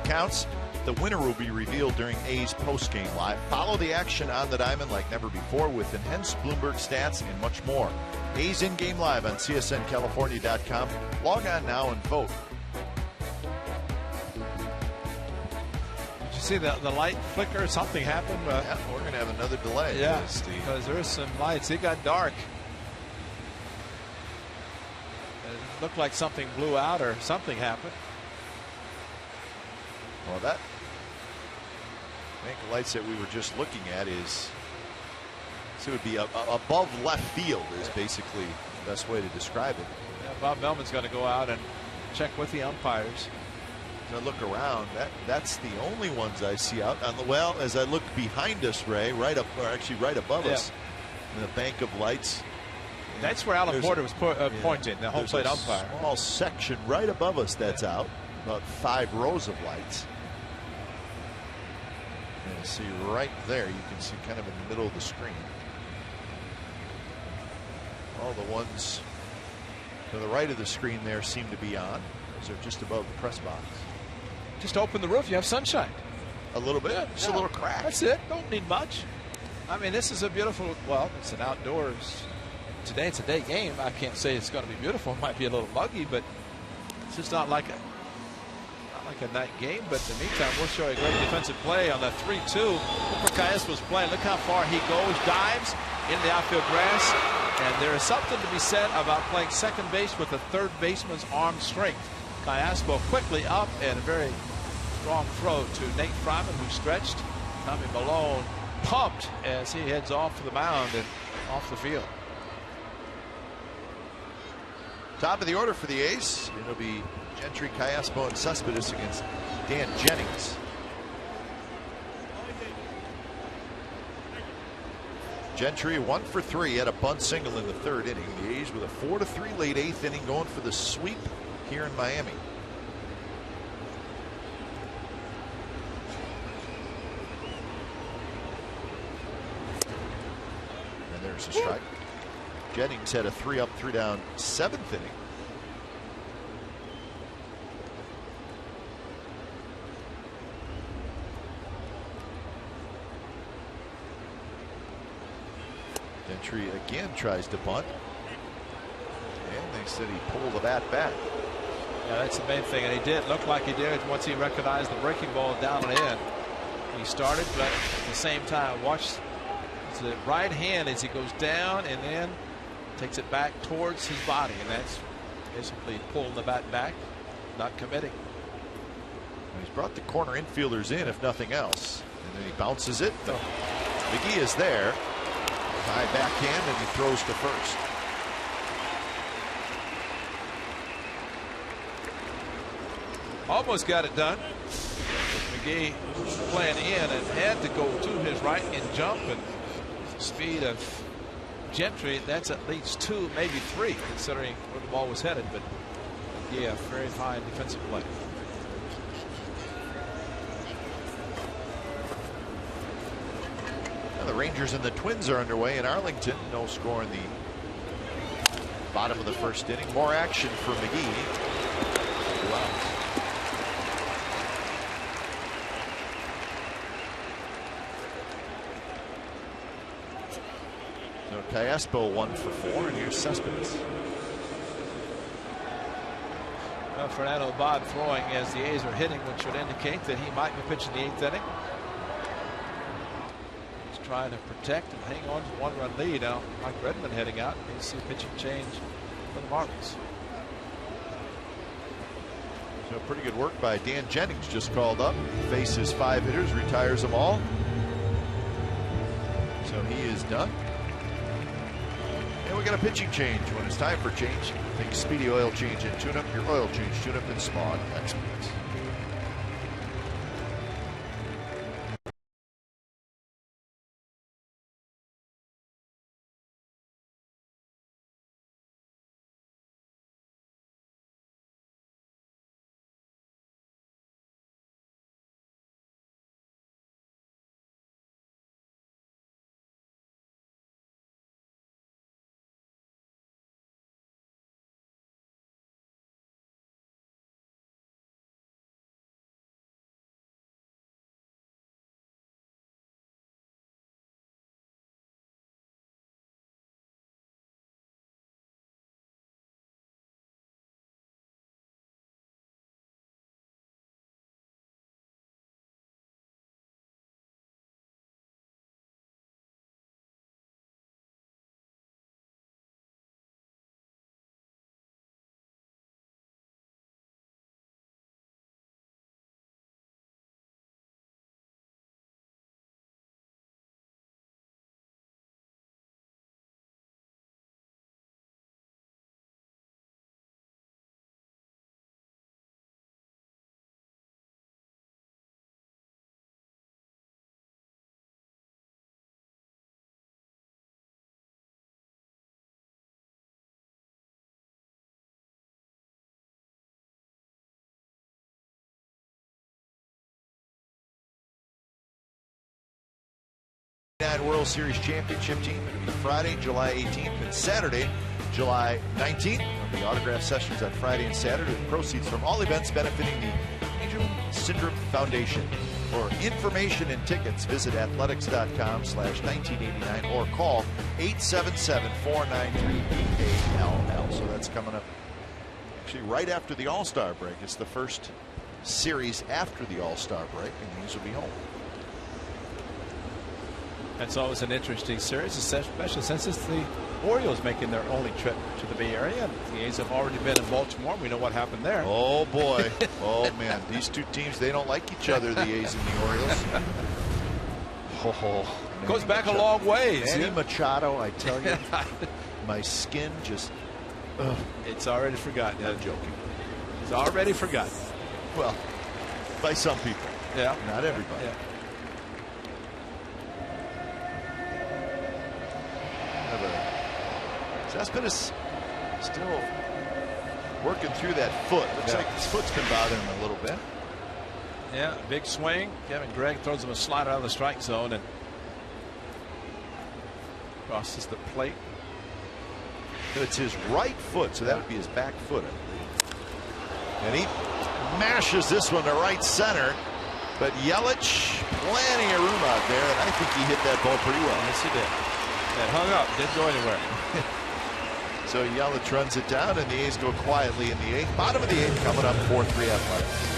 A: Counts. The winner will be revealed during A's post-game live. Follow the action on the diamond like never before with enhanced Bloomberg stats and much more. A's in-game live on CSNCalifornia.com. Log on now and vote.
D: Did you see the light flicker? Something happened.
A: Yeah, we're going to have another delay.
D: Yeah, because there's some lights. It got dark. It looked like something blew out or something happened.
A: Well, that the lights that we were just looking at is, so it would be above left field is basically the best way to describe it.
D: Yeah, Bob Melman's going to go out and check with the umpires.
A: As I look around, that's the only ones I see out on the, well, as I look behind us, Ray, right up, or actually right above us, in the bank of lights.
D: That's where Alan Porter was pointing, the home plate umpire.
A: Small section right above us that's out, about 5 rows of lights. And you see right there, you can see kind of in the middle of the screen. All the ones to the right of the screen there seem to be on. Those are just above the press box.
D: Just open the roof, you have sunshine.
A: A little bit, just a little crack.
D: That's it, don't need much. I mean, this is a beautiful, well, it's an outdoors. Today it's a day game. I can't say it's going to be beautiful. It might be a little muggy, but it's just not like a night game. But in the meantime, we'll show you a great defensive play on the 3-2. Look where Callaspo was playing. Look how far he goes, dives in the outfield grass. And there is something to be said about playing second base with a third baseman's arm strength. Callaspo quickly up and a very strong throw to Nate Fryman, who stretched. Tommy Malone pumped as he heads off to the mound and off the field.
A: Top of the order for the A's. It'll be Gentry, Callaspo, and Cespedes against Dan Jennings. Gentry 1 for 3, had a bunt single in the 3rd inning. The A's with a 4-3 late 8th inning, going for the sweep here in Miami. And there's a strike. Jennings had a 3 up, 3 down 7th inning. Gentry again tries to bunt. And they said he pulled the bat back.
D: Yeah, that's the main thing. And he did look like he did once he recognized the breaking ball down and in. He started, but at the same time, watch the right hand as he goes down and then takes it back towards his body. And that's basically pulling the bat back, not committing.
A: He's brought the corner infielders in, if nothing else. And then he bounces it. McGee is there. High backhand, and he throws to first.
B: Almost got it done. McGee playing in and had to go to his right and jump, and the speed of Gentry, that's at least 2, maybe 3, considering where the ball was headed. But yeah, very fine defensive play.
A: Now the Rangers and the Twins are underway in Arlington. No score in the bottom of the first inning. More action for McGee. Wow. So Callaspo 1 for 4, and here's Cespedes.
D: Fernando Bob throwing as the A's are hitting, which would indicate that he might be pitching the 8th inning. He's trying to protect and hang on to a 1-run lead. Now Mike Redmond heading out. You see a pitching change for the Marlins.
A: So pretty good work by Dan Jennings, just called up. Faces 5 hitters, retires them all. So he is done. And we got a pitching change. When it's time for change, think Speedy Oil Change and Tune Up. Your oil change tune up and Spawn experts. World Series championship team. It'll be Friday, July 18th, and Saturday, July 19th. There'll be autograph sessions on Friday and Saturday, with proceeds from all events benefiting the Angelman Syndrome Foundation. For information and tickets, visit athletics.com/1989 or call 877-493-BALL. So that's coming up actually right after the All-Star break. It's the first series after the All-Star break, and these will be home.
D: That's always an interesting series, especially since it's the Orioles making their only trip to the Bay Area. And the A's have already been in Baltimore. We know what happened there.
A: Oh, boy. Oh, man. These two teams, they don't like each other, the A's and the Orioles.
B: Goes back a long ways.
A: Manny Machado, I tell you, my skin just...
D: It's already forgotten.
A: I'm joking.
D: It's already forgotten.
A: Well, by some people.
D: Yeah.
A: Not everybody.
D: Yeah.
A: Cespedes still working through that foot. Looks like his foot's been bothering him a little bit.
D: Yeah, big swing. Kevin Gregg throws him a slider out of the strike zone and crosses the plate.
A: It's his right foot, so that would be his back foot, I believe. And he mashes this one to right center. But Yelich, plenty of room out there, and I think he hit that ball pretty well.
D: Yes, he did. That hung up, didn't go anywhere.
A: So Yelich runs it down, and the A's go quietly in the eighth. Bottom of the eighth, coming up 4-3 Athletics.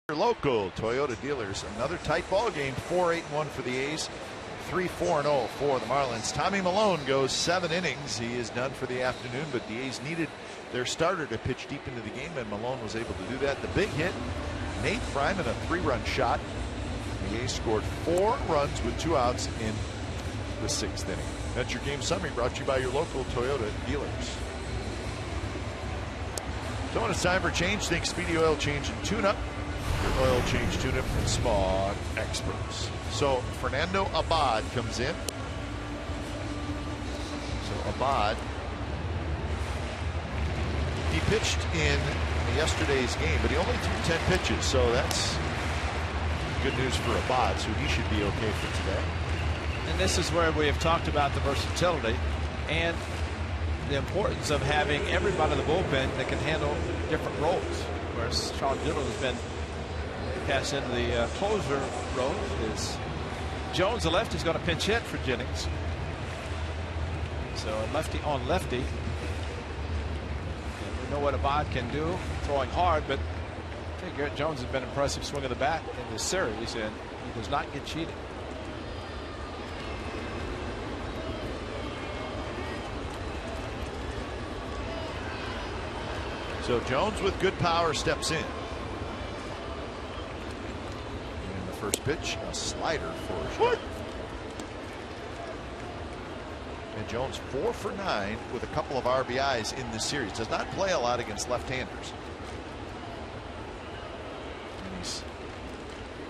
A: Local Toyota dealers. Another tight ball game. 4-8-1 for the A's. 3-4-0 for the Marlins. Tommy Milone goes 7 innings. He is done for the afternoon, but the A's needed their starter to pitch deep into the game, and Milone was able to do that. The big hit, Nate Fryman, a 3-run shot. The A's scored 4 runs with 2 outs in the 6th inning. That's your game summary, brought to you by your local Toyota dealers. So when it's time for change, think Speedy Oil Change and Tune-Up. Your oil change tune-up from Smog experts. So Fernando Abad comes in. So Abad, he pitched in yesterday's game, but he only threw 10 pitches, so that's good news for Abad, so he should be okay for today.
D: And this is where we have talked about the versatility and the importance of having everybody in the bullpen that can handle different roles. Whereas Sean Doolittle has been passed into the closer role. Is Jones, the lefty, is going to pinch hit for Jennings. So lefty on lefty. And we know what Abad can do, throwing hard, but I think Garrett Jones has been impressive swing of the bat in this series, and he does not get cheated.
A: So Jones with good power steps in. And the first pitch, a slider for a strike. And Jones 4 for 9 with a couple of RBIs in this series. Does not play a lot against left-handers. And he's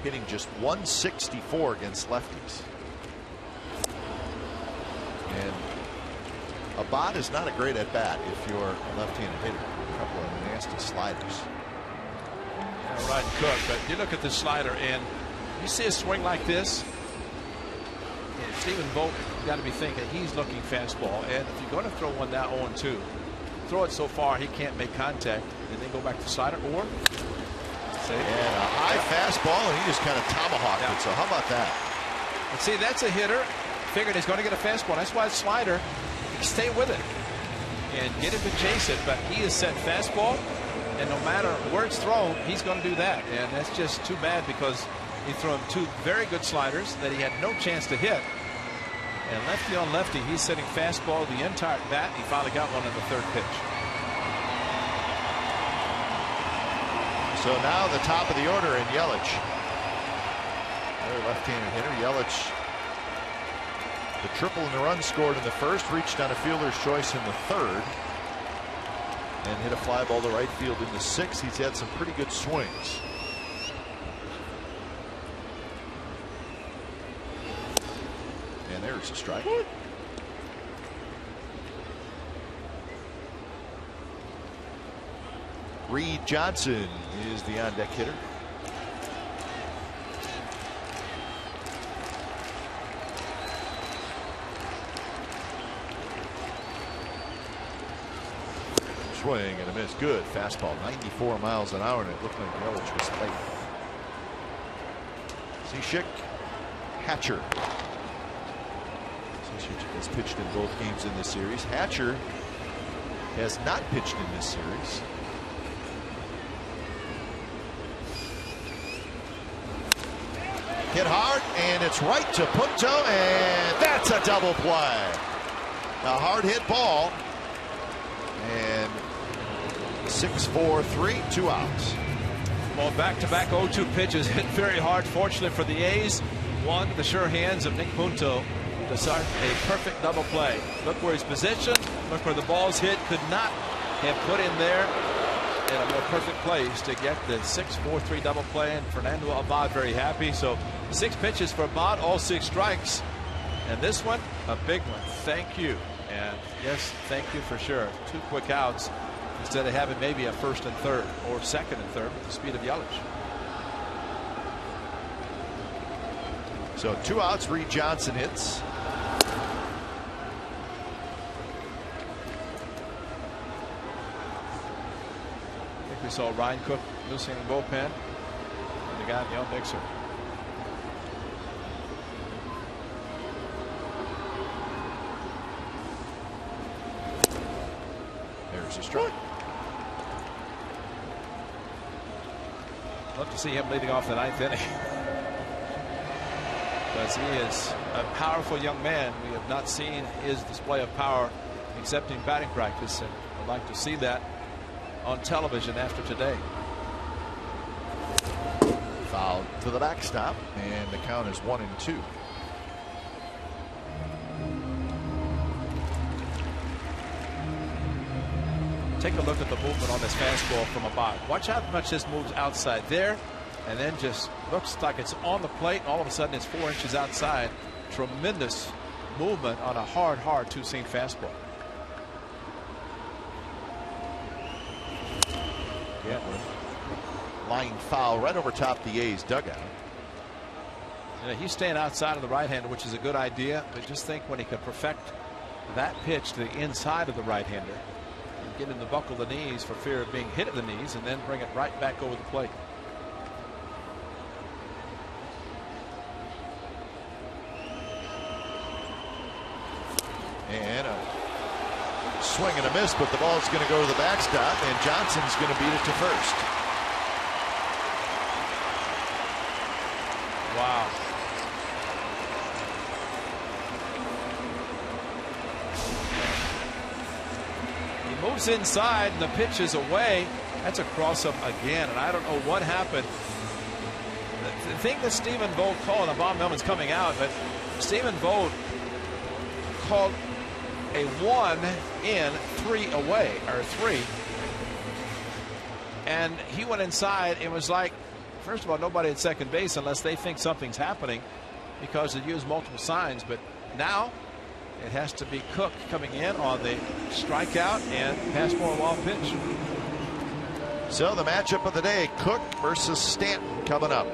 A: hitting just 164 against lefties. And Abad is not a great at bat if you're a left-handed hitter. A couple of nasty sliders.
D: Yeah, right, Cook. But you look at the slider, and you see a swing like this, and Stephen Vogt got to be thinking he's looking fastball. And if you're going to throw one now 0-2, throw it so far he can't make contact, and then go back to slider, or
A: and a high fastball, and he just kind of tomahawked it. So how about that?
D: And see, that's a hitter. Figured he's going to get a fastball. That's why it's slider. Stay with it and get him to chase it, but he is set fastball, and no matter where it's thrown, he's going to do that. And that's just too bad, because he threw him 2 very good sliders that he had no chance to hit. And lefty on lefty, he's sitting fastball the entire bat. He finally got one on the 3rd pitch.
A: So now the top of the order in Yelich. Another left-handed hitter. Yelich, the triple in the run scored in the 1st, reached on a fielder's choice in the 3rd, and hit a fly ball to right field in the 6th. He's had some pretty good swings. There's a strike. Reed Johnson is the on-deck hitter. Swing and a miss. Good fastball, 94 miles an hour, and it looked like Yelich was late. Cishek, Hatcher. Cishek has pitched in both games in this series. Hatcher has not pitched in this series. Hit hard, and it's right to Punto, and that's a double play. A hard hit ball, and 6-4-3, 2 outs.
D: Well, back-to-back 0-2 pitches hit very hard. Fortunately for the A's, one to the sure hands of Nick Punto to start a perfect double play. Look where he's positioned. Look where the ball's hit. Could not have put in there in a more perfect place to get the 6-4-3 double play. And Fernando Abad very happy. So 6 pitches for Abad, all 6 strikes. And this one, a big one. Thank you. And yes, thank you for sure. 2 quick outs instead of having maybe a first and third or second and third with the speed of Yelich.
A: So 2 outs. Reed Johnson hits.
D: I think we saw Ryan Cook loosening the bullpen, and the guy in the mixer.
A: There's a strike.
D: Love to see him leading off the 9th inning. Because he is a powerful young man. We have not seen his display of power except in batting practice, and I'd like to see that on television after today.
A: Foul to the backstop, and the count is 1-2.
D: Take a look at the movement on this fastball from Abad. Watch how much this moves outside there, and then just looks like it's on the plate, and all of a sudden it's 4 inches outside. Tremendous movement on a hard 2-seam fastball.
A: Yeah. Line foul right over top the A's dugout.
D: You know, he's staying outside of the right-hander, which is a good idea, but just think when he could perfect that pitch to the inside of the right-hander, get him to buckle the knees for fear of being hit at the knees, and then bring it right back over the plate.
A: And a swing and a miss, but the ball's going to go to the backstop, and Johnson's going to beat it to first.
D: Wow. He moves inside, and the pitch is away. That's a cross-up again, and I don't know what happened. The thing that Stephen Vogt called, and Bob Millman's coming out, but Stephen Vogt called a 1 in, 3 away, or 3. And he went inside. It was like, first of all, nobody at second base unless they think something's happening, because they use multiple signs. But now it has to be Cook coming in on the strikeout and fastball wild pitch.
A: So the matchup of the day, Cook versus Stanton, coming up.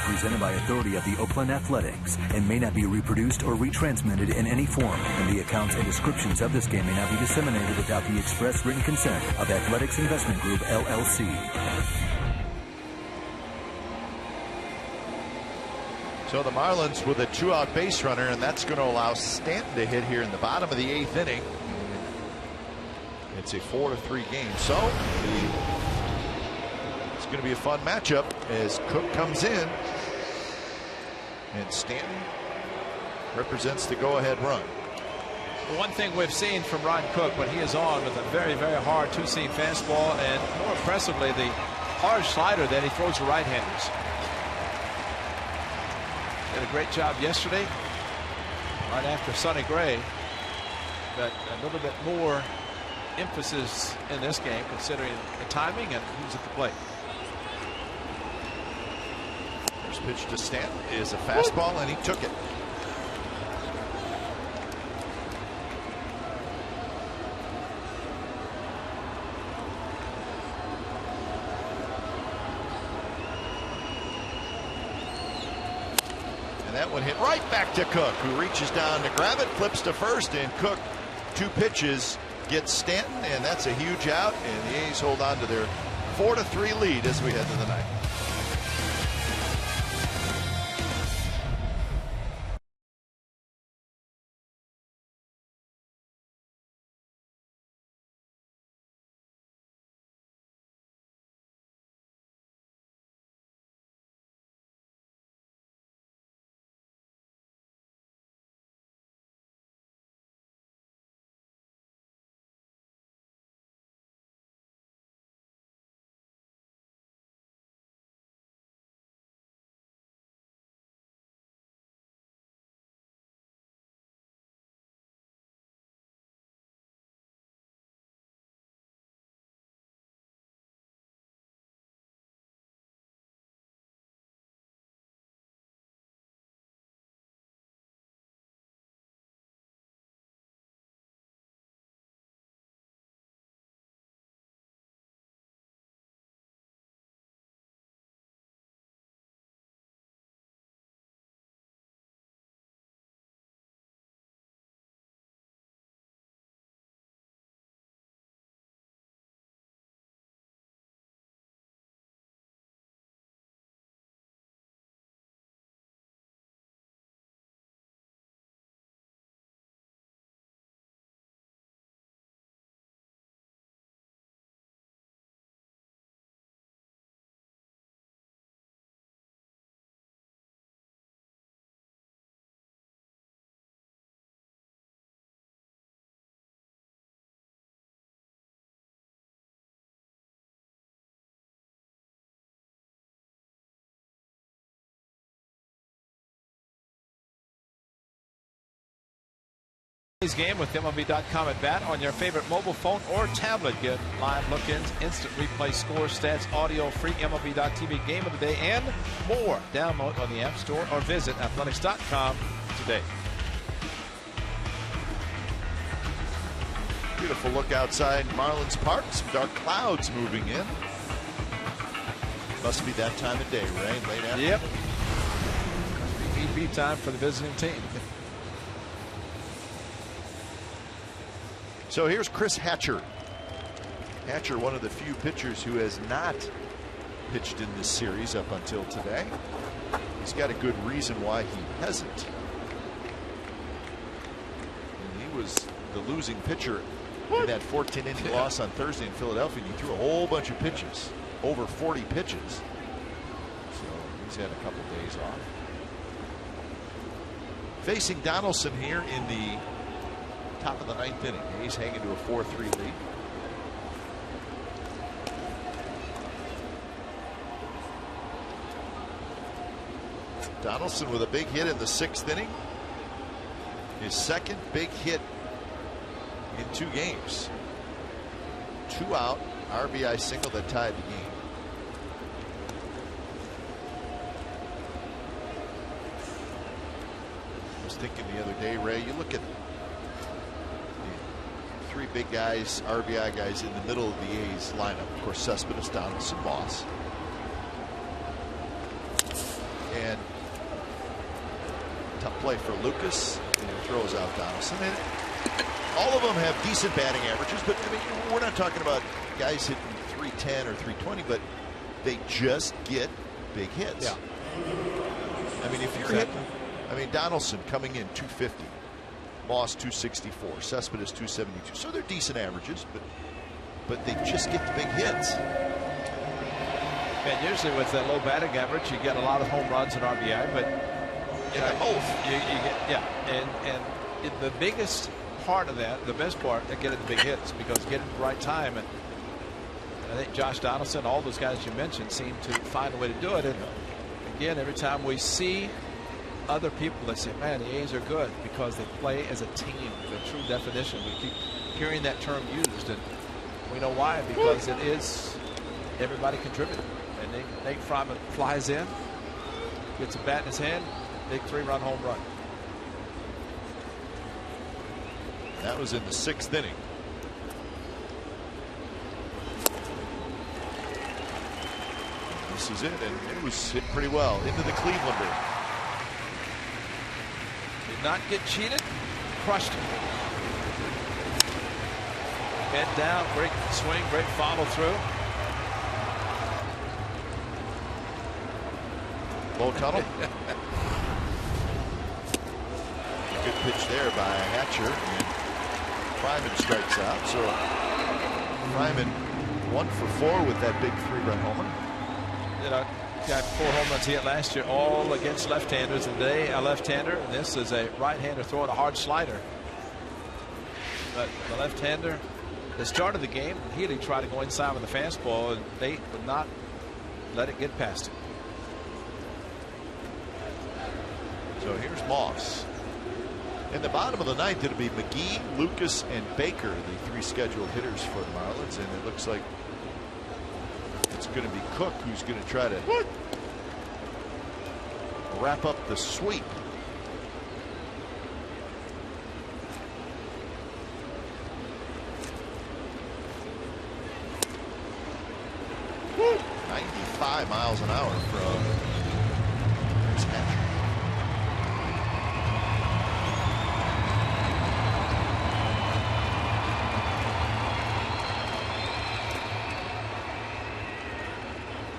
C: presented by authority of the Oakland Athletics and may not be reproduced or retransmitted in any form. And the accounts and descriptions of this game may not be disseminated without the express written consent of Athletics Investment Group, LLC.
A: So the Marlins with a 2-out base runner, and that's going to allow Stanton to hit here in the bottom of the 8th inning. It's a 4-3 game. So it's going to be a fun matchup as Cook comes in and Stanton represents the go-ahead run.
B: The one thing we've seen from Ron Cook when he is on with a very, very hard two-seam fastball and more impressively the hard slider that he throws to right-handers. Did a great job yesterday right after Sonny Gray, but a little bit more emphasis in this game considering the timing and who's at the plate.
A: First pitch to Stanton is a fastball, and he took it. And that one hit right back to Cook, who reaches down to grab it, flips to first, and Cook, 2 pitches, gets Stanton, and that's a huge out, and the A's hold on to their 4-3 lead as we head to the ninth.
B: Game with MLB.com at bat on your favorite mobile phone or tablet. Get live look-ins, instant replay, scores, stats, audio, free MLB.tv game of the day, and more. Download on the App Store or visit athletics.com today.
A: Beautiful look outside Marlins Park. Some dark clouds moving in. Must be that time of day, right? Late afternoon.
B: Yep. BP time for the visiting team.
A: So here's Chris Hatcher. Hatcher, one of the few pitchers who has not pitched in this series up until today. He's got a good reason why he hasn't. And he was the losing pitcher in that 14-inning loss on Thursday in Philadelphia. And he threw a whole bunch of pitches, over 40 pitches. So he's had a couple days off. Facing Donaldson here in the top of the 9th inning. A's hanging to a 4-3 lead. Donaldson with a big hit in the 6th inning. His second big hit in 2 games. 2 out RBI single that tied the game. I was thinking the other day, Ray, you look at 3 big guys, RBI guys in the middle of the A's lineup. Of course, Cespedes, Donaldson, Moss. Tough play for Lucas, and he throws out Donaldson. And all of them have decent batting averages, but I mean, we're not talking about guys hitting 310 or 320, but they just get big hits.
D: Yeah.
A: I mean, if you're hitting, I mean, Donaldson coming in 250, Moss 264, Cespedes 272. So they're decent averages, but they just get the big hits.
D: And usually with that low batting average, you get a lot of home runs and RBI, but you know, you get and the biggest part of that, the best part, of getting the big hits, because getting the right time. And I think Josh Donaldson, all those guys you mentioned, seem to find a way to do it. And again, every time we see other people that say, man, the A's are good because they play as a team, the true definition. We keep hearing that term used, and we know why, because it is everybody contributing. And Nate Fryman flies in, gets a bat in his hand, big 3-run home run.
A: That was in the 6th inning. This is it, and it was hit pretty well into the Clevelander.
D: Did not get cheated, crushed him. Head down, great swing, great follow through.
A: Low tunnel. A good pitch there by Hatcher, and Fryman strikes out. So Fryman 1 for 4 with that big 3-run homer.
D: You know, got 4 home runs he had last year, all against left-handers. And today a left-hander, and this is a right-hander throwing a hard slider. But the left-hander, the start of the game, Healy tried to go inside with the fastball, and Nate would not let it get past him.
A: So here's Moss. In the bottom of the 9th, it'll be McGee, Lucas, and Baker, the 3 scheduled hitters for the Marlins, and it looks like it's going to be Cook who's going to try to wrap up the sweep. Woo! 95 miles an hour from Hatcher.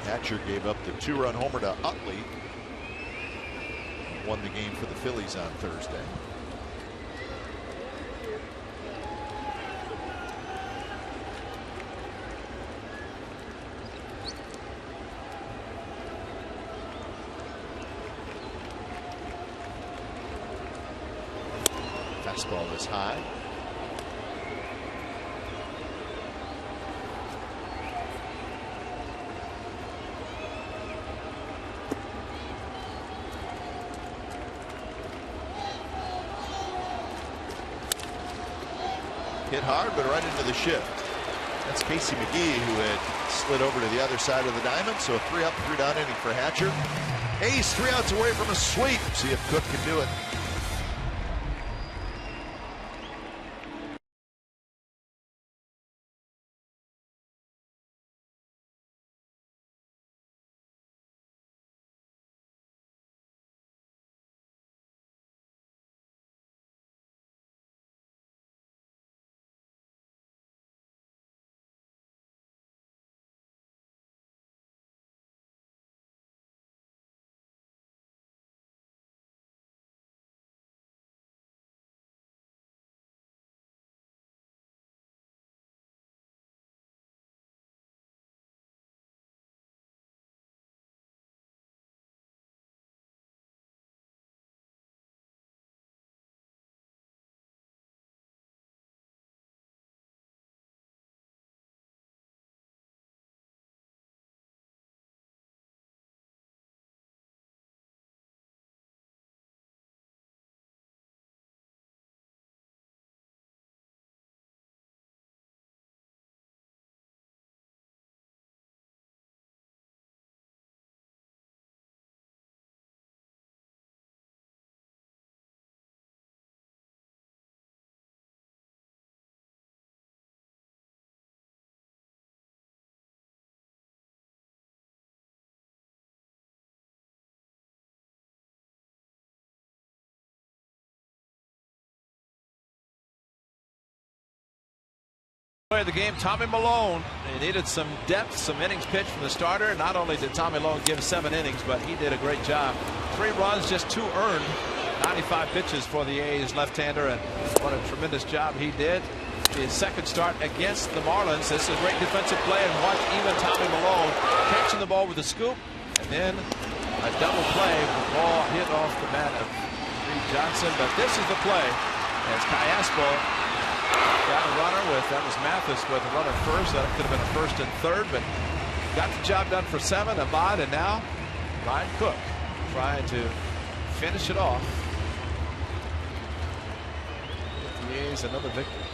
A: Hatcher gave up the 2-run homer to Utley. Won the game for the Phillies on Thursday. Fastball is high. Hit hard, but right into the shift. That's Casey McGee, who had slid over to the other side of the diamond. So a 3-up, 3-down inning for Hatcher. A's 3 outs away from a sweep. See if Cook can do it.
B: Of the game, Tommy Milone. He needed some depth, some innings pitched from the starter. Not only did Tommy Milone give 7 innings, but he did a great job. 3 runs, just 2 earned. 95 pitches for the A's left-hander, and what a tremendous job he did. His second start against the Marlins. This is a great defensive play, and watch even Tommy Milone catching the ball with a scoop, and then a double play. The ball hit off the bat of Reed Johnson, but this is the play as Cayaspo got a runner with, that was Mathis with a runner first. That could have been a first and third, but got the job done for 7. Abad, and now Ryan Cook trying to finish it off. Get the A's another victory.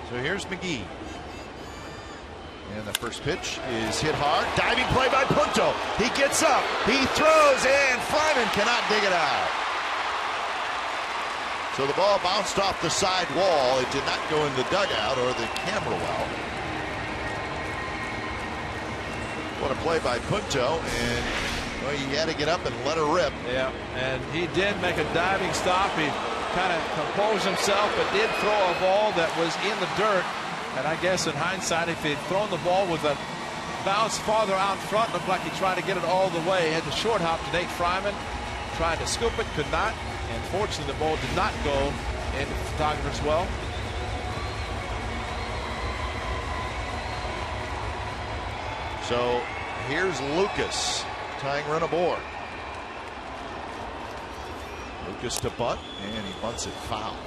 A: So here's McGee. And the first pitch is hit hard. Diving play by Punto. He gets up. He throws, and Fryman cannot dig it out. So the ball bounced off the side wall. It did not go in the dugout or the camera well. What a play by Punto, and well, he had to get up and let her rip.
B: Yeah, and he did make a diving stop. He kind of composed himself, but did throw a ball that was in the dirt. And I guess in hindsight, if he'd thrown the ball with a bounce farther out front, looked like he tried to get it all the way. He had the short hop to Nate Fryman. Tried to scoop it, could not. And fortunately, the ball did not go into the photographer's well.
A: So here's Lucas tying run aboard. Lucas to bunt, and he bunts it foul.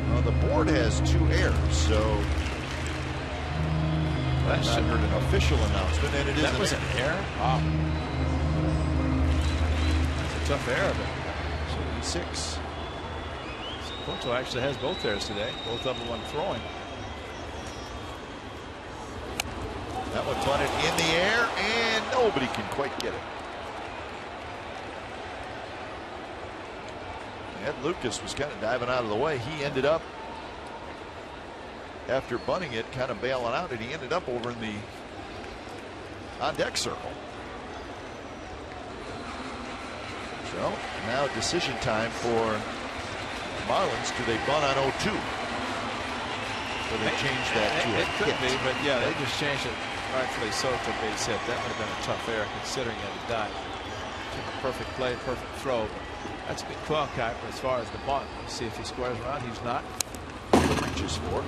A: Well, the board has 2 errors, so that should heard an official announcement, and it is.
B: That was an error. Wow. That's a tough error, but
A: 76.
B: Punto actually has both errors today. Both of them when throwing.
A: That one bunted in the air, and nobody can quite get it. Ed Lucas was kind of diving out of the way. He ended up, after bunting it, kind of bailing out, and he ended up over in the on-deck circle. So now decision time for Marlins. Do they bunt on 0-2? Or they change that to a
B: It could
A: hit?
B: be, but yeah, they just changed it rightfully so to base hit. That would have been a tough error considering that he died. Took a perfect play, perfect throw. That's a big 12 Kuiper as far as the bunt. Let's see if he squares around. He's not.
A: Reaches for it.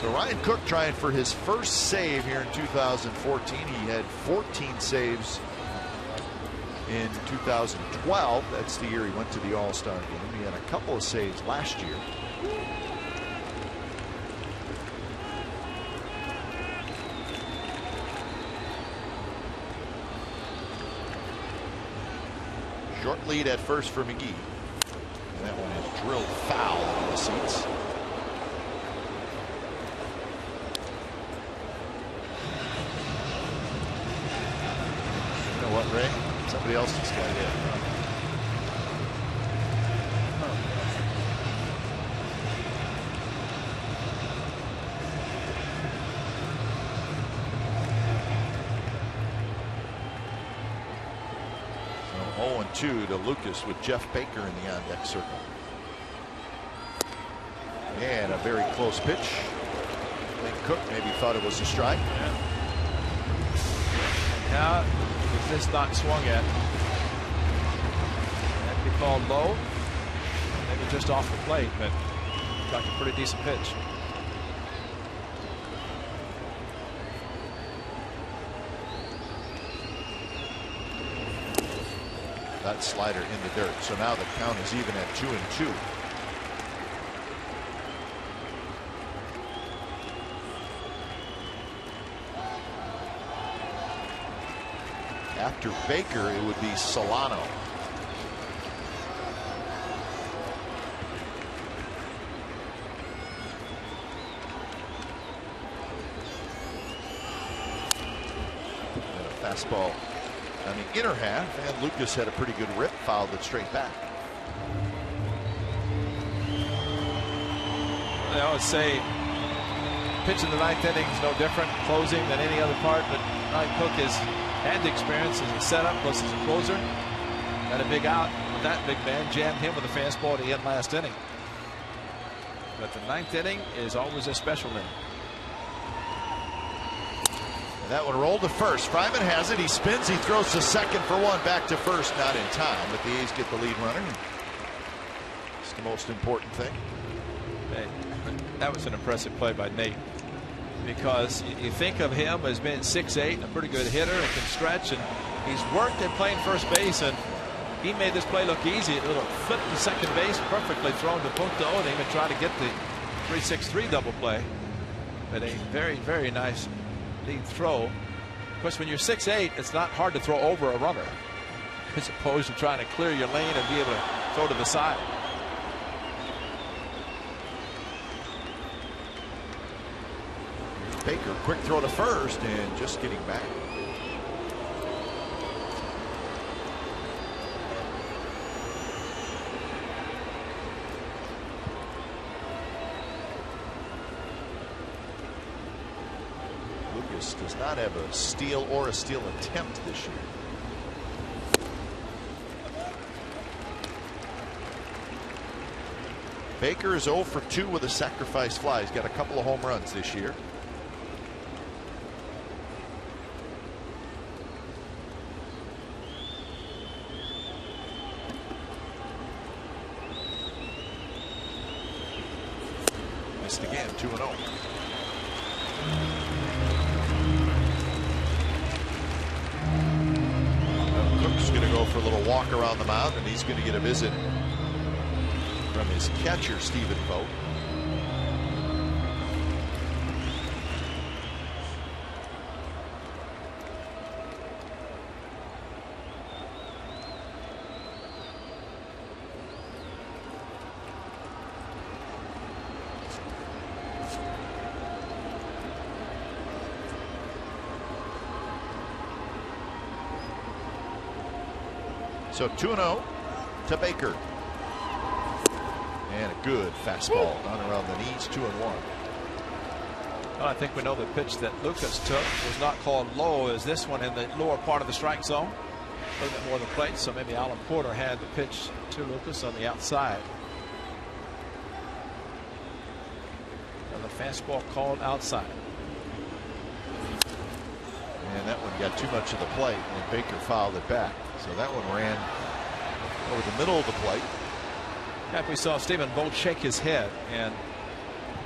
A: So Ryan Cook trying for his first save here in 2014. He had 14 saves in 2012. That's the year he went to the All-Star game. He had a couple of saves last year. Short lead at first for McGee. And that one is drilled foul into the seats. You know what, Ray? Somebody else just got hit. So 0-2 to Lucas with Jeff Baker in the on-deck circle. And a very close pitch. I think Cook maybe thought it was a strike.
B: Yeah. Now, is this not swung at? That'd be called low. Maybe just off the plate, but like a pretty decent pitch.
A: That slider in the dirt. So now the count is even at 2-2. After Baker, it would be Solano. And a fastball on the inner half, and Lucas had a pretty good rip, fouled it straight back.
B: I always say pitching the ninth inning is no different closing than any other part, but Ryan Cook has had the experience as a setup plus as a closer. Got a big out in the
D: that big man, jammed him with a fastball to end last inning. But the 9th inning is always a special inning.
A: That one rolled to first. Fryman has it. He spins. He throws to second for one. Back to first. Not in time. But the A's get the lead runner. It's the most important thing.
D: Hey, that was an impressive play by Nate. Because you think of him as being 6'8", a pretty good hitter and can stretch. And he's worked at playing first base. And he made this play look easy. A little flip to second base. Perfectly thrown to Punto. And even tried to get the 3-6-3 double play. But a very, very nice lead throw. Of course, when you're 6'8", it's not hard to throw over a runner, as opposed to trying to clear your lane and be able to throw to the side.
A: Baker, quick throw to first and just getting back. Does not have a steal or a steal attempt this year. Baker is 0 for 2 with a sacrifice fly. He's got a couple of home runs this year. Missed again, 2-0. For a little walk around the mound, and he's going to get a visit from his catcher, Stephen Vogt. So 2-0 to Baker. And a good fastball down around the knees, 2-1.
D: Well, I think we know the pitch that Lucas took was not called low as this one in the lower part of the strike zone. A little bit more than plate, so maybe Alan Porter had the pitch to Lucas on the outside. And the fastball called outside.
A: And that one got too much of the plate, and Baker fouled it back. So that one ran over the middle of the plate.
D: Yeah, we saw Stephen Vogt shake his head, and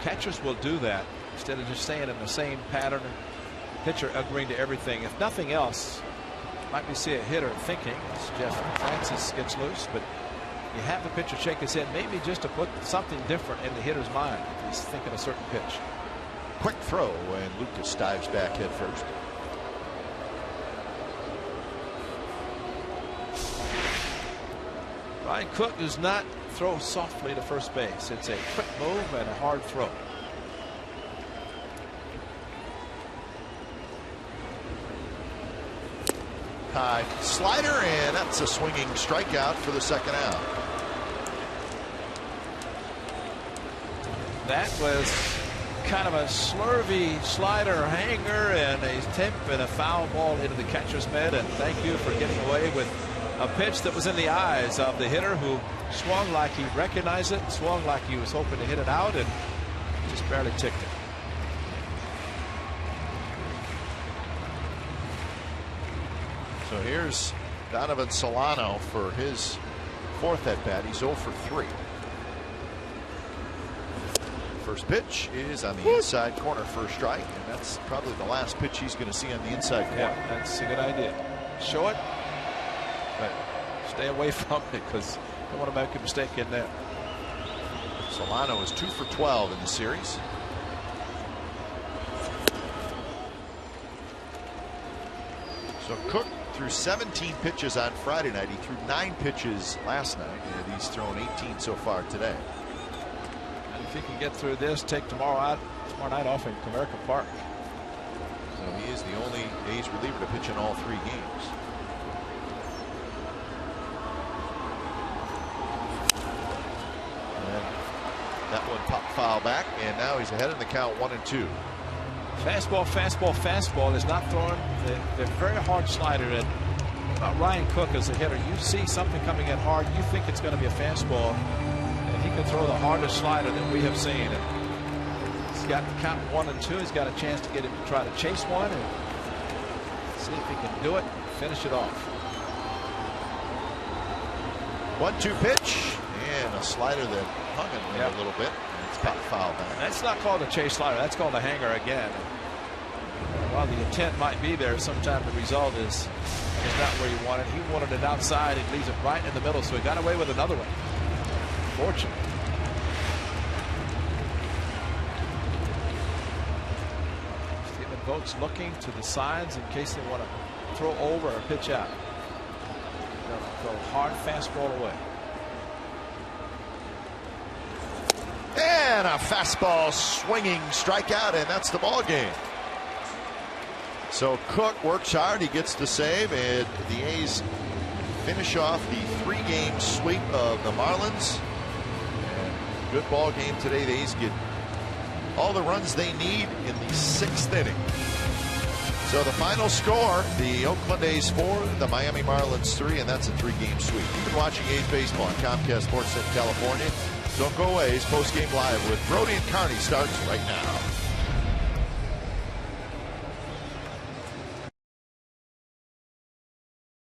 D: catchers will do that instead of just staying in the same pattern. Pitcher agreeing to everything. If nothing else, might we see a hitter thinking as Jeff Francis gets loose, but you have the pitcher shake his head, maybe just to put something different in the hitter's mind if he's thinking a certain pitch.
A: Quick throw, and Lucas dives back head first.
D: Ryan Cook does not throw softly to first base. It's a quick move and a hard throw.
A: High slider, and that's a swinging strikeout for the second out.
D: That was kind of a slurvy slider hanger and a tip and a foul ball into the catcher's mitt. And thank you for getting away with a pitch that was in the eyes of the hitter, who swung like he recognized it, swung like he was hoping to hit it out, and just barely ticked it.
A: So here's Donovan Solano for his fourth at bat. He's 0 for 3. First pitch is on the inside corner for a strike, and that's probably the last pitch he's going to see on the inside corner.
D: Yeah, that's a good idea. Show it, but stay away from it because you don't want to make a mistake in there.
A: Solano is 2 for 12 in the series. So Cook threw 17 pitches on Friday night. He threw 9 pitches last night, and he's thrown 18 so far today.
D: And if he can get through this, take tomorrow night off in Comerica Park.
A: So he is the only A's reliever to pitch in all 3 games. And that one popped foul back, and now he's ahead in the count 1-2.
D: Fastball, fastball, fastball is not throwing the very hard slider in About Ryan Cook as a hitter, you see something coming in hard, you think it's going to be a fastball, and he can throw the hardest slider that we have seen. And he's got the count 1 and 2. He's got a chance to get him to try to chase one and see if he can do it and finish it off.
A: 1-2 pitch and a slider that hung him a little bit. And it's got foul back.
D: That's not called a chase slider. That's called a hanger again. While the intent might be there, sometimes the result is not where you want it. He wanted it outside. He leaves it right in the middle, so he got away with another one. Fortunate. Stephen Vogt's looking to the sides in case they want to throw over or pitch out. Throw a hard fastball away.
A: And a fastball swinging strikeout, and that's the ball game. So Cook works hard. He gets the save, and the A's finish off the 3-game sweep of the Marlins. And good ball game today. The A's get all the runs they need in the 6th inning. So the final score, the Oakland A's 4, the Miami Marlins 3, and that's a 3-game sweep. You've been watching A's baseball on Comcast Sports in California. Don't go away. A's Post Game Live with Brody and Carney starts right now.